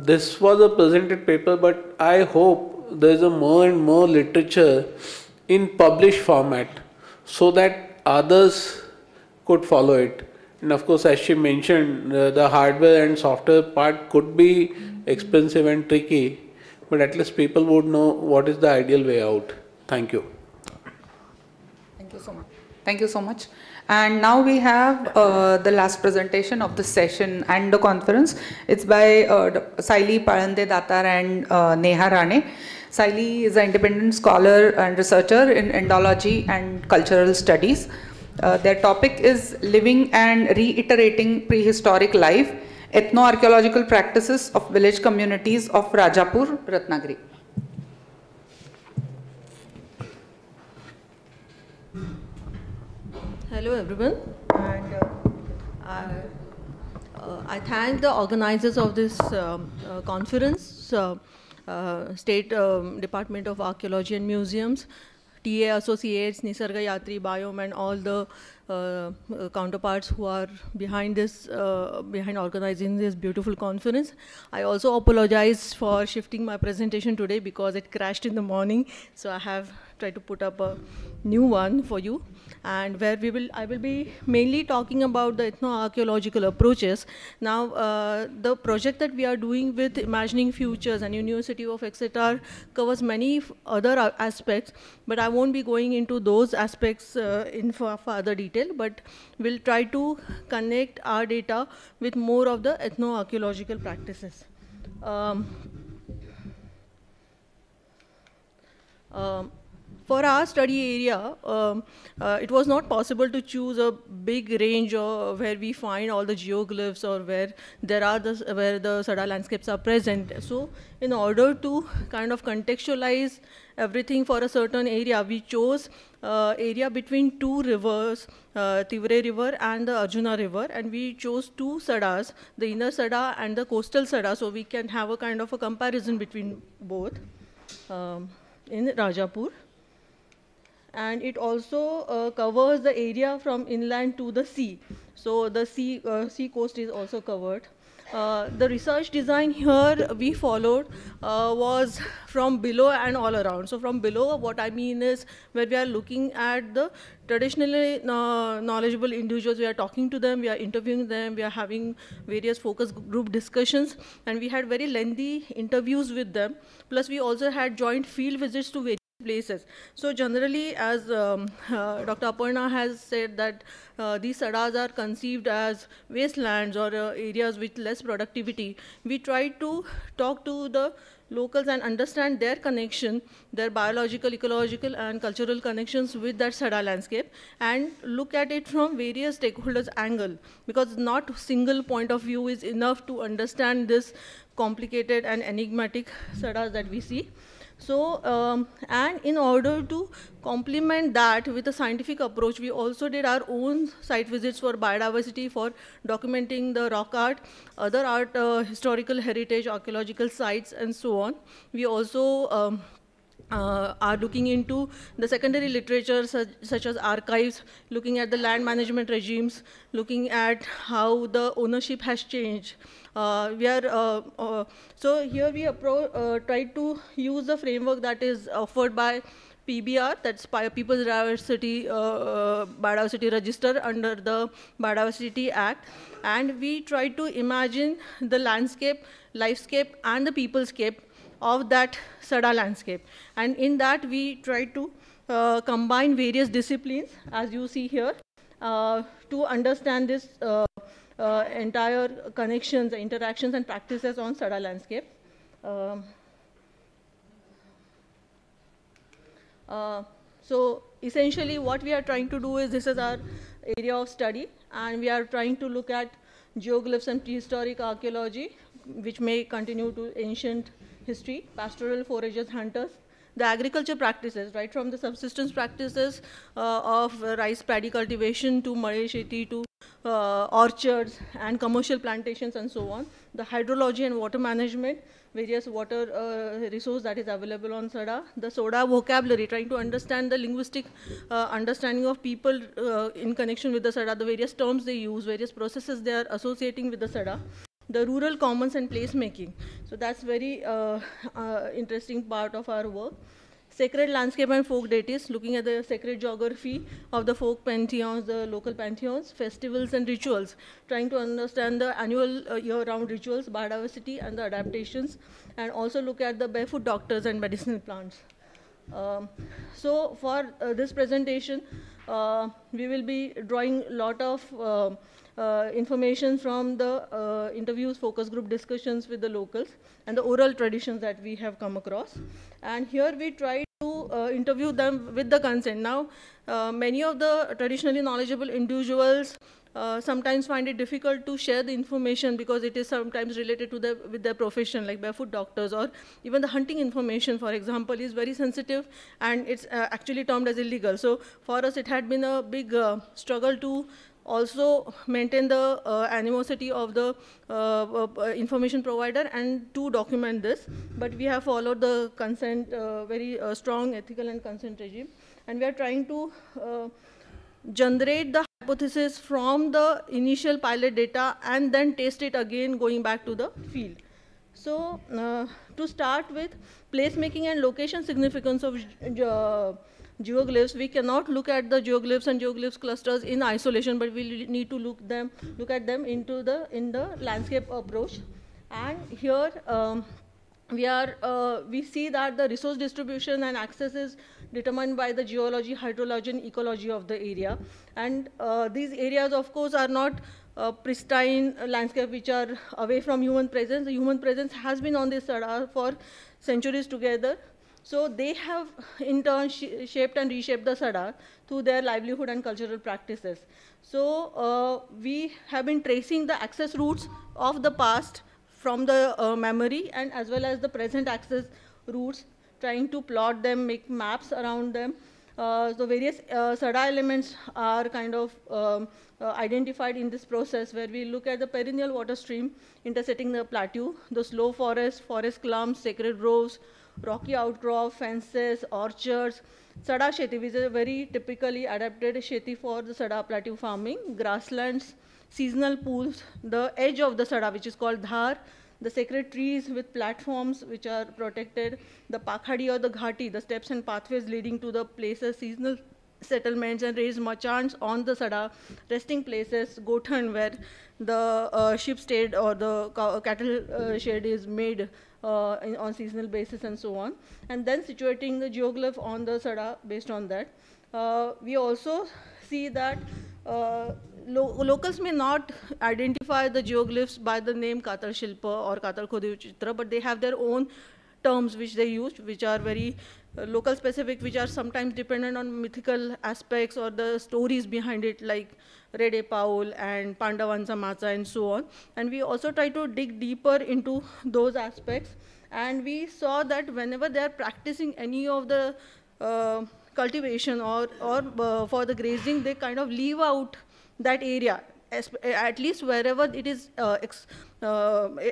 this was a presented paper, but I hope there is a more and more literature in published format so that others could follow it. And of course, as she mentioned, the hardware and software part could be expensive and tricky, but at least people would know what is the ideal way out. Thank you. Thank you so much. Thank you so much. And now we have the last presentation of the session and the conference. It's by Saili Palande Datar and Neha Rane. Saili is an independent scholar and researcher in Indology and cultural studies. Their topic is Living and Reiterating Prehistoric Life, Ethno-Archaeological Practices of Village Communities of Rajapur, Ratnagiri. Hello everyone, and I thank the organizers of this conference, State Department of Archaeology and Museums, TA Associates, Nisarga Yatri, Biome, and all the counterparts who are behind this, behind organizing this beautiful conference. I also apologize for shifting my presentation today because it crashed in the morning, so I have tried to put up a new one for you, and where I will be mainly talking about the ethno-archaeological approaches. Now, the project that we are doing with Imagining Futures and University of Exeter covers many other aspects, but I won't be going into those aspects in further detail, but we'll try to connect our data with more of the ethno-archaeological practices. For our study area, it was not possible to choose a big range where we find all the geoglyphs or where where the Sada landscapes are present. So, in order to kind of contextualize everything for a certain area, we chose area between two rivers, Tivre River and the Arjuna River, and we chose two Sadas, the inner Sada and the coastal Sada, so we can have a kind of a comparison between both in Rajapur. And it also covers the area from inland to the sea. So the sea coast is also covered. The research design here we followed was from below and all around. So from below, what I mean is where we are looking at the traditionally knowledgeable individuals, we are talking to them, we are interviewing them, we are having various focus group discussions, and we had very lengthy interviews with them. Plus we also had joint field visits to various places. So generally, as Dr. Aparna has said, that these sadas are conceived as wastelands or areas with less productivity, we try to talk to the locals and understand their connection, their biological, ecological, and cultural connections with that Sada landscape, and look at it from various stakeholders' angle, because not single point of view is enough to understand this complicated and enigmatic Sadas that we see. So, and in order to complement that with a scientific approach, we also did our own site visits for biodiversity, for documenting the rock art, other art, historical heritage, archaeological sites, and so on. We also are looking into the secondary literature such as archives, looking at the land management regimes, looking at how the ownership has changed. So here we try to use the framework that is offered by PBR, that's People's Biodiversity Register under the Biodiversity Act, and we try to imagine the landscape, lifescape, and the peoplescape of that Sada landscape. And in that, we try to combine various disciplines, as you see here, to understand this entire connections, interactions, and practices on Sada landscape. So essentially, what we are trying to do is, this is our area of study, and we are trying to look at geoglyphs and prehistoric archaeology, which may continue to ancient history, pastoral, foragers, hunters, the agriculture practices, right from the subsistence practices of rice paddy cultivation to Malay Sheti to orchards and commercial plantations and so on. The hydrology and water management, various water resource that is available on Sada. The Soda vocabulary, trying to understand the linguistic understanding of people in connection with the Sada, the various terms they use, various processes they are associating with the Sada. The rural commons and placemaking. So that's very interesting part of our work. Sacred landscape and folk deities, looking at the sacred geography of the folk pantheons, the local pantheons, festivals and rituals, trying to understand the annual year-round rituals, biodiversity and the adaptations, and also look at the barefoot doctors and medicinal plants. So for this presentation, we will be drawing a lot of information from the interviews, focus group discussions with the locals, and the oral traditions that we have come across. And here we try to interview them with the consent. Now, many of the traditionally knowledgeable individuals sometimes find it difficult to share the information because it is sometimes related to with their profession, like barefoot doctors, or even the hunting information, for example, is very sensitive and it's actually termed as illegal. So for us, it had been a big struggle to also maintain the animosity of the information provider and to document this. But we have followed the consent, very strong ethical and consent regime. And we are trying to generate the hypothesis from the initial pilot data and then test it again going back to the field. So to start with, placemaking and location significance of geoglyphs, we cannot look at the geoglyphs and geoglyphs clusters in isolation, but we need to look at them in the landscape approach. And here we see that the resource distribution and access is determined by the geology, hydrology, and ecology of the area. And these areas, of course, are not pristine landscape which are away from human presence. The human presence has been on this Sada for centuries together. So they have in turn shaped and reshaped the Sada through their livelihood and cultural practices. So we have been tracing the access routes of the past from the memory and as well as the present access routes, trying to plot them, make maps around them. So various Sada elements are kind of identified in this process, where we look at the perennial water stream intersecting the plateau, the slow forest, forest clumps, sacred groves, rocky outcrop, fences, orchards, Sada Sheti, which is a very typically adapted Sheti for the Sada plateau farming, grasslands, seasonal pools, the edge of the Sada, which is called Dhar, the sacred trees with platforms which are protected, the Pakhadi or the Ghati, the steps and pathways leading to the places, seasonal settlements and raised machans on the Sada, resting places, Gothan, where the sheep stayed or the cattle shed is made on seasonal basis and so on. And then situating the geoglyph on the Sada based on that. We also see that locals may not identify the geoglyphs by the name Katar Shilpa or Katar Khodiv Chitra, but they have their own terms which they use, which are very local specific, which are sometimes dependent on mythical aspects or the stories behind it, like Rede Paul and Pandavansa Macha and so on. And we also try to dig deeper into those aspects. And we saw that whenever they are practicing any of the cultivation or for the grazing, they kind of leave out that area. At least wherever it is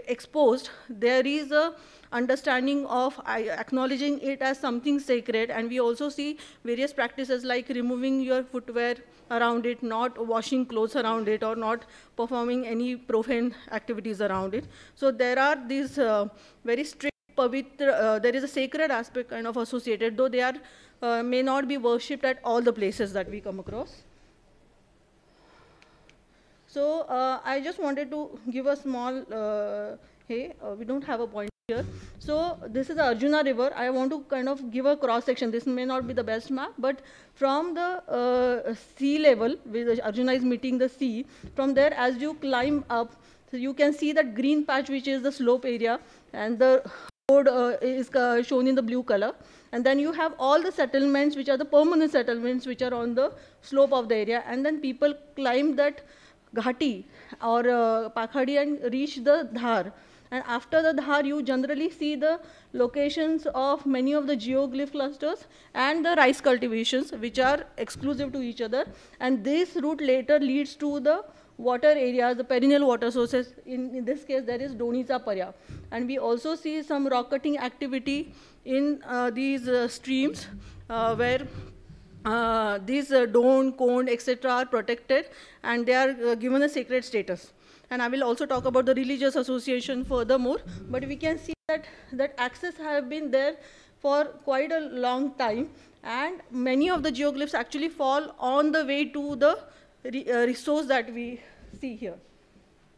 exposed, there is a understanding of acknowledging it as something sacred. And we also see various practices like removing your footwear around it, not washing clothes around it, or not performing any profane activities around it. So there are these very strict pavitra, there is a sacred aspect kind of associated, though they are may not be worshipped at all the places that we come across. So I just wanted to give a small, we don't have a point here. So this is the Arjuna River. I want to kind of give a cross section. This may not be the best map, but from the sea level, where Arjuna is meeting the sea, from there as you climb up, so you can see that green patch which is the slope area, and the road is shown in the blue color. And then you have all the settlements which are the permanent settlements which are on the slope of the area. And then people climb that Ghati or Pakhadi and reach the Dhar. And after the Dhar, you generally see the locations of many of the geoglyph clusters and the rice cultivations, which are exclusive to each other. And this route later leads to the water areas, the perennial water sources. In this case, there is Donica Parya. And we also see some rock cutting activity in these streams where these don, cone, etc. are protected and they are given a sacred status. And I will also talk about the religious association furthermore, but we can see that access have been there for quite a long time, and many of the geoglyphs actually fall on the way to the resource that we see here.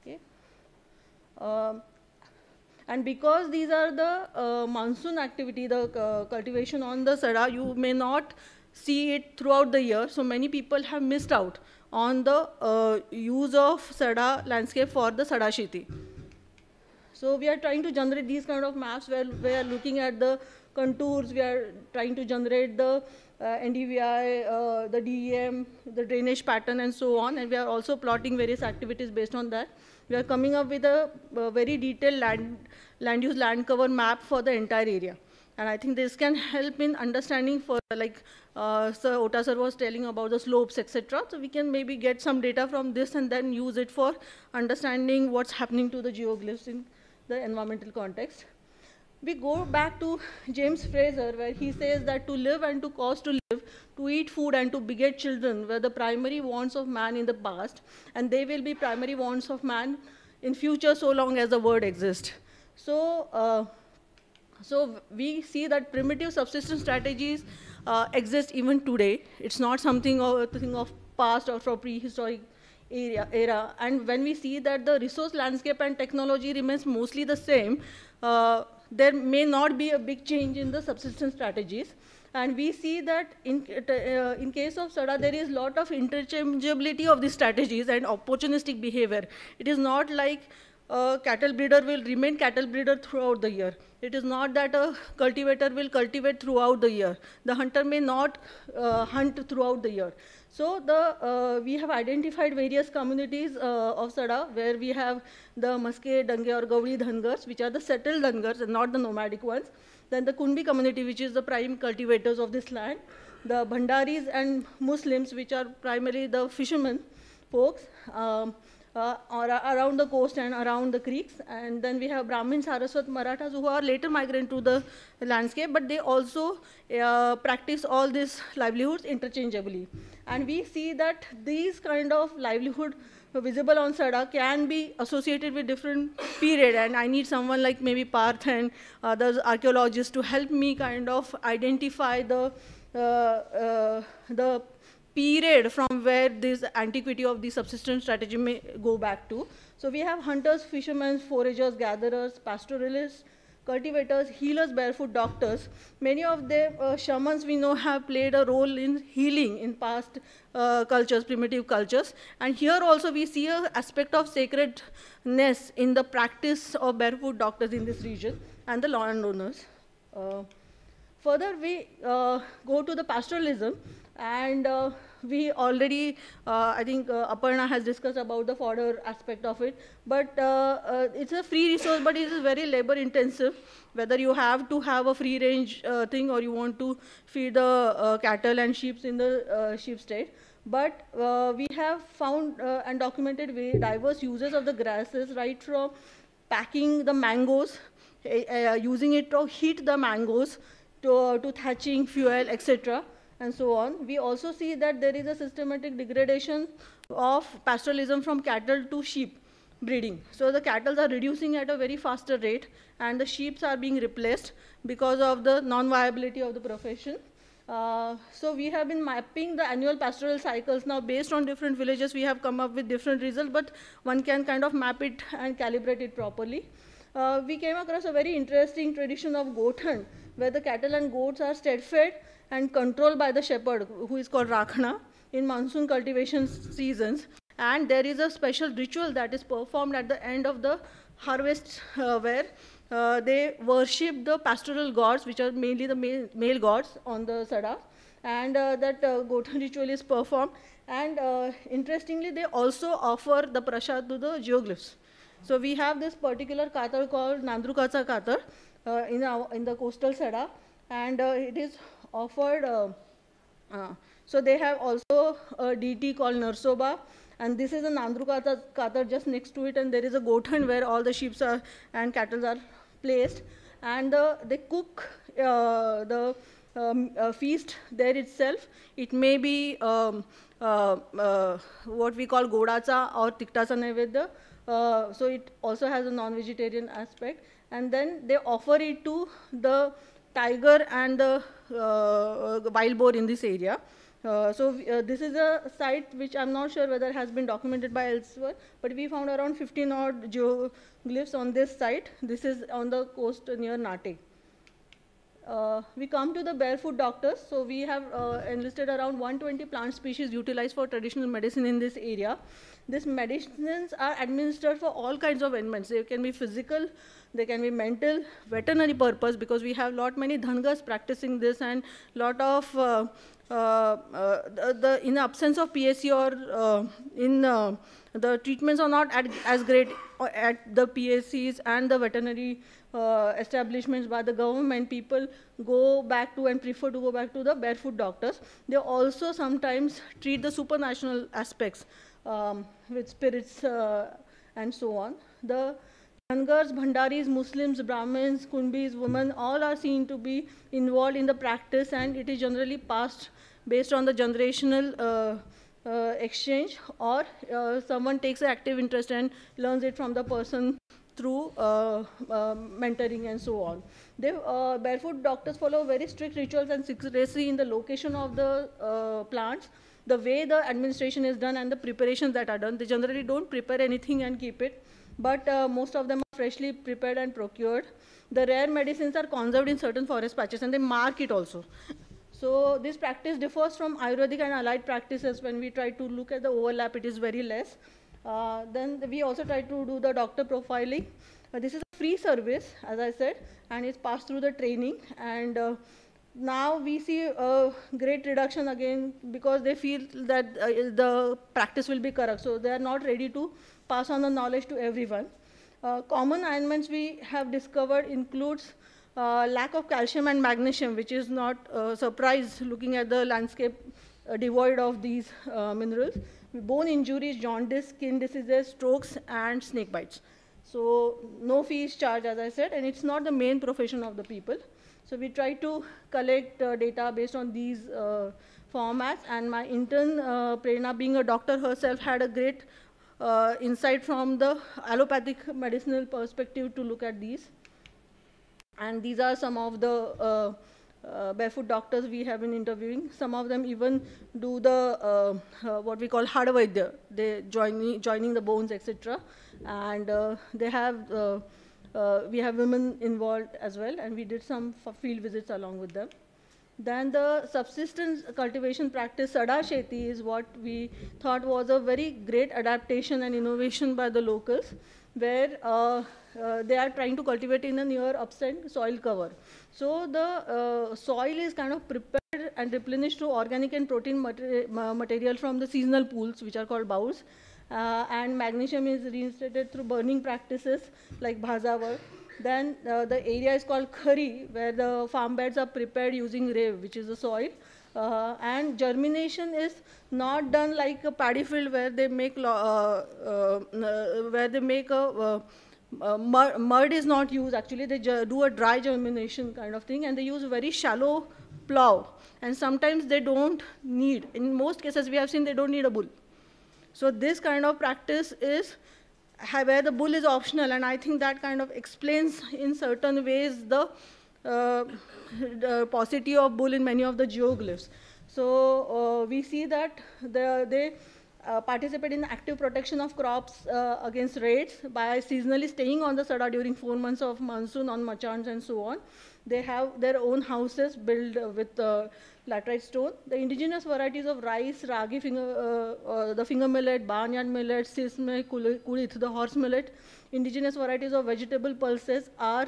Okay. And because these are the monsoon activity, the cultivation on the Sada, you may not see it throughout the year, so many people have missed out on the use of Sada landscape for the Sada Shiti. So we are trying to generate these kind of maps where we are looking at the contours, we are trying to generate the NDVI, the DEM, the drainage pattern and so on, and we are also plotting various activities based on that. We are coming up with a very detailed land use, land cover map for the entire area. And I think this can help in understanding for, like Sir Ota sir was telling about the slopes, etc. So we can maybe get some data from this and then use it for understanding what's happening to the geoglyphs in the environmental context. We go back to James Fraser, where he says that to live and to cause to live, to eat food and to beget children were the primary wants of man in the past, and they will be primary wants of man in future so long as the world exists. So, so we see that primitive subsistence strategies exist even today. It's not something of a thing of past or from prehistoric era. And when we see that the resource landscape and technology remains mostly the same, there may not be a big change in the subsistence strategies. And we see that in case of Sada, there is a lot of interchangeability of these strategies and opportunistic behavior. It is not like a cattle breeder will remain cattle breeder throughout the year. It is not that a cultivator will cultivate throughout the year. The hunter may not hunt throughout the year. So we have identified various communities of Sada where we have the Maske, Dange or Gauri Dhangars, which are the settled Dhangars and not the nomadic ones. Then the Kunbi community, which is the prime cultivators of this land. The Bhandaris and Muslims, which are primarily the fishermen folks. Around the coast and around the creeks, and then we have Brahmin, Saraswat, Marathas who are later migrant to the landscape, but they also practice all these livelihoods interchangeably. And we see that these kind of livelihood visible on Sada can be associated with different period, and I need someone like maybe Parth and others archaeologists to help me kind of identify the period from where this antiquity of the subsistence strategy may go back to. So we have hunters, fishermen, foragers, gatherers, pastoralists, cultivators, healers, barefoot doctors. Many of the shamans we know have played a role in healing in past cultures, primitive cultures. And here also we see an aspect of sacredness in the practice of barefoot doctors in this region and the landowners. Further, we go to the pastoralism, and we already, I think Aparna has discussed about the fodder aspect of it, but it's a free resource, but it is very labor intensive, whether you have to have a free range thing or you want to feed the cattle and sheep in the sheep state. But we have found and documented very diverse uses of the grasses, right from packing the mangoes, using it to heat the mangoes, to thatching, fuel, etc. and so on. We also see that there is a systematic degradation of pastoralism from cattle to sheep breeding. So the cattle are reducing at a very faster rate, and the sheep are being replaced because of the non-viability of the profession. So we have been mapping the annual pastoral cycles. Now, based on different villages, we have come up with different results, but one can kind of map it and calibrate it properly. We came across a very interesting tradition of goat hunt, where the cattle and goats are stead-fed and controlled by the shepherd, who is called Rakhna, in monsoon cultivation seasons. And there is a special ritual that is performed at the end of the harvest, where they worship the pastoral gods, which are mainly the male gods on the Sada. And that goat ritual is performed. And interestingly, they also offer the prasad to the geoglyphs. So we have this particular katar called Nandrukacha katar in the coastal Sada, and it is offered. So they have also a deity called Narsoba, And this is a Nandru Katar just next to it, and there is a goat hunt where all the sheep and cattle are placed. And they cook the feast there itself. It may be what we call godacha or tiktacha naivedya. So it also has a non-vegetarian aspect. And then they offer it to the tiger and the wild boar in this area. This is a site which I'm not sure whether has been documented by elsewhere, but we found around 15 odd geoglyphs on this site. This is on the coast near Nate. We come to the barefoot doctors. So we have enlisted around 120 plant species utilized for traditional medicine in this area. These medicines are administered for all kinds of ailments. They can be physical, they can be mental, veterinary purpose, because we have many dhangas practicing this, and lot of in the absence of PSC or the treatments are not as great at the PSCs and the veterinary establishments by the government. People go back to and prefer to go back to the barefoot doctors. They also sometimes treat the supernatural aspects with spirits and so on. The Dhangars, Bhandaris, Muslims, Brahmins, Kumbis, women, all are seen to be involved in the practice, and it is generally passed based on the generational exchange, or someone takes an active interest and learns it from the person through mentoring and so on. Barefoot doctors follow very strict rituals and secrecy in the location of the plants, the way the administration is done and the preparations that are done. They generally don't prepare anything and keep it, but most of them are freshly prepared and procured. The rare medicines are conserved in certain forest patches, and they mark it also. So this practice differs from Ayurvedic and allied practices. When we try to look at the overlap, it is very less. Then we also try to do the doctor profiling. This is a free service, as I said, and it's passed through the training. And now we see a great reduction again, because they feel that the practice will be correct. So they are not ready to pass on the knowledge to everyone. Common ailments we have discovered includes lack of calcium and magnesium, which is not a surprise looking at the landscape devoid of these minerals. Bone injuries, jaundice, skin diseases, strokes, and snake bites. So no fee is charged, as I said, and it's not the main profession of the people. So we try to collect data based on these formats, and my intern, Prerna, being a doctor herself, had a great insight from the allopathic medicinal perspective to look at these. And these are some of the barefoot doctors we have been interviewing. Some of them even do the what we call Hadavidya. They joining the bones, etc. And they have we have women involved as well, and we did some field visits along with them. Then the subsistence cultivation practice, Sada Sheti, is what we thought was a very great adaptation and innovation by the locals, where they are trying to cultivate in a near upset soil cover. So the soil is kind of prepared and replenished through organic and protein material from the seasonal pools, which are called bowls. And magnesium is reinstated through burning practices like bhaza work. Then the area is called khari, where the farm beds are prepared using rave, which is the soil. And germination is not done like a paddy field where they make mud is not used. Actually, they do a dry germination kind of thing, and they use a very shallow plow. And sometimes they don't need. In most cases, we have seen they don't need a bull. So this kind of practice is where the bull is optional, and I think that kind of explains in certain ways the paucity of bull in many of the geoglyphs. So we see that they participate in active protection of crops against raids by seasonally staying on the Sada during 4 months of monsoon on machans and so on. They have their own houses built with laterite stone. The indigenous varieties of rice, ragi, the finger millet, barnyard millet, sisme, kulit, the horse millet, indigenous varieties of vegetable pulses are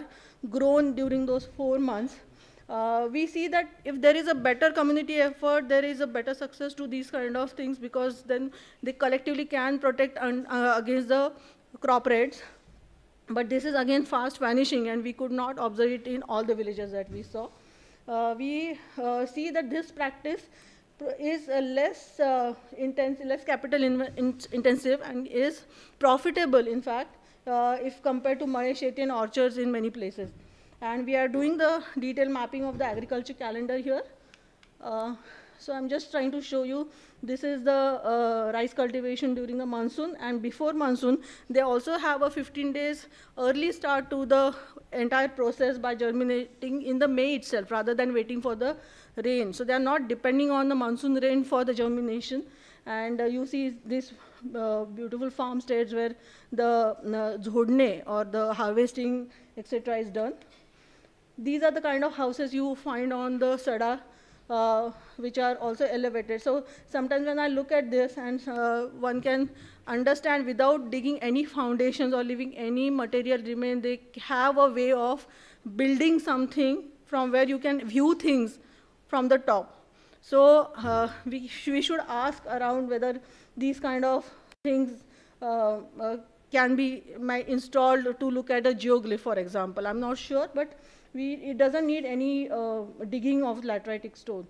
grown during those 4 months. We see that if there is a better community effort, there is a better success to these kind of things, because then they collectively can protect against the crop raids. But this is again fast vanishing, and we could not observe it in all the villages that we saw. We see that this practice is less less capital intensive and is profitable, in fact, if compared to Maheshetian orchards in many places. And we are doing the detailed mapping of the agriculture calendar here. So I'm just trying to show you, this is the rice cultivation during the monsoon, and before monsoon, they also have a 15 days early start to the entire process by germinating in the May itself, rather than waiting for the rain. So they are not depending on the monsoon rain for the germination. And you see these beautiful farmsteads where the zhodne or the harvesting, etc. is done. These are the kind of houses you find on the Sada, which are also elevated. So sometimes when I look at this, and one can understand without digging any foundations or leaving any material remain, they have a way of building something from where you can view things from the top. So we should ask around whether these kind of things can be installed to look at a geoglyph, for example. I'm not sure, but it doesn't need any digging of lateritic stone.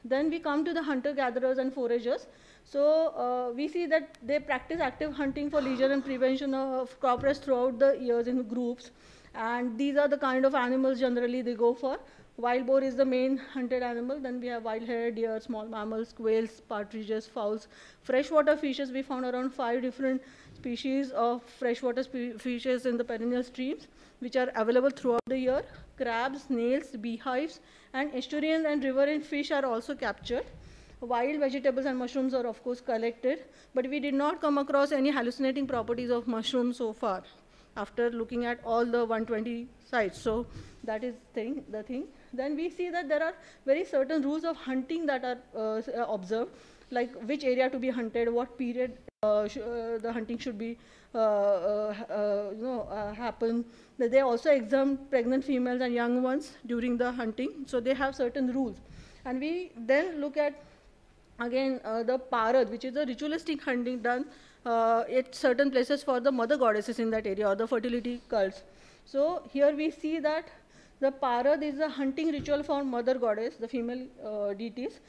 Then we come to the hunter-gatherers and foragers. So we see that they practice active hunting for leisure and prevention of crop rest throughout the years in groups. And these are the kind of animals generally they go for. Wild boar is the main hunted animal. Then we have wild-haired deer, small mammals, quails, partridges, fowls. Freshwater fishes, we found around 5 different species of freshwater fishes in the perennial streams, which are available throughout the year. Crabs, snails, beehives, and estuarine and riverine fish are also captured. Wild vegetables and mushrooms are of course collected, but we did not come across any hallucinating properties of mushrooms so far, after looking at all the 120 sites. So that is the thing. Then we see that there are very certain rules of hunting that are observed, like which area to be hunted, what period the hunting should be happen. They also exempt pregnant females and young ones during the hunting. So they have certain rules. And we then look at again the parad, which is a ritualistic hunting done at certain places for the mother goddesses in that area, or the fertility cults. So here we see that the parad is a hunting ritual for mother goddess, the female deities,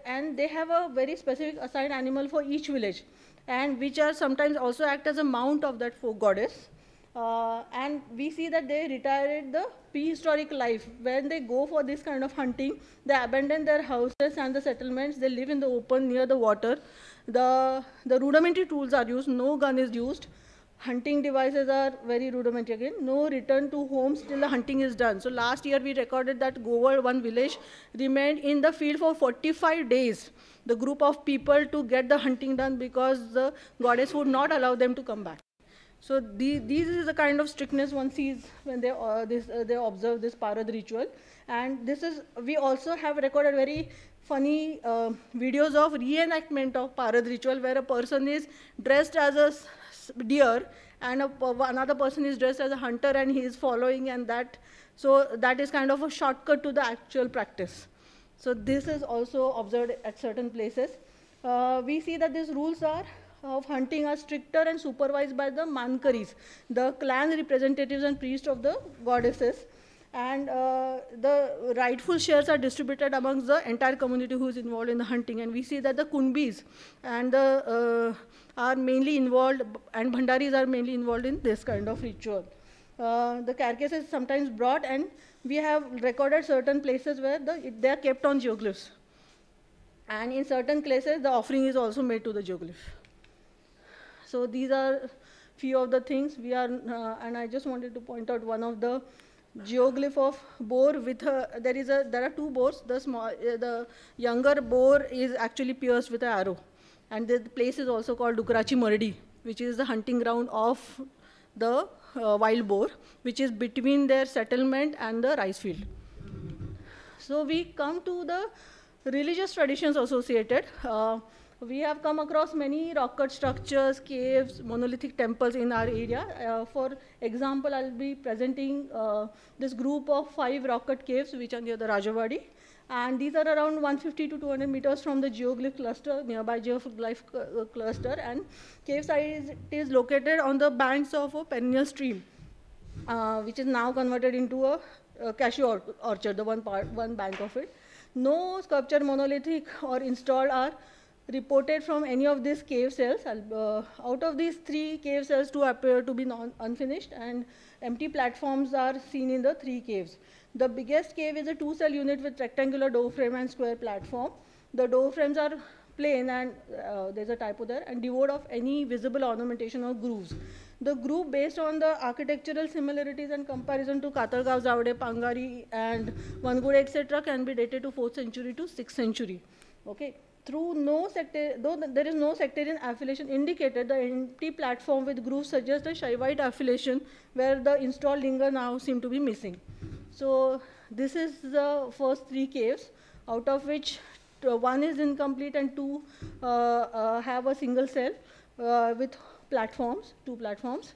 and they have a very specific assigned animal for each village, and which are sometimes also act as a mount of that folk goddess. And we see that they retired the prehistoric life. When they go for this kind of hunting, they abandon their houses and the settlements. They live in the open near the water. The rudimentary tools are used. No gun is used. Hunting devices are very rudimentary again. No return to homes till the hunting is done. So last year we recorded that Govard, one village, remained in the field for 45 days. The group of people to get the hunting done because the goddess would not allow them to come back. So this is the kind of strictness one sees when they observe this parad ritual. And this is, we also have recorded very funny videos of reenactment of parad ritual, where a person is dressed as a deer and another person is dressed as a hunter and he is following, and that is kind of a shortcut to the actual practice. So this is also observed at certain places. We see that these rules of hunting are stricter and supervised by the mankaris, the clan representatives and priests of the goddesses. And the rightful shares are distributed amongst the entire community who is involved in the hunting. And we see that the kunbis and are mainly involved, and bhandaris are mainly involved in this kind of ritual. The carcass is sometimes brought, and we have recorded certain places where they are kept on geoglyphs. And in certain places, the offering is also made to the geoglyph. So these are few of the things we are, and I just wanted to point out one of the geoglyph of boar with there are 2 boars. The younger boar is actually pierced with an arrow, and the place is also called Dukrachi Mardi, which is the hunting ground of the wild boar, which is between their settlement and the rice field. So we come to the religious traditions associated. We have come across many rock cut structures, caves, monolithic temples in our area. For example, I'll be presenting this group of 5 rock cut caves which are near the Rajawadi. And these are around 150 to 200 meters from the geoglyph cluster, nearby geoglyph cluster. And cave site is located on the banks of a perennial stream, which is now converted into a cashew orchard, the one bank of it. No sculpture monolithic or installed are reported from any of these cave cells. Out of these 3 cave cells, 2 appear to be unfinished, and empty platforms are seen in the 3 caves. The biggest cave is a 2-cell unit with rectangular door frame and square platform. The door frames are plain, and there's a typo there, and devoid of any visible ornamentation or grooves. The group, based on the architectural similarities and comparison to Katargav, Zavde, Pangari, and Vangode, etc., can be dated to 4th century to 6th century. Okay. Though there is no sectarian affiliation indicated, the empty platform with grooves suggests a Shaivite affiliation, where the installed linga now seem to be missing. So this is the first 3 caves, out of which 1 is incomplete and 2 have a single cell with platforms, 2 platforms.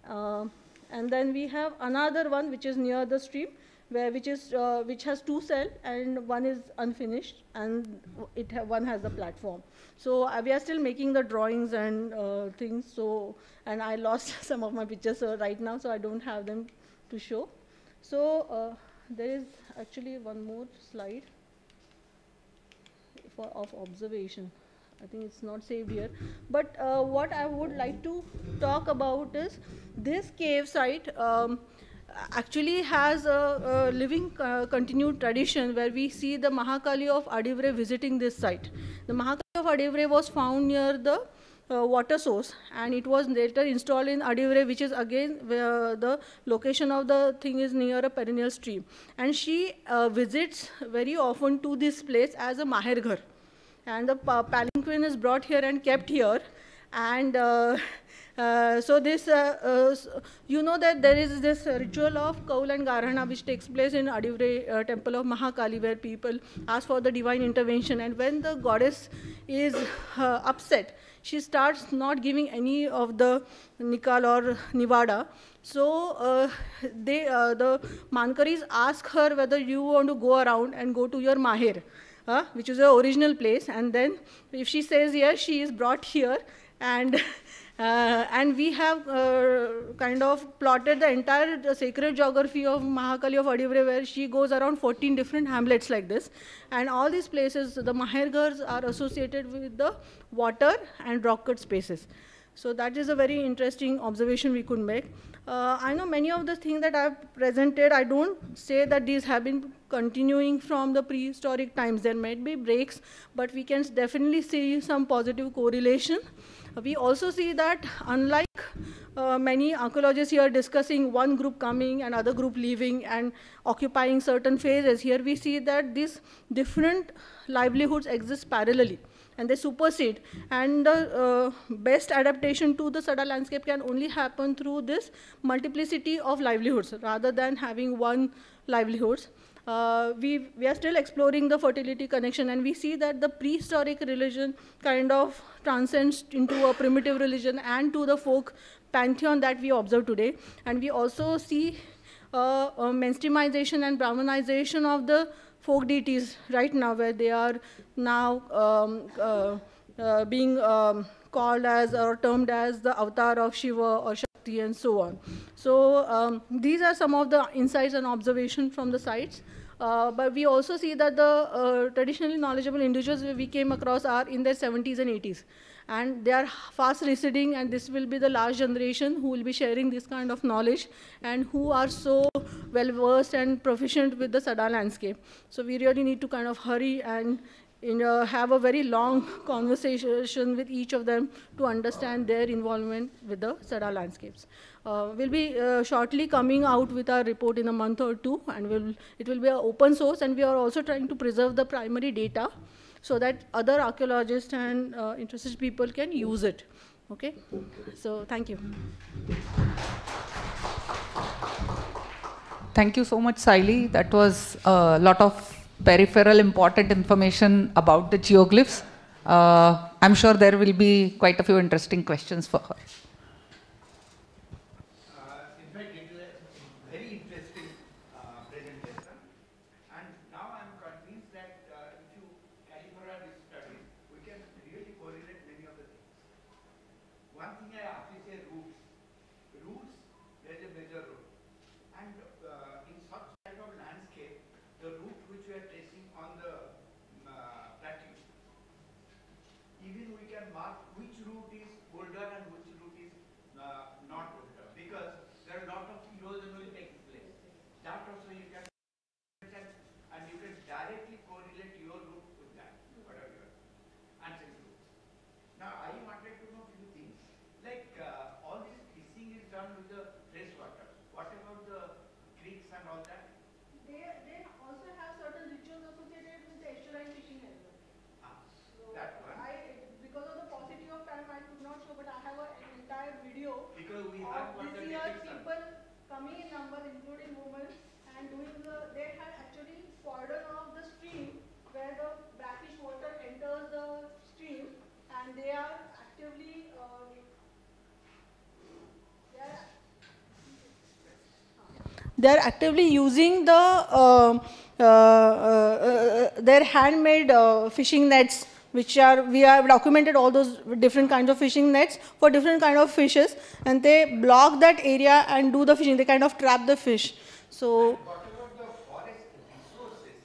And then we have another one which is near the stream, which has 2 cells, and 1 is unfinished, and one has the platform. So we are still making the drawings and things. So, and I lost some of my pictures right now, so I don't have them to show. So there is actually one more slide of observation. I think it's not saved here. But what I would like to talk about is this cave site actually has a living continued tradition, where we see the Mahakali of Adivre visiting this site. The Mahakali of Adivre was found near the water source, and it was later installed in Adivre, which is again where the location of the thing is near a perennial stream. And she visits very often to this place as a Maherghar. And the palanquin is brought here and kept here. And so this, you know that there is this ritual of Kaul and Garhana which takes place in Adivre temple of Mahakali, where people ask for the divine intervention. And when the goddess is upset, she starts not giving any of the Nikal or Nivada. So the Mankaris ask her whether you want to go around and go to your Maher, which is the original place. And then if she says yes, she is brought here. And we have kind of plotted the entire sacred geography of Mahakali of Adivre, where she goes around 14 different hamlets like this. And all these places, the Maherghars are associated with the water and rock cut spaces. So that is a very interesting observation we could make. I know many of the things that I have presented, I don't say that these have been continuing from the prehistoric times. There might be breaks, but we can definitely see some positive correlation. We also see that unlike many archaeologists here discussing one group coming and other group leaving and occupying certain phases, here we see that these different livelihoods exist parallelly, and they supersede. And the best adaptation to the Sada landscape can only happen through this multiplicity of livelihoods, rather than having one livelihoods. We are still exploring the fertility connection, and we see that the prehistoric religion kind of transcends into a primitive religion and to the folk pantheon that we observe today. And we also see mainstreamization and Brahmanization of the folk deities right now, where they are now being called as or termed as the avatar of Shiva or Shakti and so on. So these are some of the insights and observations from the sites. But we also see that the traditionally knowledgeable individuals we came across are in their 70s and 80s. And they are fast receding, and this will be the last generation who will be sharing this kind of knowledge and who are so well versed and proficient with the Sada landscape. So we really need to kind of hurry and have a very long conversation with each of them to understand their involvement with the Sada landscapes. We'll be shortly coming out with our report in a month or 2, and it will be an open source, and we are also trying to preserve the primary data so that other archaeologists and interested people can use it. Okay? So thank you. Thank you so much, Saili. That was a lot of peripheral important information about the geoglyphs. I'm sure there will be quite a few interesting questions for her. In fact, it is a very interesting presentation. And now I'm convinced that if you calibrate this study, we can really correlate many of the things. One thing I appreciate roots. Roots plays a major role. And in such type of landscape, the route which we are tracing on the with the fresh water. What about the creeks and all that? They also have certain rituals associated with the estuarine fishing as well. So that one. because of the paucity of time, I could not show, but I have an entire video Because we of have got this the year depiction. people coming in numbers, including women, and doing they had actually cordoned off the stream where the brackish water enters the stream, and they are actively using their handmade fishing nets, which are, we have documented all those different kinds of fishing nets for different kind of fishes, and they block that area and do the fishing. They kind of trap the fish. So Whatever the forest resources,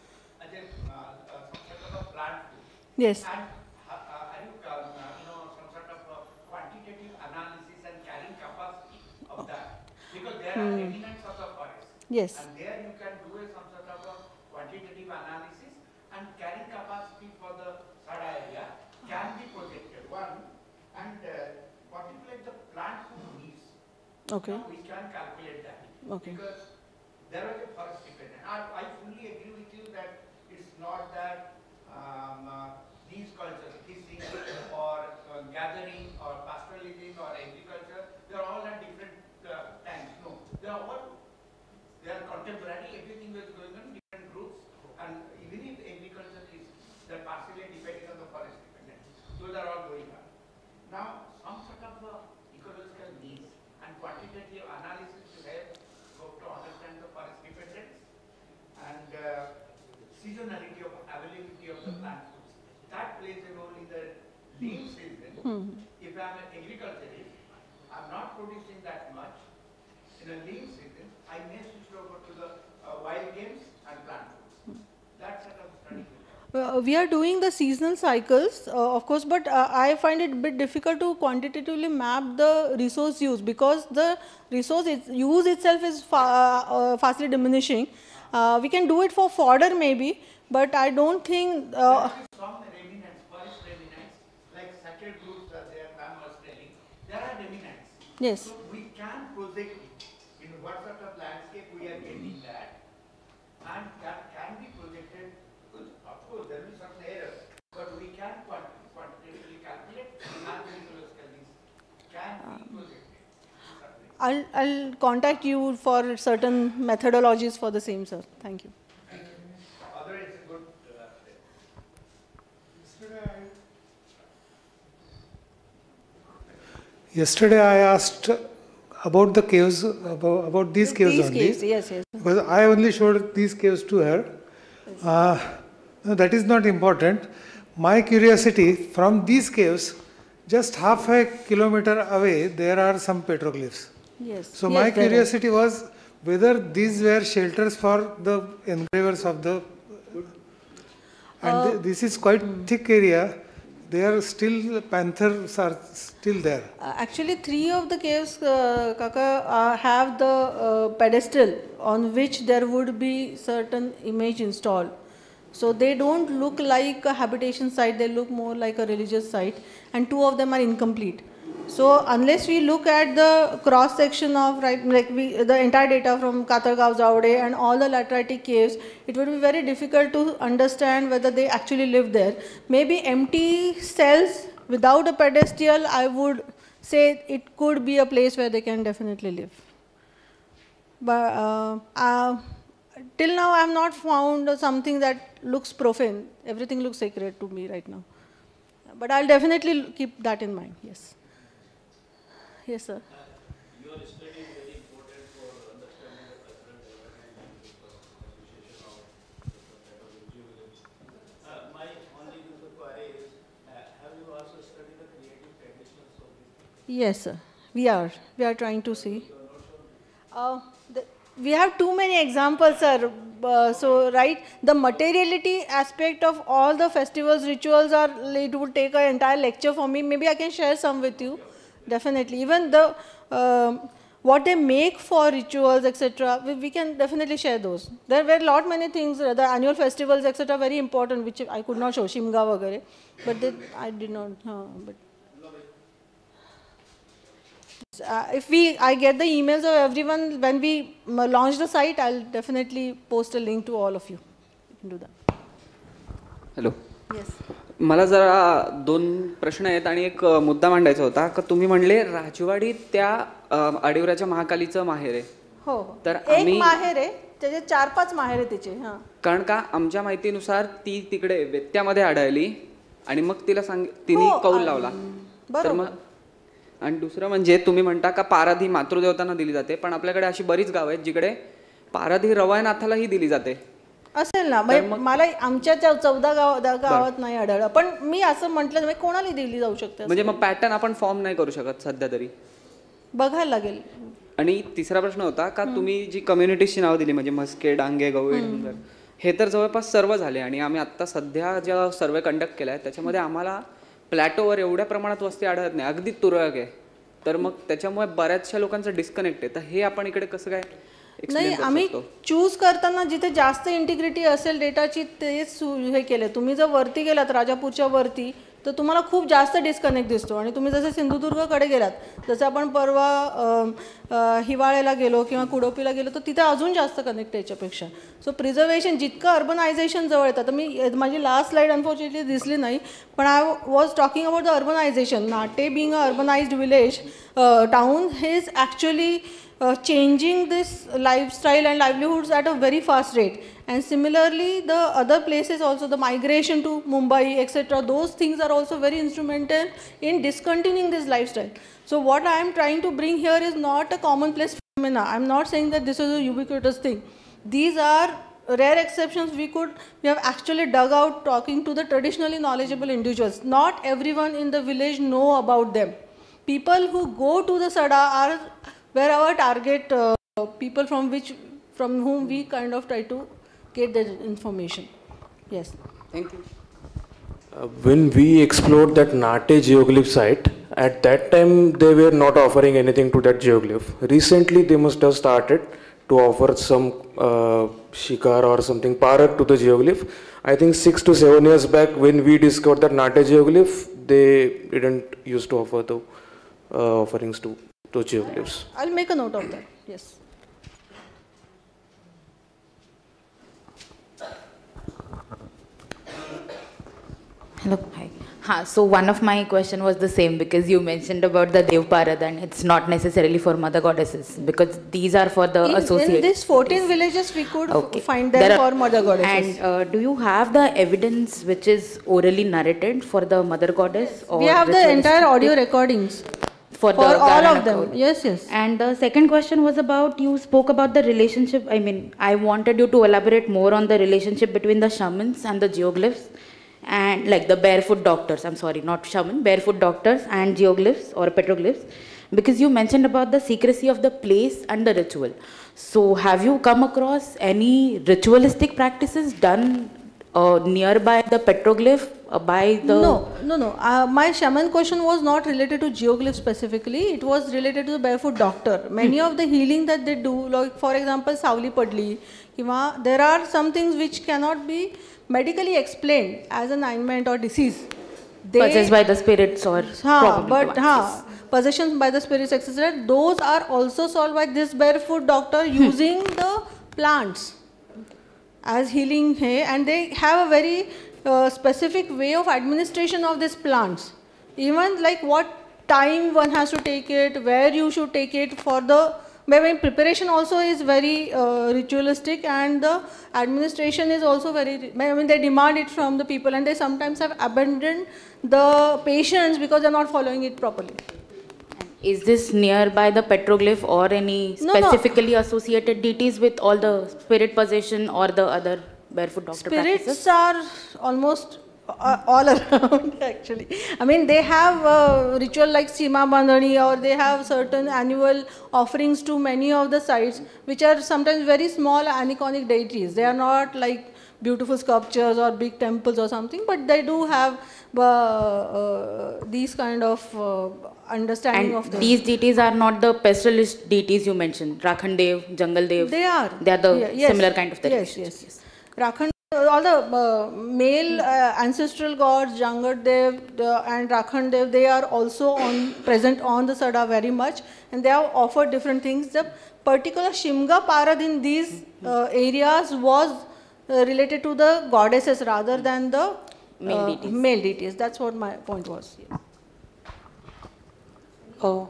as some sort of a plant food. yes. And are you, some sort of a quantitative analysis and carrying capacity of that? Because there are remnants of the forest. Yes. And there you can do some sort of a quantitative analysis, and carrying capacity for the Sada area can be projected. One, and particularly the plant food needs. Okay. Now we can calculate that. Okay. Because there was a forest dependent. I fully agree with you that it's not that these cultures, fishing or gathering or pastoralism or agriculture, they are all at different times. No, they are contemporary. Everything was going on in different groups, and even if agriculture is partially depending on the forest dependent, those are all going on. Now, some sort of ecological needs and quantitative analysis to help to understand the forest dependence and seasonality of availability of the plant foods. That plays a role in the lean season. If I am an agriculturist, I am not producing that much. In a lean season, I may switch over to the wild games and plant foods. That sort of study. We are doing the seasonal cycles, of course, but I find it a bit difficult to quantitatively map the resource use, because the resource use itself is fastly diminishing. We can do it for fodder maybe, but I don't think... some remnants, forest remnants, like sacred groups are there, mammals telling, there are remnants. Yes. So we can project in what sort of landscape we are getting that, and that can be projected. Of course, there will be some errors, but we can quantitatively calculate, and the ecological needs can be projected. I'll contact you for certain methodologies for the same, sir. Thank you. Otherwise, it's good. Yesterday I asked about the caves, about these caves only. Caves, yes. Because I only showed these caves to her. No, that is not important. My curiosity, from these caves, just half a kilometer away, there are some petroglyphs. Yes. So my curiosity was whether these were shelters for the engravers of the... And this is quite thick area. They are still, panthers are still there. Actually, 3 of the caves, Kaka, have the pedestal on which there would be certain image installed. So they don't look like a habitation site, they look more like a religious site, and 2 of them are incomplete. So unless we look at the cross section of the entire data from Katargaon, Zawde and all the lateritic caves, it would be very difficult to understand whether they actually live there. Maybe empty cells without a pedestal, I would say it could be a place where they can definitely live. But till now I have not found something that looks profane. Everything looks sacred to me right now. But I'll definitely keep that in mind, yes. Yes, sir. Your study is very important for understanding the cultural development and association of geogrlyphs. My only query is, have you also studied the creative traditions of these? Yes, sir. We are trying to see. We have too many examples, sir. The materiality aspect of all the festivals, rituals, it would take an entire lecture for me. Maybe I can share some with you. Definitely. Even the what they make for rituals, etc., we can definitely share those. There were many things, the annual festivals, etc., very important, which I could not show, Shimga vagare, but I did not. But I get the emails of everyone when we launch the site, I'll definitely post a link to all of you. You can do that. Hello. Yes. मला जरा दोन प्रश्न आहेत आणि एक मुद्दा मांडायचा होता का तुम्ही म्हणले राजवाडी त्या आडिवऱ्याच्या महाकालीचं माहेर आहे. हो. तर एक माहेर आहे, त्याचे 4-5 माहेर आहे तिचे. हां. कारण का आमच्या माहितीनुसार ती तिकडे वेत्यामध्ये आढळली आणि मग तिला तिने कौल लावला. तर मग आणि दुसरं म्हणजे तुम्ही म्हणता का पाराधी मातृदेवतांना दिली जाते, पण आपल्याकडे अशी बरीच गाव आहेत जिकडे पाराधी रवयनाथालाही दिली जाते. असेल ना, मला आमच्या 14 गावात नाही आढळलं, पण मी असं म्हटलं नाही कोणाला दिली जाऊ शकते. म्हणजे मग पॅटर्न आपण फॉर्म नाही करू शकत सध्या तरी, बघायला लागेल. आणि तिसरा प्रश्न होता का तुम्ही जी कम्युनिटीजची नाव दिली म्हणजे म्हस्के, डांगे, गवळी, हे तर जवळपास सर्व झाले आणि आम्ही आता सध्या ज्या सर्वे कंडक्ट केला आहे त्याच्यामध्ये आम्हाला प्लॅटोवर एवढ्या प्रमाणात वस्ती आढळत नाही, अगदी तुरळक आहे. तर मग त्याच्यामुळे बऱ्याचशा लोकांचं डिस्कनेक्ट आहे. तर हे आपण इकडे कसं काय नाही, आम्ही चूज करताना जिथे जास्त इंटिग्रिटी असेल डेटाची तेच हे केले. तुम्ही जर वरती गेलात राजापूरच्या वरती तर तुम्हाला खूप जास्त डिस्कनेक्ट दिसतो आणि तुम्ही जसं सिंधुदुर्गकडे गेलात, जसं आपण परवा हिवाळ्याला गेलो किंवा कुडोपीला गेलो तर तिथे अजून जास्त कनेक्ट याच्यापेक्षा. सो प्रिझर्वेशन जितकं अर्बनायझेशन जवळ येतं. तर मी माझी लास्ट स्लाईड अनफॉर्च्युनेटली दिसली नाही, पण I was talking about the urbanisation. Not being a urbanised village town हे is actually changing this lifestyle and livelihoods at a very fast rate. And similarly the other places also, the migration to Mumbai etc., those things are also very instrumental in discontinuing this lifestyle. So what I am trying to bring here is not a commonplace phenomena. I am not saying that this is a ubiquitous thing. These are rare exceptions we have actually dug out talking to the traditionally knowledgeable individuals. Not everyone in the village know about them. People who go to the Sada are where our target people from whom we kind of try to get that information. Yes. Thank you. When we explored that Nate geoglyph site, at that time they were not offering anything to that geoglyph. Recently they must have started to offer some shikar or something parak to the geoglyph. I think 6 to 7 years back when we discovered that Nate geoglyph, they didn't used to offer the offerings to geoglyphs. I'll make a note of that. Yes. Hello. Hi. So one of my question was the same, because you mentioned about the Dev Parad and it's not necessarily for mother goddesses, because these are for the associates. In these 14 villages we could find them for mother goddesses. And do you have the evidence which is orally narrated for the mother goddess? Or we have the entire audio recordings. For all of them. Yes, yes. And the second question was about, you spoke about the relationship. I mean, I wanted you to elaborate more on the relationship between the shamans and the geoglyphs, and like the barefoot doctors, I'm sorry, not shaman, barefoot doctors and geoglyphs or petroglyphs, because you mentioned about the secrecy of the place and the ritual. So have you come across any ritualistic practices done nearby the petroglyph by the... No. My shaman question was not related to geoglyph specifically. It was related to the barefoot doctor. Many of the healing that they do, like for example, Sauli Padli, there are some things which cannot be medically explained as an ailment or disease. Possessed by the spirits or possessions by the spirits, etc. Those are also solved by this barefoot doctor using the plants as healing, and they have a very specific way of administration of these plants. Even like what time one has to take it, where you should take it for the... preparation also is very ritualistic, and the administration is also very... they demand it from the people, and they sometimes have abandoned the patients because they are not following it properly. Is this nearby the petroglyph or any specifically associated deities with all the spirit possession or the other barefoot doctor practices? Spirits are almost all around actually. They have ritual like Sima Bandhani, or they have certain annual offerings to many of the sites, which are sometimes very small aniconic deities. They are not like beautiful sculptures or big temples or something, but they do have these kind of understanding of these deities are not the pastoralist deities you mentioned, Rakhan Dev, Jungle Dev. They are. They are the similar kind of yes. Rakhan All the male ancestral gods, Jangat Dev and Rakhand Dev, they are also present on the Sada very much, and they have offered different things. The particular Shimga Parad in these areas was related to the goddesses rather than the male deities. That's what my point was. Yes. Oh,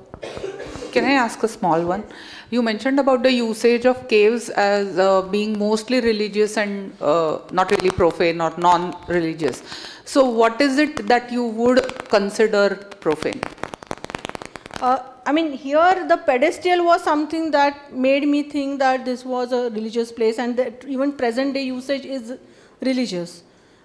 can I ask a small one? You mentioned about the usage of caves as being mostly religious and not really profane or non-religious. So what is it that you would consider profane? I mean, here the pedestal was something that made me think that this was a religious place, and that even present day usage is religious.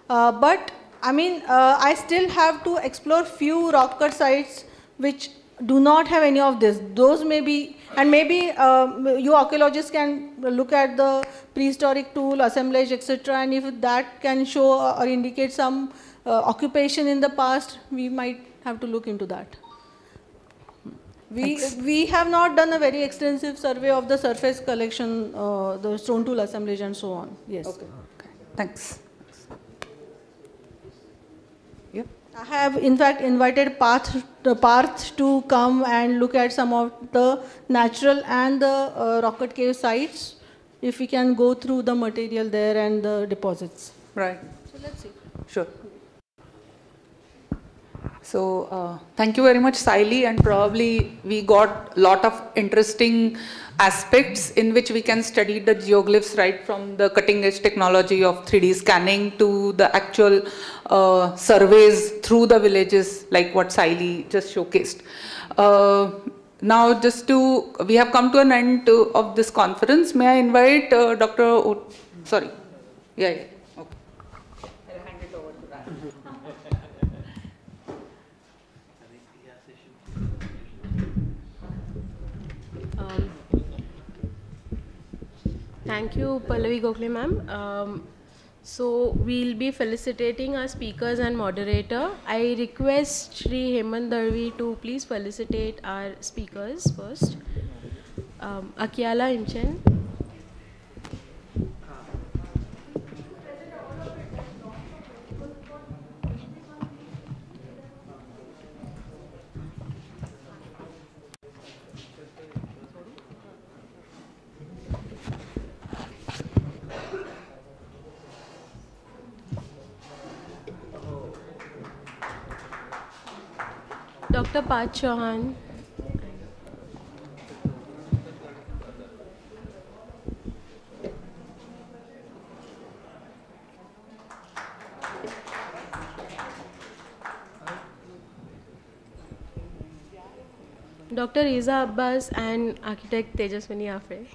But I mean, I still have to explore few rock cut sites which do not have any of this. Those may be, and maybe you archaeologists can look at the prehistoric tool, assemblage, etc. And if that can show or indicate some occupation in the past, we might have to look into that. We have not done a very extensive survey of the surface collection, the stone tool assemblage and so on. Yes. Okay. Thanks. I have in fact invited Parth to come and look at some of the natural and the rock cut cave sites, if we can go through the material there and the deposits. Right. So let's see. Sure. So thank you very much, Saili, and probably we got a lot of interesting aspects in which we can study the geoglyphs, right from the cutting edge technology of 3D scanning to the actual surveys through the villages, like what Saili just showcased. Now we have come to an end of this conference. May I invite Dr. Sorry. Yeah. Okay. I'll hand it over to Raj. Thank you, Pallavi Gokhale ma'am. So we'll be felicitating our speakers and moderator. I request Shri Hemant Darvi to please felicitate our speakers first. Akiala Imchen. Dr. Pat Chauhan. Dr. Riza Abbas and architect Tejaswini Afre.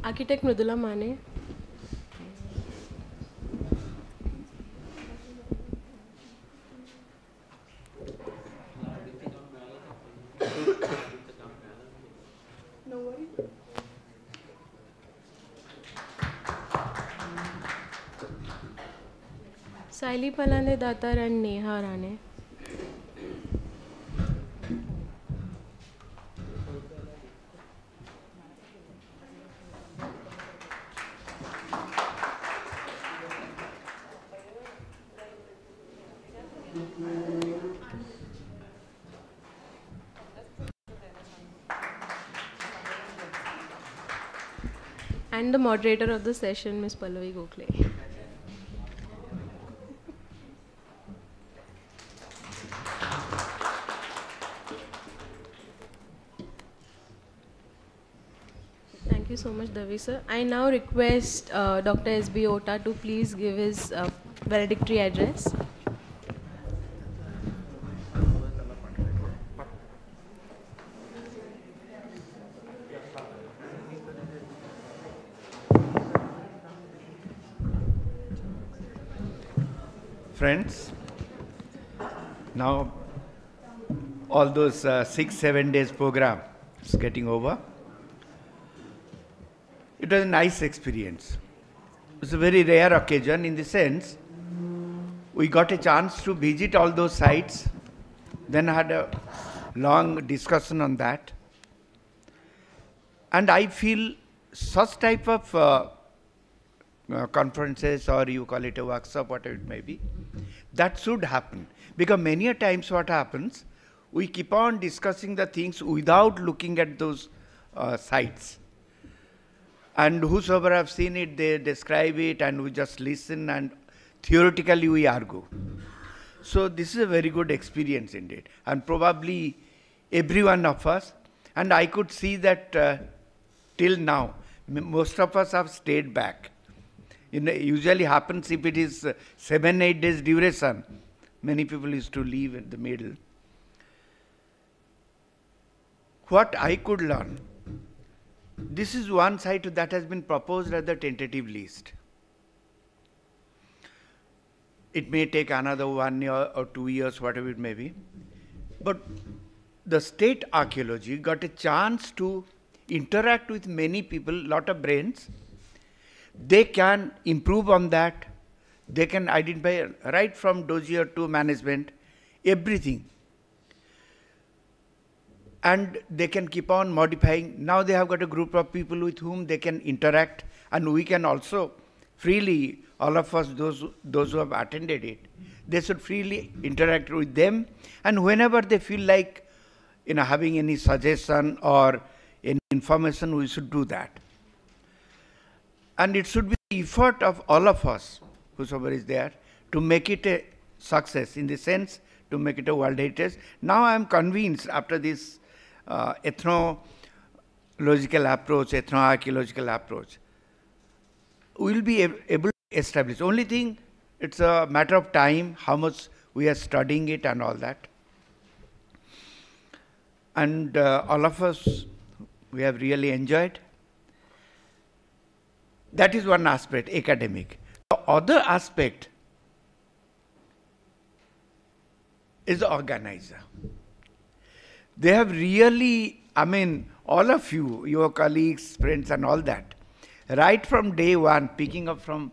Architect Mridula Mane. No worries. Saili Palane Datar and Neha Rane. And the moderator of the session, Ms. Pallavi Gokhale. Thank you so much, Davi sir. I now request Dr. S.B. Ota to please give his valedictory address. friends. Now, all those 6-7 days program is getting over. It was a nice experience. It's a very rare occasion in the sense we got a chance to visit all those sites, then had a long discussion on that. And I feel such type of conferences, or you call it a workshop, whatever it may be, that should happen. Because many a times what happens, we keep on discussing the things without looking at those sites. And whosoever have seen it, they describe it and we just listen and theoretically we argue. So this is a very good experience indeed. And probably every one of us, and I could see that till now, most of us have stayed back. Usually happens if it is 7-8 days duration, many people used to leave in the middle. What I could learn, this is one site that has been proposed as the tentative list. It may take another 1 year or 2 years, whatever it may be. But the state archaeology got a chance to interact with many people, lot of brains. They can improve on that. They can identify right from dossier to management, everything. And they can keep on modifying. Now they have got a group of people with whom they can interact, and we can also freely, all of us, those who have attended it, they should freely interact with them, and whenever they feel like having any suggestion or any information, we should do that. And it should be the effort of all of us, whosoever is there, to make it a success, in the sense to make it a world heritage. Now I am convinced after this ethnological approach, ethnoarchaeological approach, we will be able to establish. Only thing, it's a matter of time, how much we are studying it and all that. And all of us, we have really enjoyed. That is one aspect, academic. The other aspect is the organizer. They have really, all of you, your colleagues, friends and all that, right from day one, picking up from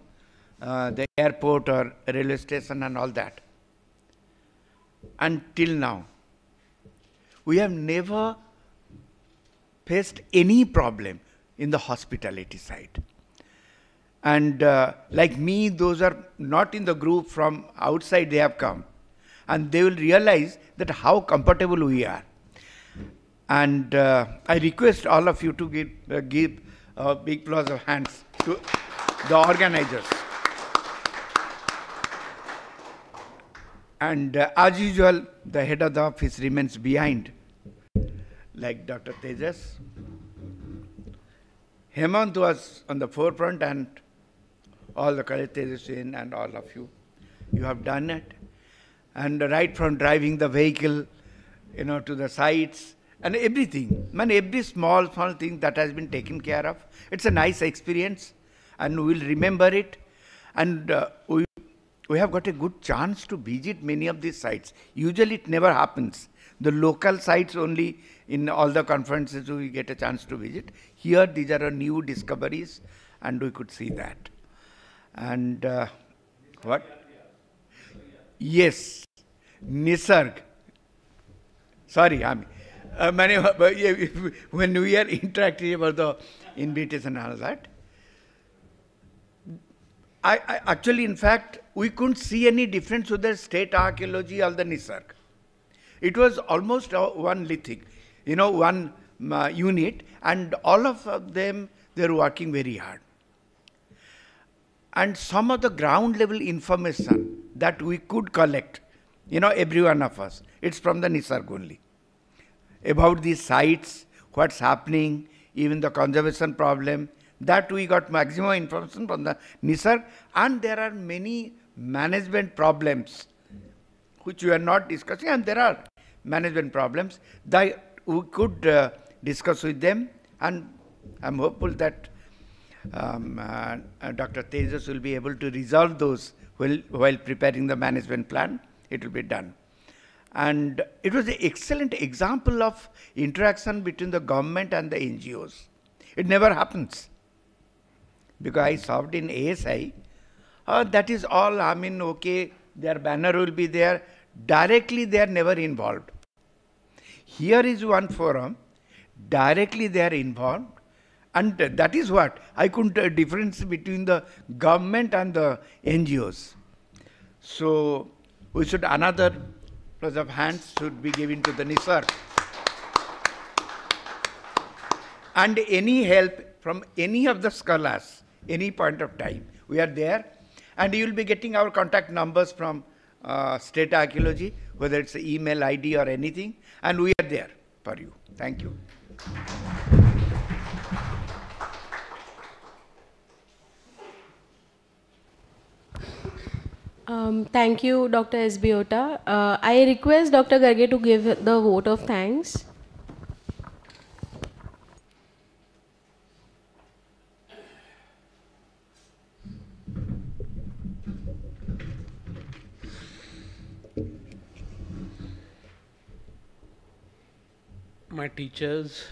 the airport or railway station and all that, until now, we have never faced any problem in the hospitality side. And like me, those are not in the group, from outside they have come, and they will realize that how comfortable we are. And I request all of you to give a big applause of hands to the organizers. And as usual, the head of the office remains behind, like Dr. Tejas. Hemant was on the forefront, and all the colleagues, Tejas and all of you, you have done it. And right from driving the vehicle, to the sites, and everything, every small thing that has been taken care of. It's a nice experience, and we'll remember it. And we have got a good chance to visit many of these sites. Usually it never happens. The local sites only, in all the conferences we get a chance to visit. Here these are new discoveries, and we could see that. And what? Yes, Nisarg. Sorry, when we are interacting about the invitation and all that, I actually, in fact, we couldn't see any difference with the state archaeology or the Nisarg. It was almost one lithic, one unit, and all of them, they were working very hard. And some of the ground level information that we could collect, every one of us, it's from the Nisarg only. About these sites, what's happening, even the conservation problem, that we got maximum information from the Nisarg. And there are many management problems which we are not discussing, and there are management problems that we could discuss with them, and I'm hopeful that Dr. Tejas will be able to resolve those while preparing the management plan, it will be done. And it was an excellent example of interaction between the government and the NGOs. It never happens. Because I served in ASI, that is all, I mean, okay, their banner will be there. Directly they are never involved. Here is one forum, directly they are involved. And that is what I couldn't difference between the government and the NGOs. So we should, another plus of hands should be given to the Nisar. And any help from any of the scholars, any point of time, we are there. And you will be getting our contact numbers from State Archaeology, whether it's email ID or anything, and we are there for you. Thank you. Thank you, Dr. S. Biota. I request Dr. Garge to give the vote of thanks. My teachers,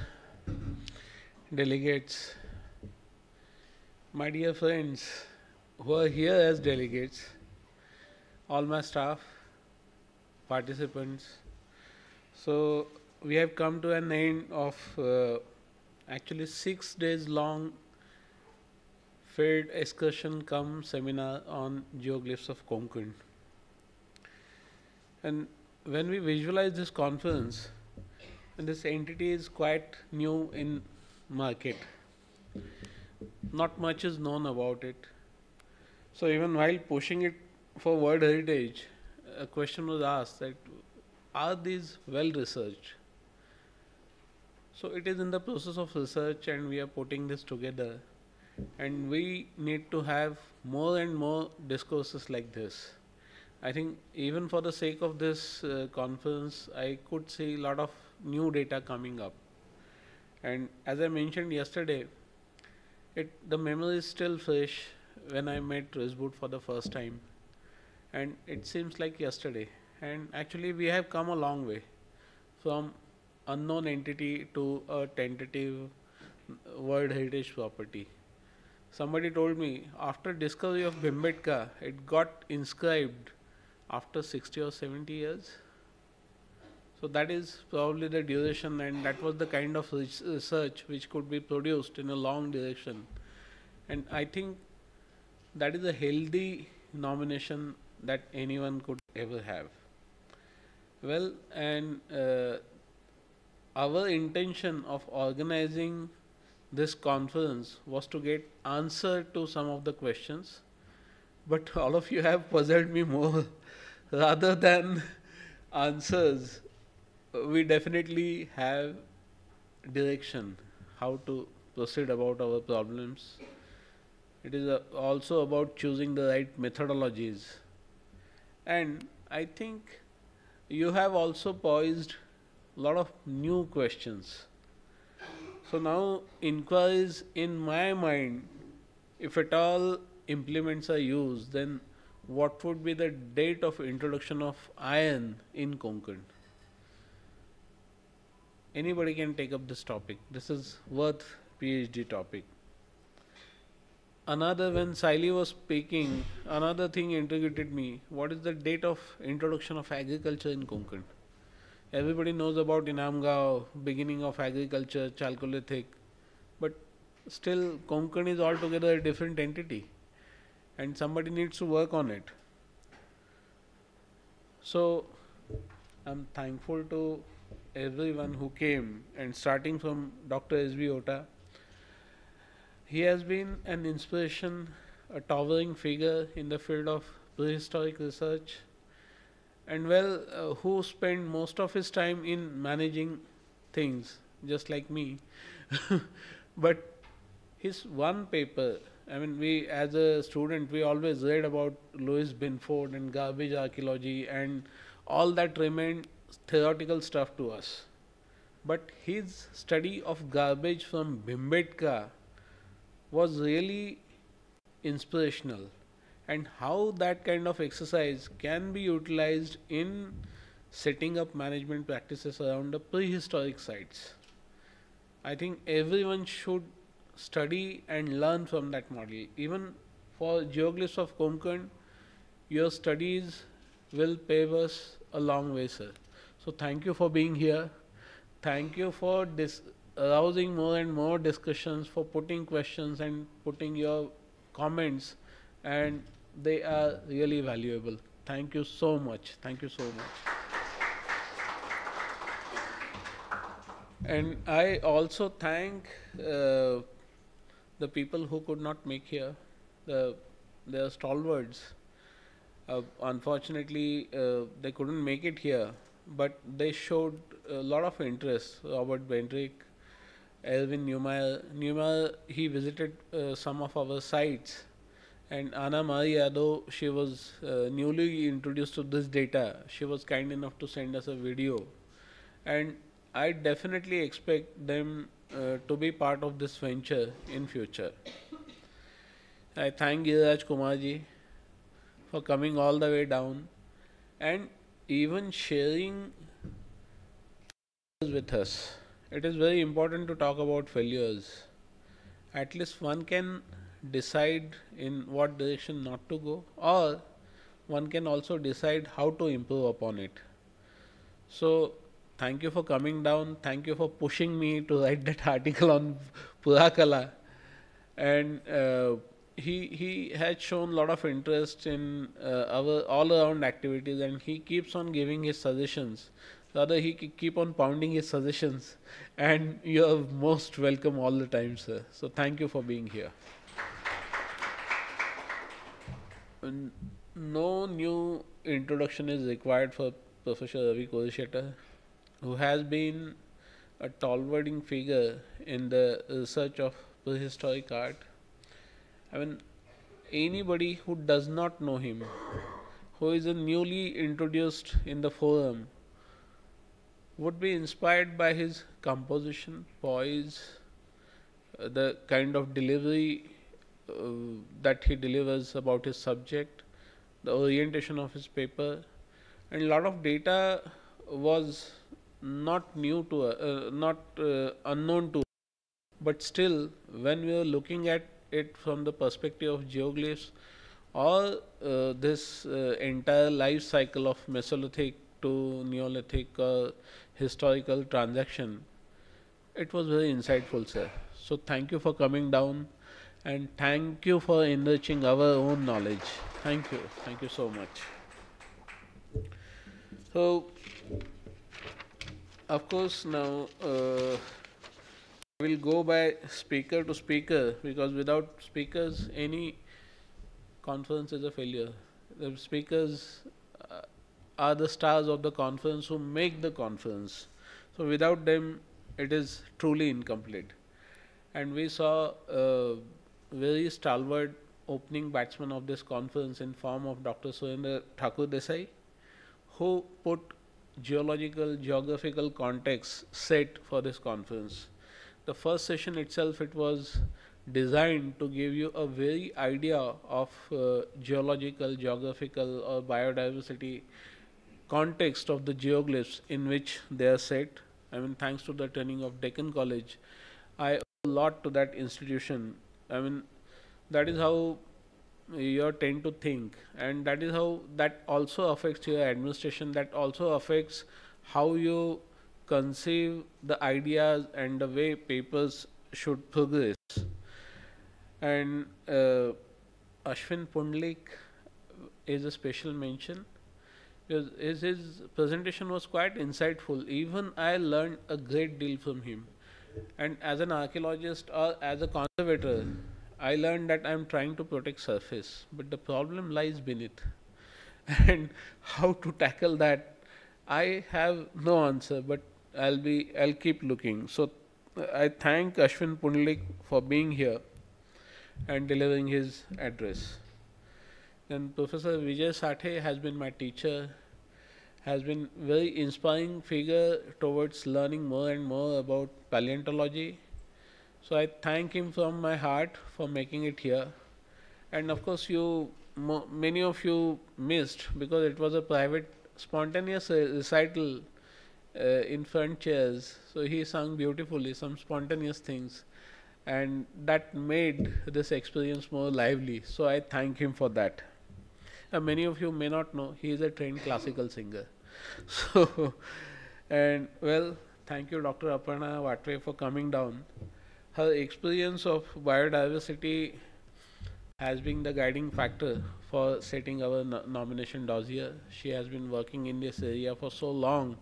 delegates, my dear friends who are here as delegates, all my staff, participants. So we have come to an end of actually 6 days long field excursion cum seminar on geoglyphs of Konkan. And when we visualize this conference, and this entity is quite new in market. Not much is known about it. So even while pushing it for World Heritage, a question was asked that, are these well researched? So it is in the process of research and we are putting this together. And we need to have more and more discourses like this. I think even for the sake of this conference, I could see a lot of new data coming up. And as I mentioned yesterday, the memory is still fresh when I met Rizboot for the first time. And it seems like yesterday. And actually we have come a long way from unknown entity to a tentative World Heritage property. Somebody told me after discovery of Bhimbetka, it got inscribed after 60 or 70 years. So that is probably the duration, and that was the kind of research which could be produced in a long duration. And I think that is a healthy nomination that anyone could ever have. Well, and our intention of organizing this conference was to get answer to some of the questions, but all of you have puzzled me more. Rather than answers, we definitely have direction how to proceed about our problems. It is also about choosing the right methodologies. And I think you have also posed a lot of new questions. So now inquiries in my mind, if at all implements are used, then what would be the date of introduction of iron in Konkan? Anybody can take up this topic. This is worth PhD topic. Another, when Saili was speaking, another thing intrigued me. What is the date of introduction of agriculture in Konkan? Everybody knows about Inamgao, beginning of agriculture, Chalcolithic, but still Konkan is altogether a different entity and somebody needs to work on it. So I'm thankful to everyone who came, and starting from Dr. S. Biota. He has been an inspiration, a towering figure in the field of prehistoric research, and who spent most of his time in managing things, just like me. But his one paper, I mean, we as a student, we always read about Louis Binford and garbage archaeology, and all that remained theoretical stuff to us. But his study of garbage from Bhimbetka was really inspirational. and how that kind of exercise can be utilized in setting up management practices around the prehistoric sites. I think everyone should study and learn from that model. Even for Geoglyphs of Konkan, your studies will pave us a long way, sir. So thank you for being here. Thank you for arousing more and more discussions, for putting questions and putting your comments, and they are really valuable. Thank you so much. Thank you so much. And I also thank the people who could not make here, the stalwarts. Unfortunately, they couldn't make it here, but they showed a lot of interest. Robert Bendrick, Elvin Neumeyer, he visited some of our sites, and Anna Maria, though she was newly introduced to this data, she was kind enough to send us a video, and I definitely expect them to be part of this venture in future. I thank Giriraj Kumarji for coming all the way down and even sharing with us. It is very important to talk about failures. At least one can decide in what direction not to go, or one can also decide how to improve upon it. So thank you for coming down. Thank you for pushing me to write that article on Purakala. And he had shown a lot of interest in our all-around activities, and he keeps on giving his suggestions. Rather, he keep on pounding his suggestions, and you are most welcome all the time, sir. So thank you for being here. No new introduction is required for Professor Ravi Korishettar, who has been a stalwart figure in the research of prehistoric art. I mean, anybody who does not know him, who is a newly introduced in the forum, would be inspired by his composition, poise, the kind of delivery that he delivers about his subject, the orientation of his paper, and a lot of data was not new to unknown to us. But still, when we are looking at it from the perspective of geoglyphs or this entire life cycle of Mesolithic to Neolithic historical transaction, it was very insightful, sir. So thank you for coming down, and thank you for enriching our own knowledge. Thank you so much. So of course now I will go by speaker to speaker, because without speakers any conference is a failure. The speakers are the stars of the conference who make the conference. So without them it is truly incomplete. And we saw a very stalwart opening batsman of this conference in form of Dr. Surendra Thakur Desai, who put geographical context set for this conference. The first session itself, it was designed to give you a very idea of geological, geographical or biodiversity context of the geoglyphs in which they are set. I mean, thanks to the training of Deccan College, I owe a lot to that institution. I mean, that is how you tend to think, and that is how that also affects your administration, that also affects how you conceive the ideas and the way papers should progress. And Ashwin Pundlik is a special mention, because his presentation was quite insightful. Even I learned a great deal from him. And as an archaeologist or as a conservator, I learned that I am trying to protect surface, but the problem lies beneath. And how to tackle that, I have no answer, but I'll keep looking. So I thank Ashwin Pundlik for being here and delivering his address. Then Professor Vijay Sathe has been my teacher, has been very inspiring figure towards learning more and more about paleontology. So I thank him from my heart for making it here. And of course you many of you missed because it was a private spontaneous recital in front chairs. So he sung beautifully some spontaneous things, and that made this experience more lively. So I thank him for that. Many of you may not know he is a trained classical singer. So, and well, thank you, Dr. Aparna Vatve, for coming down. Her experience of biodiversity has been the guiding factor for setting our nomination dossier. She has been working in this area for so long,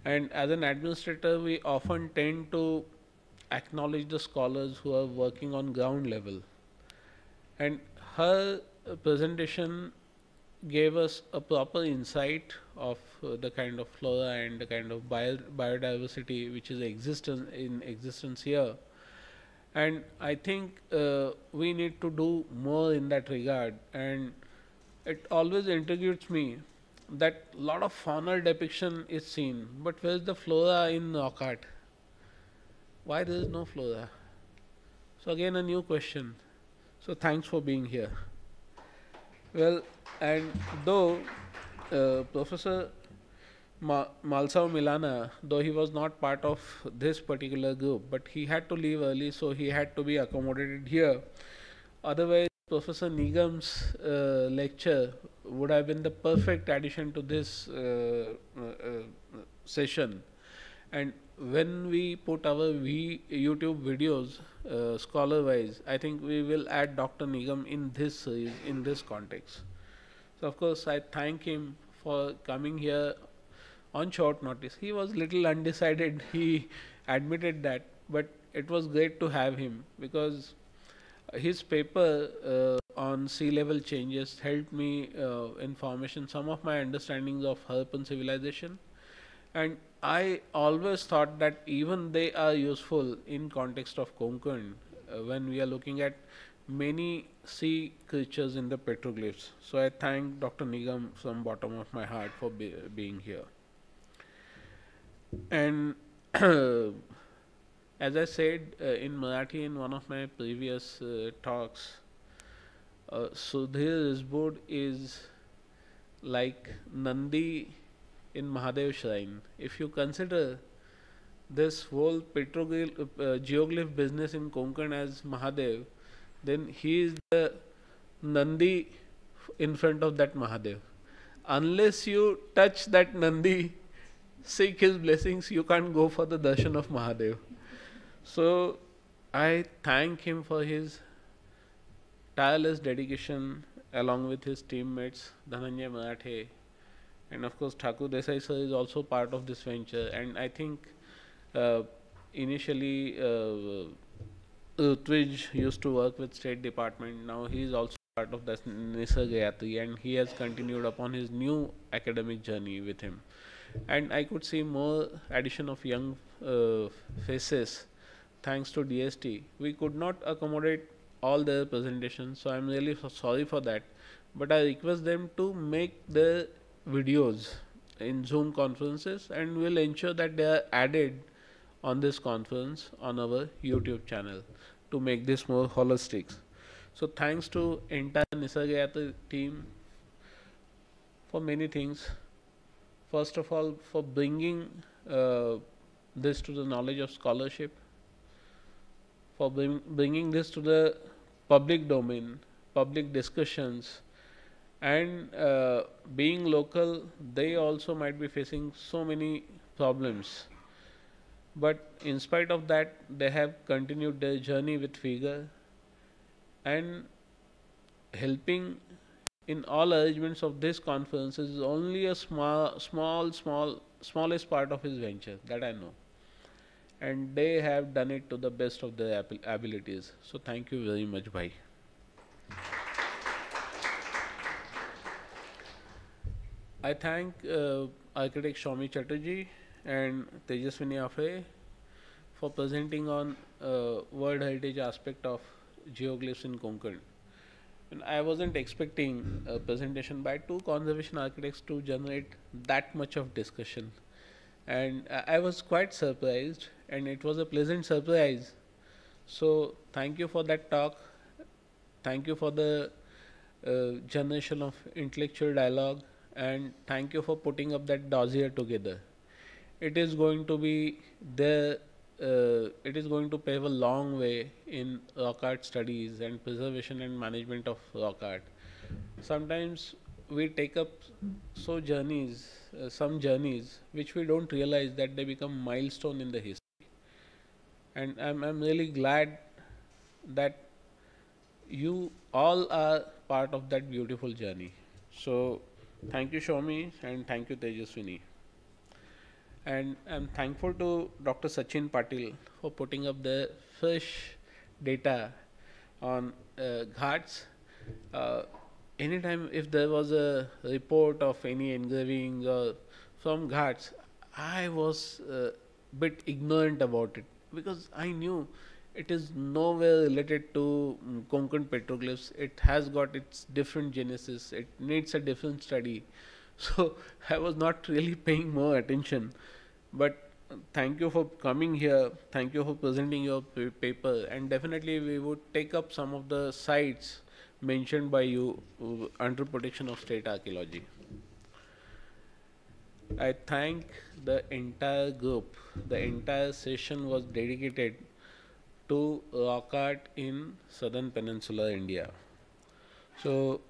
and as an administrator we often tend to acknowledge the scholars who are working on ground level, and her presentation gave us a proper insight of the kind of flora and the kind of biodiversity which is in existence here. And I think we need to do more in that regard. And it always intrigues me that a lot of faunal depiction is seen, but where is the flora in rock art? Why there is no flora? So again a new question. So thanks for being here. Well, and though Professor Malsao Milana, though he was not part of this particular group, but he had to leave early, so he had to be accommodated here. Otherwise, Professor Nigam's lecture would have been the perfect addition to this session. And when we put our YouTube videos scholar-wise, I think we will add Dr. Nigam in this series, in this context. So of course, I thank him for coming here on short notice. He was little undecided, he admitted that, but it was great to have him because his paper on sea level changes helped me in formation some of my understandings of Harappan civilization. And I always thought that even they are useful in context of Konkan when we are looking at many sea creatures in the petroglyphs. So I thank Dr. Nigam from bottom of my heart for being here. And as I said in Marathi in one of my previous talks, Sudhir Rizbod is like Nandi in Mahadev shrine. If you consider this whole geoglyph business in Konkan as Mahadev, then he is the Nandi in front of that Mahadev. Unless you touch that Nandi, seek his blessings, you can't go for the darshan of Mahadev. So I thank him for his tireless dedication along with his teammates Dhananjay Marathe, and of course Thakur Desai sir is also part of this venture. And I think initially Utwij used to work with State Department. Now he is also part of the Nisargayatri, and he has continued upon his new academic journey with him. And I could see more addition of young faces thanks to DST. We could not accommodate all their presentations, so I am really sorry for that. But I request them to make the videos in Zoom conferences, and we'll ensure that they are added on this conference on our YouTube channel to make this more holistic. So thanks to entire Nisargayatri team for many things. First of all, for bringing this to the knowledge of scholarship, for bringing this to the public domain, public discussions, and being local, they also might be facing so many problems. But in spite of that, they have continued their journey with vigor and helping in all arrangements of this conference is only a smallest part of his venture that I know. And they have done it to the best of their abilities. So thank you very much, bhai. I thank architect Shami Chatterjee and Tejaswini Afre for presenting on World Heritage aspect of geoglyphs in Konkan. And I wasn't expecting a presentation by two conservation architects to generate that much of discussion. And I was quite surprised, and it was a pleasant surprise. So thank you for that talk. Thank you for the generation of intellectual dialogue, and thank you for putting up that dossier together. It is going to be there. It is going to pave a long way in rock art studies and preservation and management of rock art. Sometimes we take up some journeys which we don't realize that they become milestone in the history. And I'm really glad that you all are part of that beautiful journey. So thank you, Shomi, and thank you, Tejaswini. And I'm thankful to Dr. Sachin Patil for putting up the fresh data on ghats. Anytime if there was a report of any engraving from ghats, I was a bit ignorant about it because I knew it is nowhere related to Konkan petroglyphs. It has got its different genesis. It needs a different study. So I was not really paying more attention. But thank you for coming here. Thank you for presenting your paper. And definitely we would take up some of the sites mentioned by you under protection of state archaeology. I thank the entire group. The entire session was dedicated to rock art in southern peninsular India. So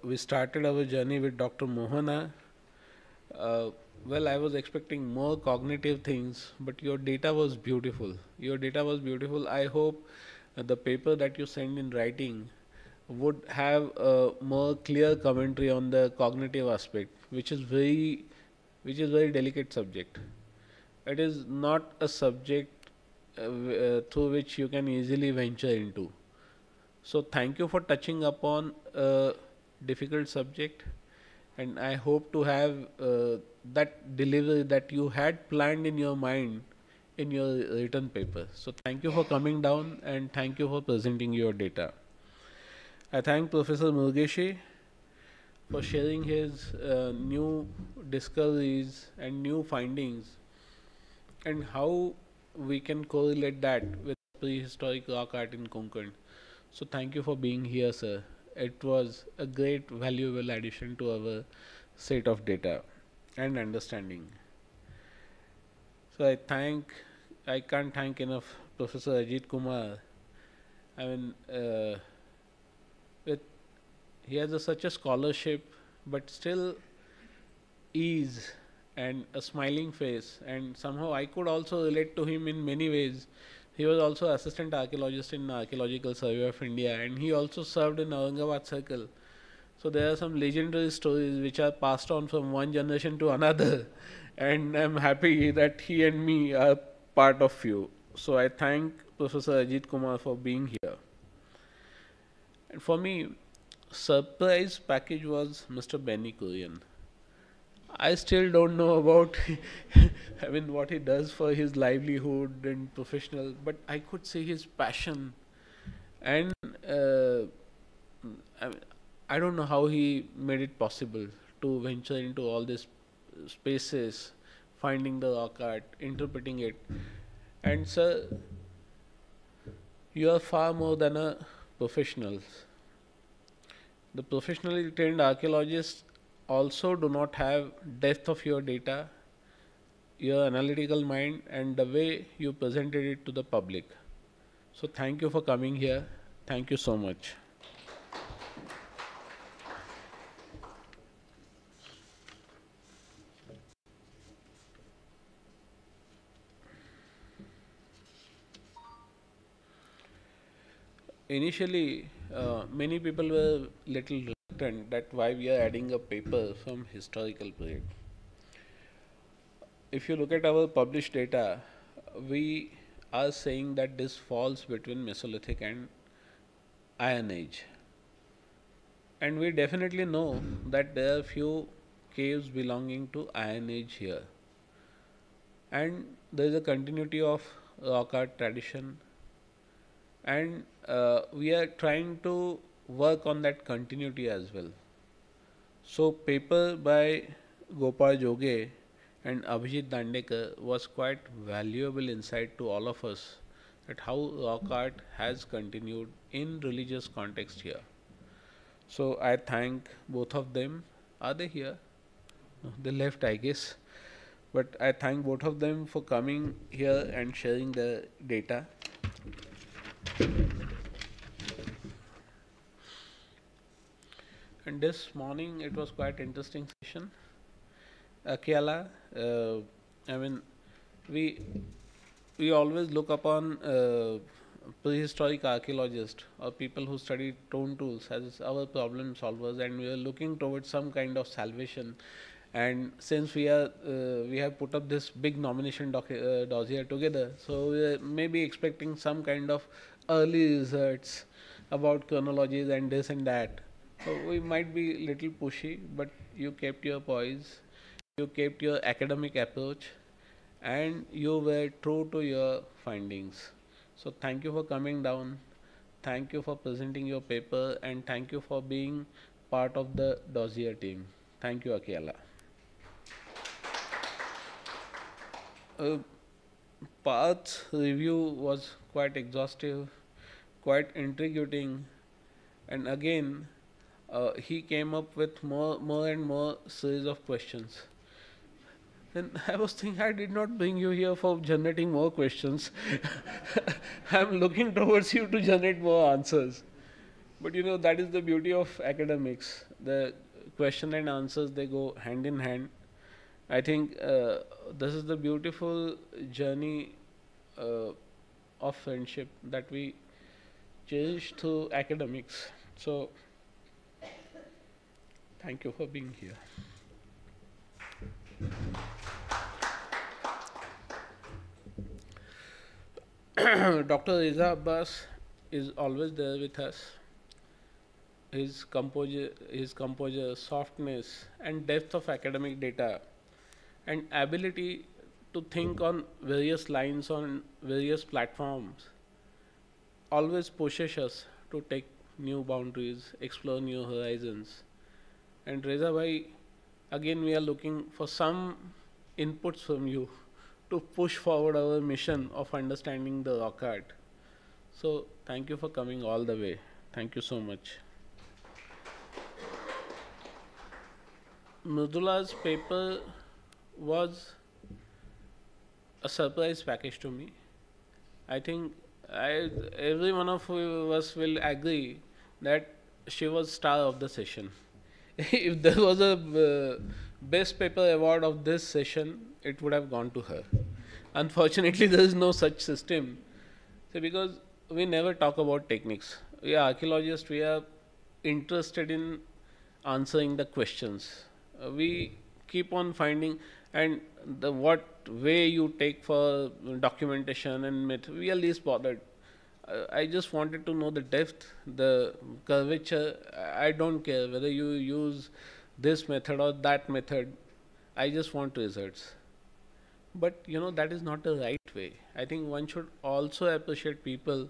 we started our journey with Dr. Mohana. Well, I was expecting more cognitive things, but your data was beautiful. Your data was beautiful. I hope the paper that you send in writing would have a more clear commentary on the cognitive aspect, which is very delicate subject. It is not a subject through which you can easily venture into. So thank you for touching upon a difficult subject, and I hope to have that delivery that you had planned in your mind in your written paper. So thank you for coming down and thank you for presenting your data. I thank Professor Murugeshi for sharing his new discoveries and new findings and how we can correlate that with prehistoric rock art in Konkan. So thank you for being here, sir. It was a great valuable addition to our set of data and understanding. So I can't thank enough Professor Ajit Kumar. I mean, he has such a scholarship, but still ease and a smiling face, and somehow I could also relate to him in many ways. He was also assistant archaeologist in Archaeological Survey of India, and he also served in Aurangabad Circle. So there are some legendary stories which are passed on from one generation to another, and I'm happy that he and me are part of you. So I thank Professor Ajit Kumar for being here. And for me, surprise package was Mr. Benny Kurian. I still don't know about I mean what he does for his livelihood and professional, but I could see his passion, and I don't know how he made it possible to venture into all these spaces, finding the rock art, interpreting it. And sir, you are far more than a professional. The professionally trained archaeologists also do not have depth of your data, your analytical mind, and the way you presented it to the public. So thank you for coming here. Thank you so much. Initially, many people were little reluctant that why we are adding a paper from historical period. If you look at our published data, we are saying that this falls between Mesolithic and Iron Age. And we definitely know that there are few caves belonging to Iron Age here. And there is a continuity of rock art tradition, and we are trying to work on that continuity as well. So paper by Gopal Joge and Abhijit Dandekar was quite valuable insight to all of us that how rock art has continued in religious context here. So I thank both of them. Are they here? No, they left, I guess. But I thank both of them for coming here and sharing the data. And this morning it was quite interesting session. Akiala, I mean, we always look upon prehistoric archaeologists or people who study stone tools as our problem solvers, and we are looking towards some kind of salvation. And since we have put up this big nomination dossier together, so we are maybe expecting some kind of early results about chronologies and this and that. So we might be little pushy, but you kept your poise, you kept your academic approach, and you were true to your findings. So thank you for coming down, thank you for presenting your paper, and thank you for being part of the dossier team. Thank you, Akiala. Path's review was quite exhaustive, quite intriguing, and again he came up with more and more series of questions. Then I was thinking, I did not bring you here for generating more questions. I'm looking towards you to generate more answers. But you know, that is the beauty of academics. The question and answers, they go hand in hand. I think this is the beautiful journey of friendship that we cherish through academics. So, thank you for being here. Dr. Reza Abbas is always there with us. His composure, softness, and depth of academic data, and ability to think on various lines on various platforms always pushes us to take new boundaries, explore new horizons. And Reza bhai, again we are looking for some inputs from you to push forward our mission of understanding the rock art. So thank you for coming all the way. Thank you so much. Mridula's paper was a surprise package to me. I think every one of us will agree that she was star of the session. If there was a best paper award of this session, it would have gone to her. Unfortunately, there is no such system. So because we never talk about techniques. We are archaeologists, we are interested in answering the questions. We keep on finding, and the what way you take for documentation and method, we are least bothered. I just wanted to know the depth, the curvature. I don't care whether you use this method or that method. I just want results. But you know, that is not the right way. I think one should also appreciate people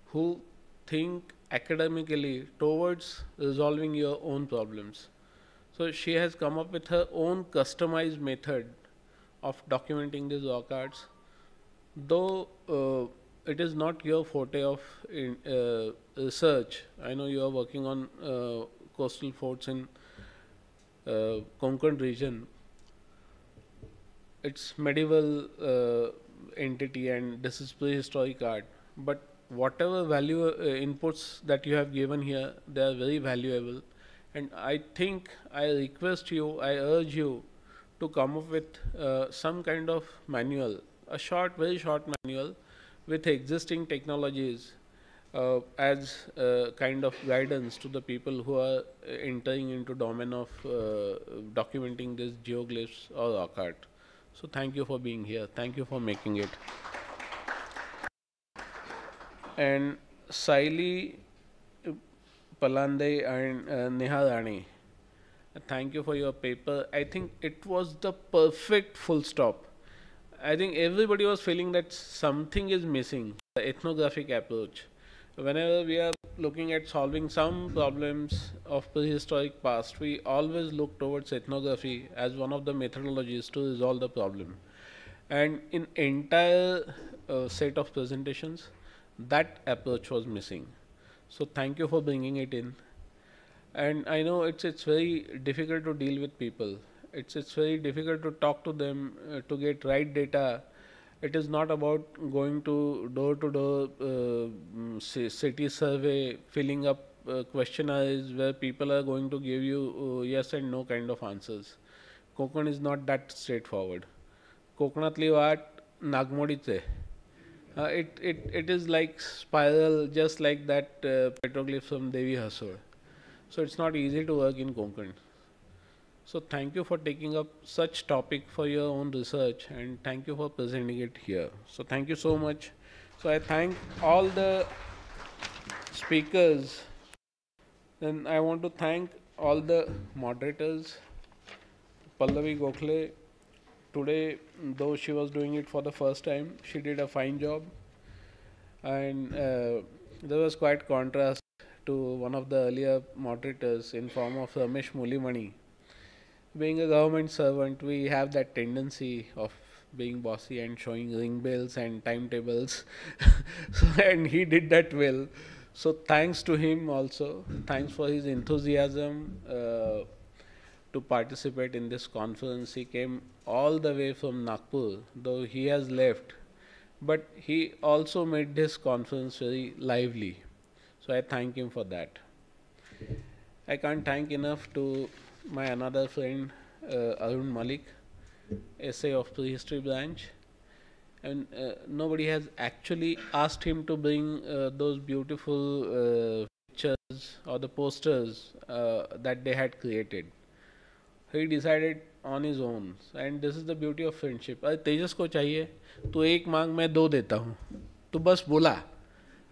who think academically towards resolving your own problems. So she has come up with her own customized method of documenting these rock arts. Though it is not your forte of research. I know you are working on coastal forts in Konkan region. It's medieval entity, and this is prehistoric art. But whatever value inputs that you have given here, they are very valuable. And I think I request you, I urge you to come up with some kind of manual, a short, very short manual with existing technologies as kind of guidance to the people who are entering into domain of documenting these geoglyphs or rock art. So thank you for being here. Thank you for making it. And Saili Palande and Neha Rani, thank you for your paper. I think it was the perfect full stop. I think everybody was feeling that something is missing, the ethnographic approach. Whenever we are looking at solving some problems of prehistoric past, we always look towards ethnography as one of the methodologies to resolve the problem. And in entire set of presentations, that approach was missing. So thank you for bringing it in. And I know it's very difficult to deal with people. It's very difficult to talk to them, to get right data. It is not about going to door city survey, filling up questionnaires where people are going to give you yes and no kind of answers. Konkan is not that straightforward. कोकणातली वाट नागमोडीच आहे. It is like spiral, just like that petroglyph from Devi Hasor. So it's not easy to work in Konkan. So thank you for taking up such topic for your own research, and thank you for presenting it here. So thank you so much. So I thank all the speakers. Then I want to thank all the moderators. Pallavi Gokhale, today, though she was doing it for the first time, she did a fine job. And there was quite contrast to one of the earlier moderators in form of Ramesh Mulimani. Being a government servant, we have that tendency of being bossy and showing ring bells and timetables. And he did that well. So thanks to him also. Thanks for his enthusiasm to participate in this conference. He came all the way from Nagpur, though he has left. But he also made this conference very lively. So I thank him for that. I can't thank enough to my another friend, Arun Malik, SA of Prehistory Branch. And nobody has actually asked him to bring those beautiful pictures or the posters that they had created. He decided on his own, and this is the beauty of friendship. तेजस को चाहिए तो एक मांग मैं दो देता हूँ, तो बस बोला.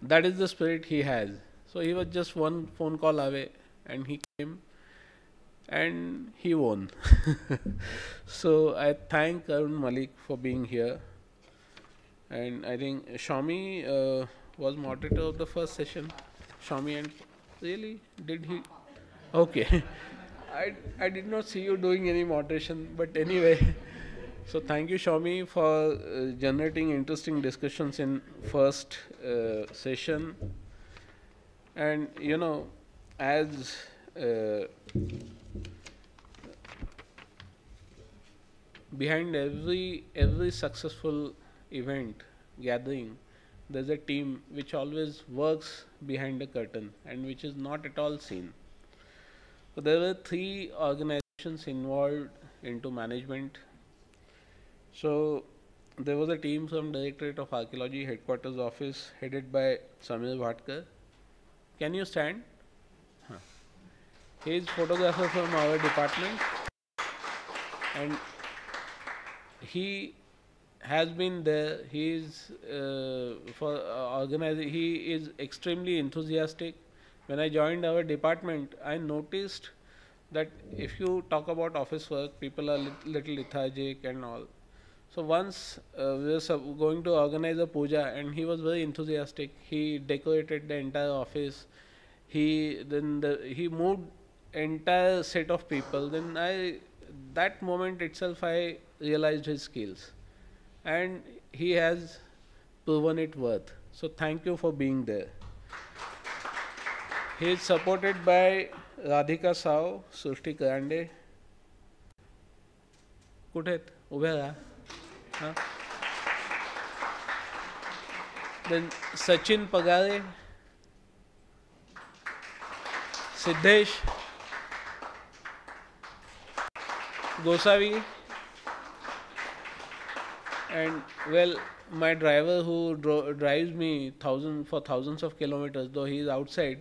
That is the spirit he has. So he was just one phone call away, and he came, and he won. So I thank Arun Malik for being here, and I think Shami was moderator of the first session. Shami, and really, did he? Okay. I did not see you doing any moderation, but anyway. So thank you, Shami, for generating interesting discussions in first session. And you know, as behind every successful event gathering, there's a team which always works behind the curtain and which is not at all seen. So there were 3 organizations involved into management. So there was a team from Directorate of Archaeology Headquarters Office headed by Samir Bhatkar. Can you stand? He is photographer from our department, and he has been there. He is he is extremely enthusiastic. When I joined our department, I noticed that if you talk about office work, people are little lethargic and all. So once we were going to organize a puja, and he was very enthusiastic. He decorated the entire office. He moved entire set of people. Then that moment itself I realized his skills, and he has proven it worth. So thank you for being there. He is supported by Radhika Sao, Srushti Karande. कुठे आहेत? उभ्या राहा. Then Sachin Pagare, Siddhesh, Gosavi, and well, my driver who drives me thousands of kilometers, though he is outside,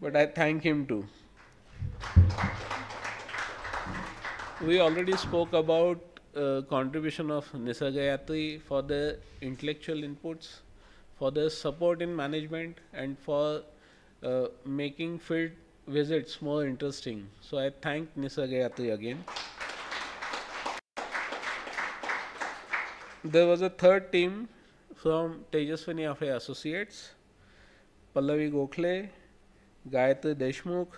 but I thank him too. We already spoke about contribution of Nisargayatri for the intellectual inputs, for the support in management, and for making field visits more interesting. So I thank Nisargayatri again. There was a third team from Tejaswini Afre Associates, Pallavi Gokhale, Gayatri Deshmukh,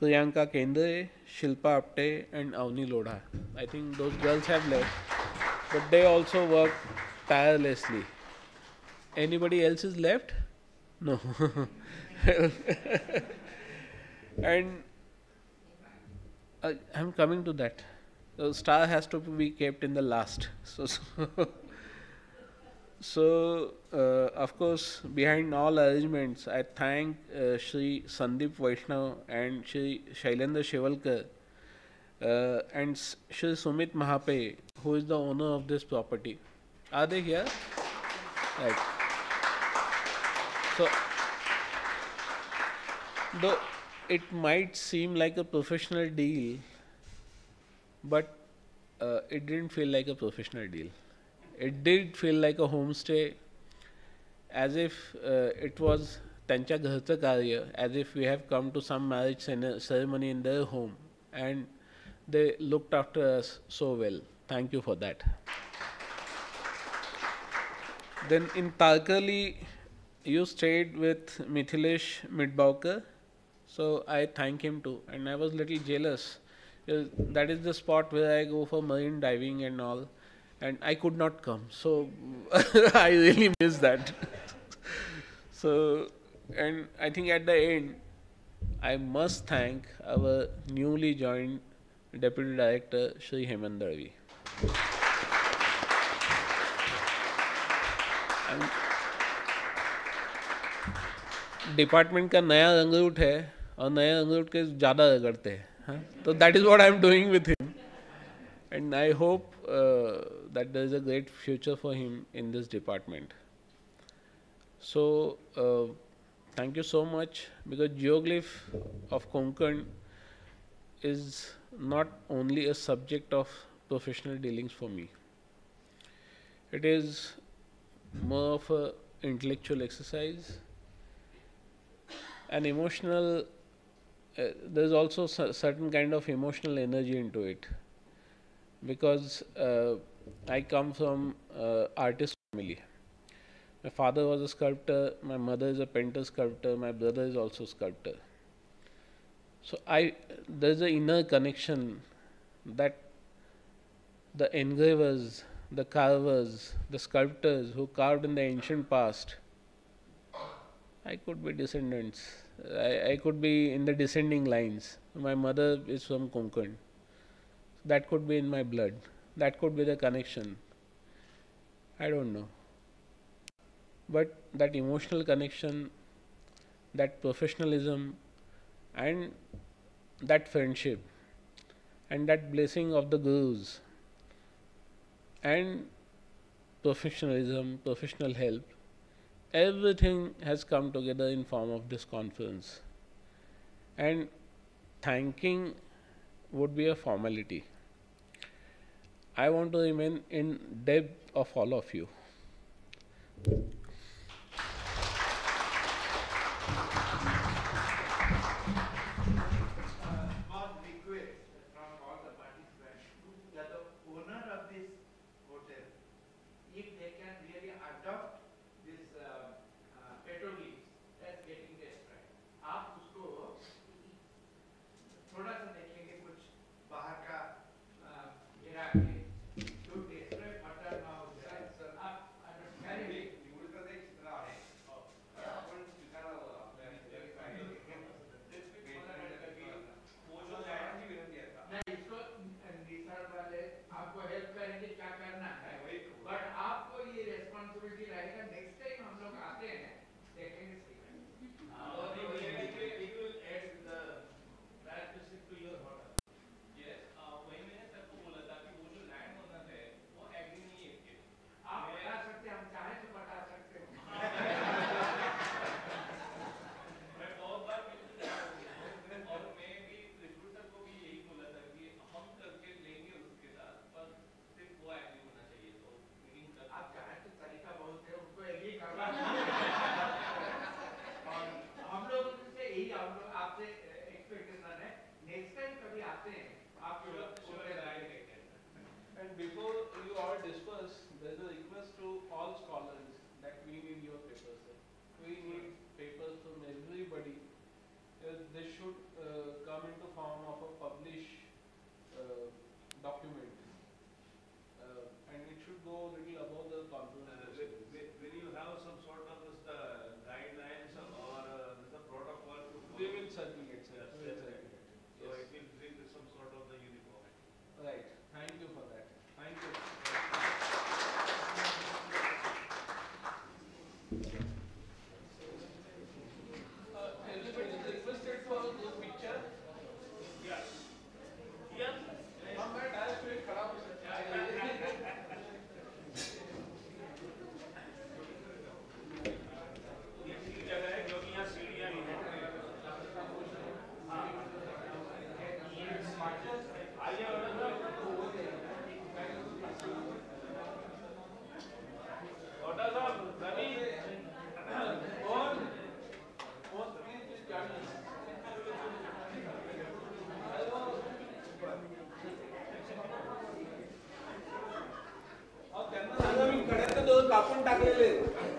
Priyanka Kendre, Shilpa Apte, and Avni Lodha. I think those girls have left, but they also work tirelessly. Anybody else is left? No. And I'm coming to that. The star has to be kept in the last. Of course, behind all arrangements, I thank Shri Sandeep Vaishnav and Shri Shailendra Shevalkar and Shri Sumit Mahape, who is the owner of this property. Are they here? Right. So, though it might seem like a professional deal, but it didn't feel like a professional deal. It did feel like a homestay, as if it was त्यांच्या घरचं कार्य, as if we have come to some marriage ceremony in their home, and they looked after us so well. Thank you for that. Then in Tarkali, you stayed with Mithilesh Midbaukar, so I thank him too, and I was little jealous. That is the spot where I go for marine diving and all, and I could not come, so I really miss that. So, and I think at the end, I must thank our newly joined Deputy Director, Shri Hemant Ravi. Department का नया रंगरूट है और नए रंगरूट के ज़्यादा रगड़ते हैं, तो that is what I am doing with him, and I hope that there is a great future for him in this department. So thank you so much, because Geoglyph of Konkan is not only a subject of professional dealings for me. It is more of a intellectual exercise, an emotional, there's also certain kind of emotional energy into it, because I come from artist family. My father was a sculptor, my mother is a painter sculptor, my brother is also a sculptor. So there's an inner connection that the engravers, the carvers, the sculptors who carved in the ancient past, I could be descendants. I could be in the descending lines. My mother is from Konkan. That could be in my blood. That could be the connection. I don't know. But that emotional connection, that professionalism, and that friendship, and that blessing of the gurus, and professionalism, professional help, everything has come together in form of this conference. And thanking would be a formality. I want to remain in debt of all of you.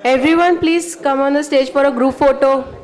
Everyone, please come on the stage for a group photo.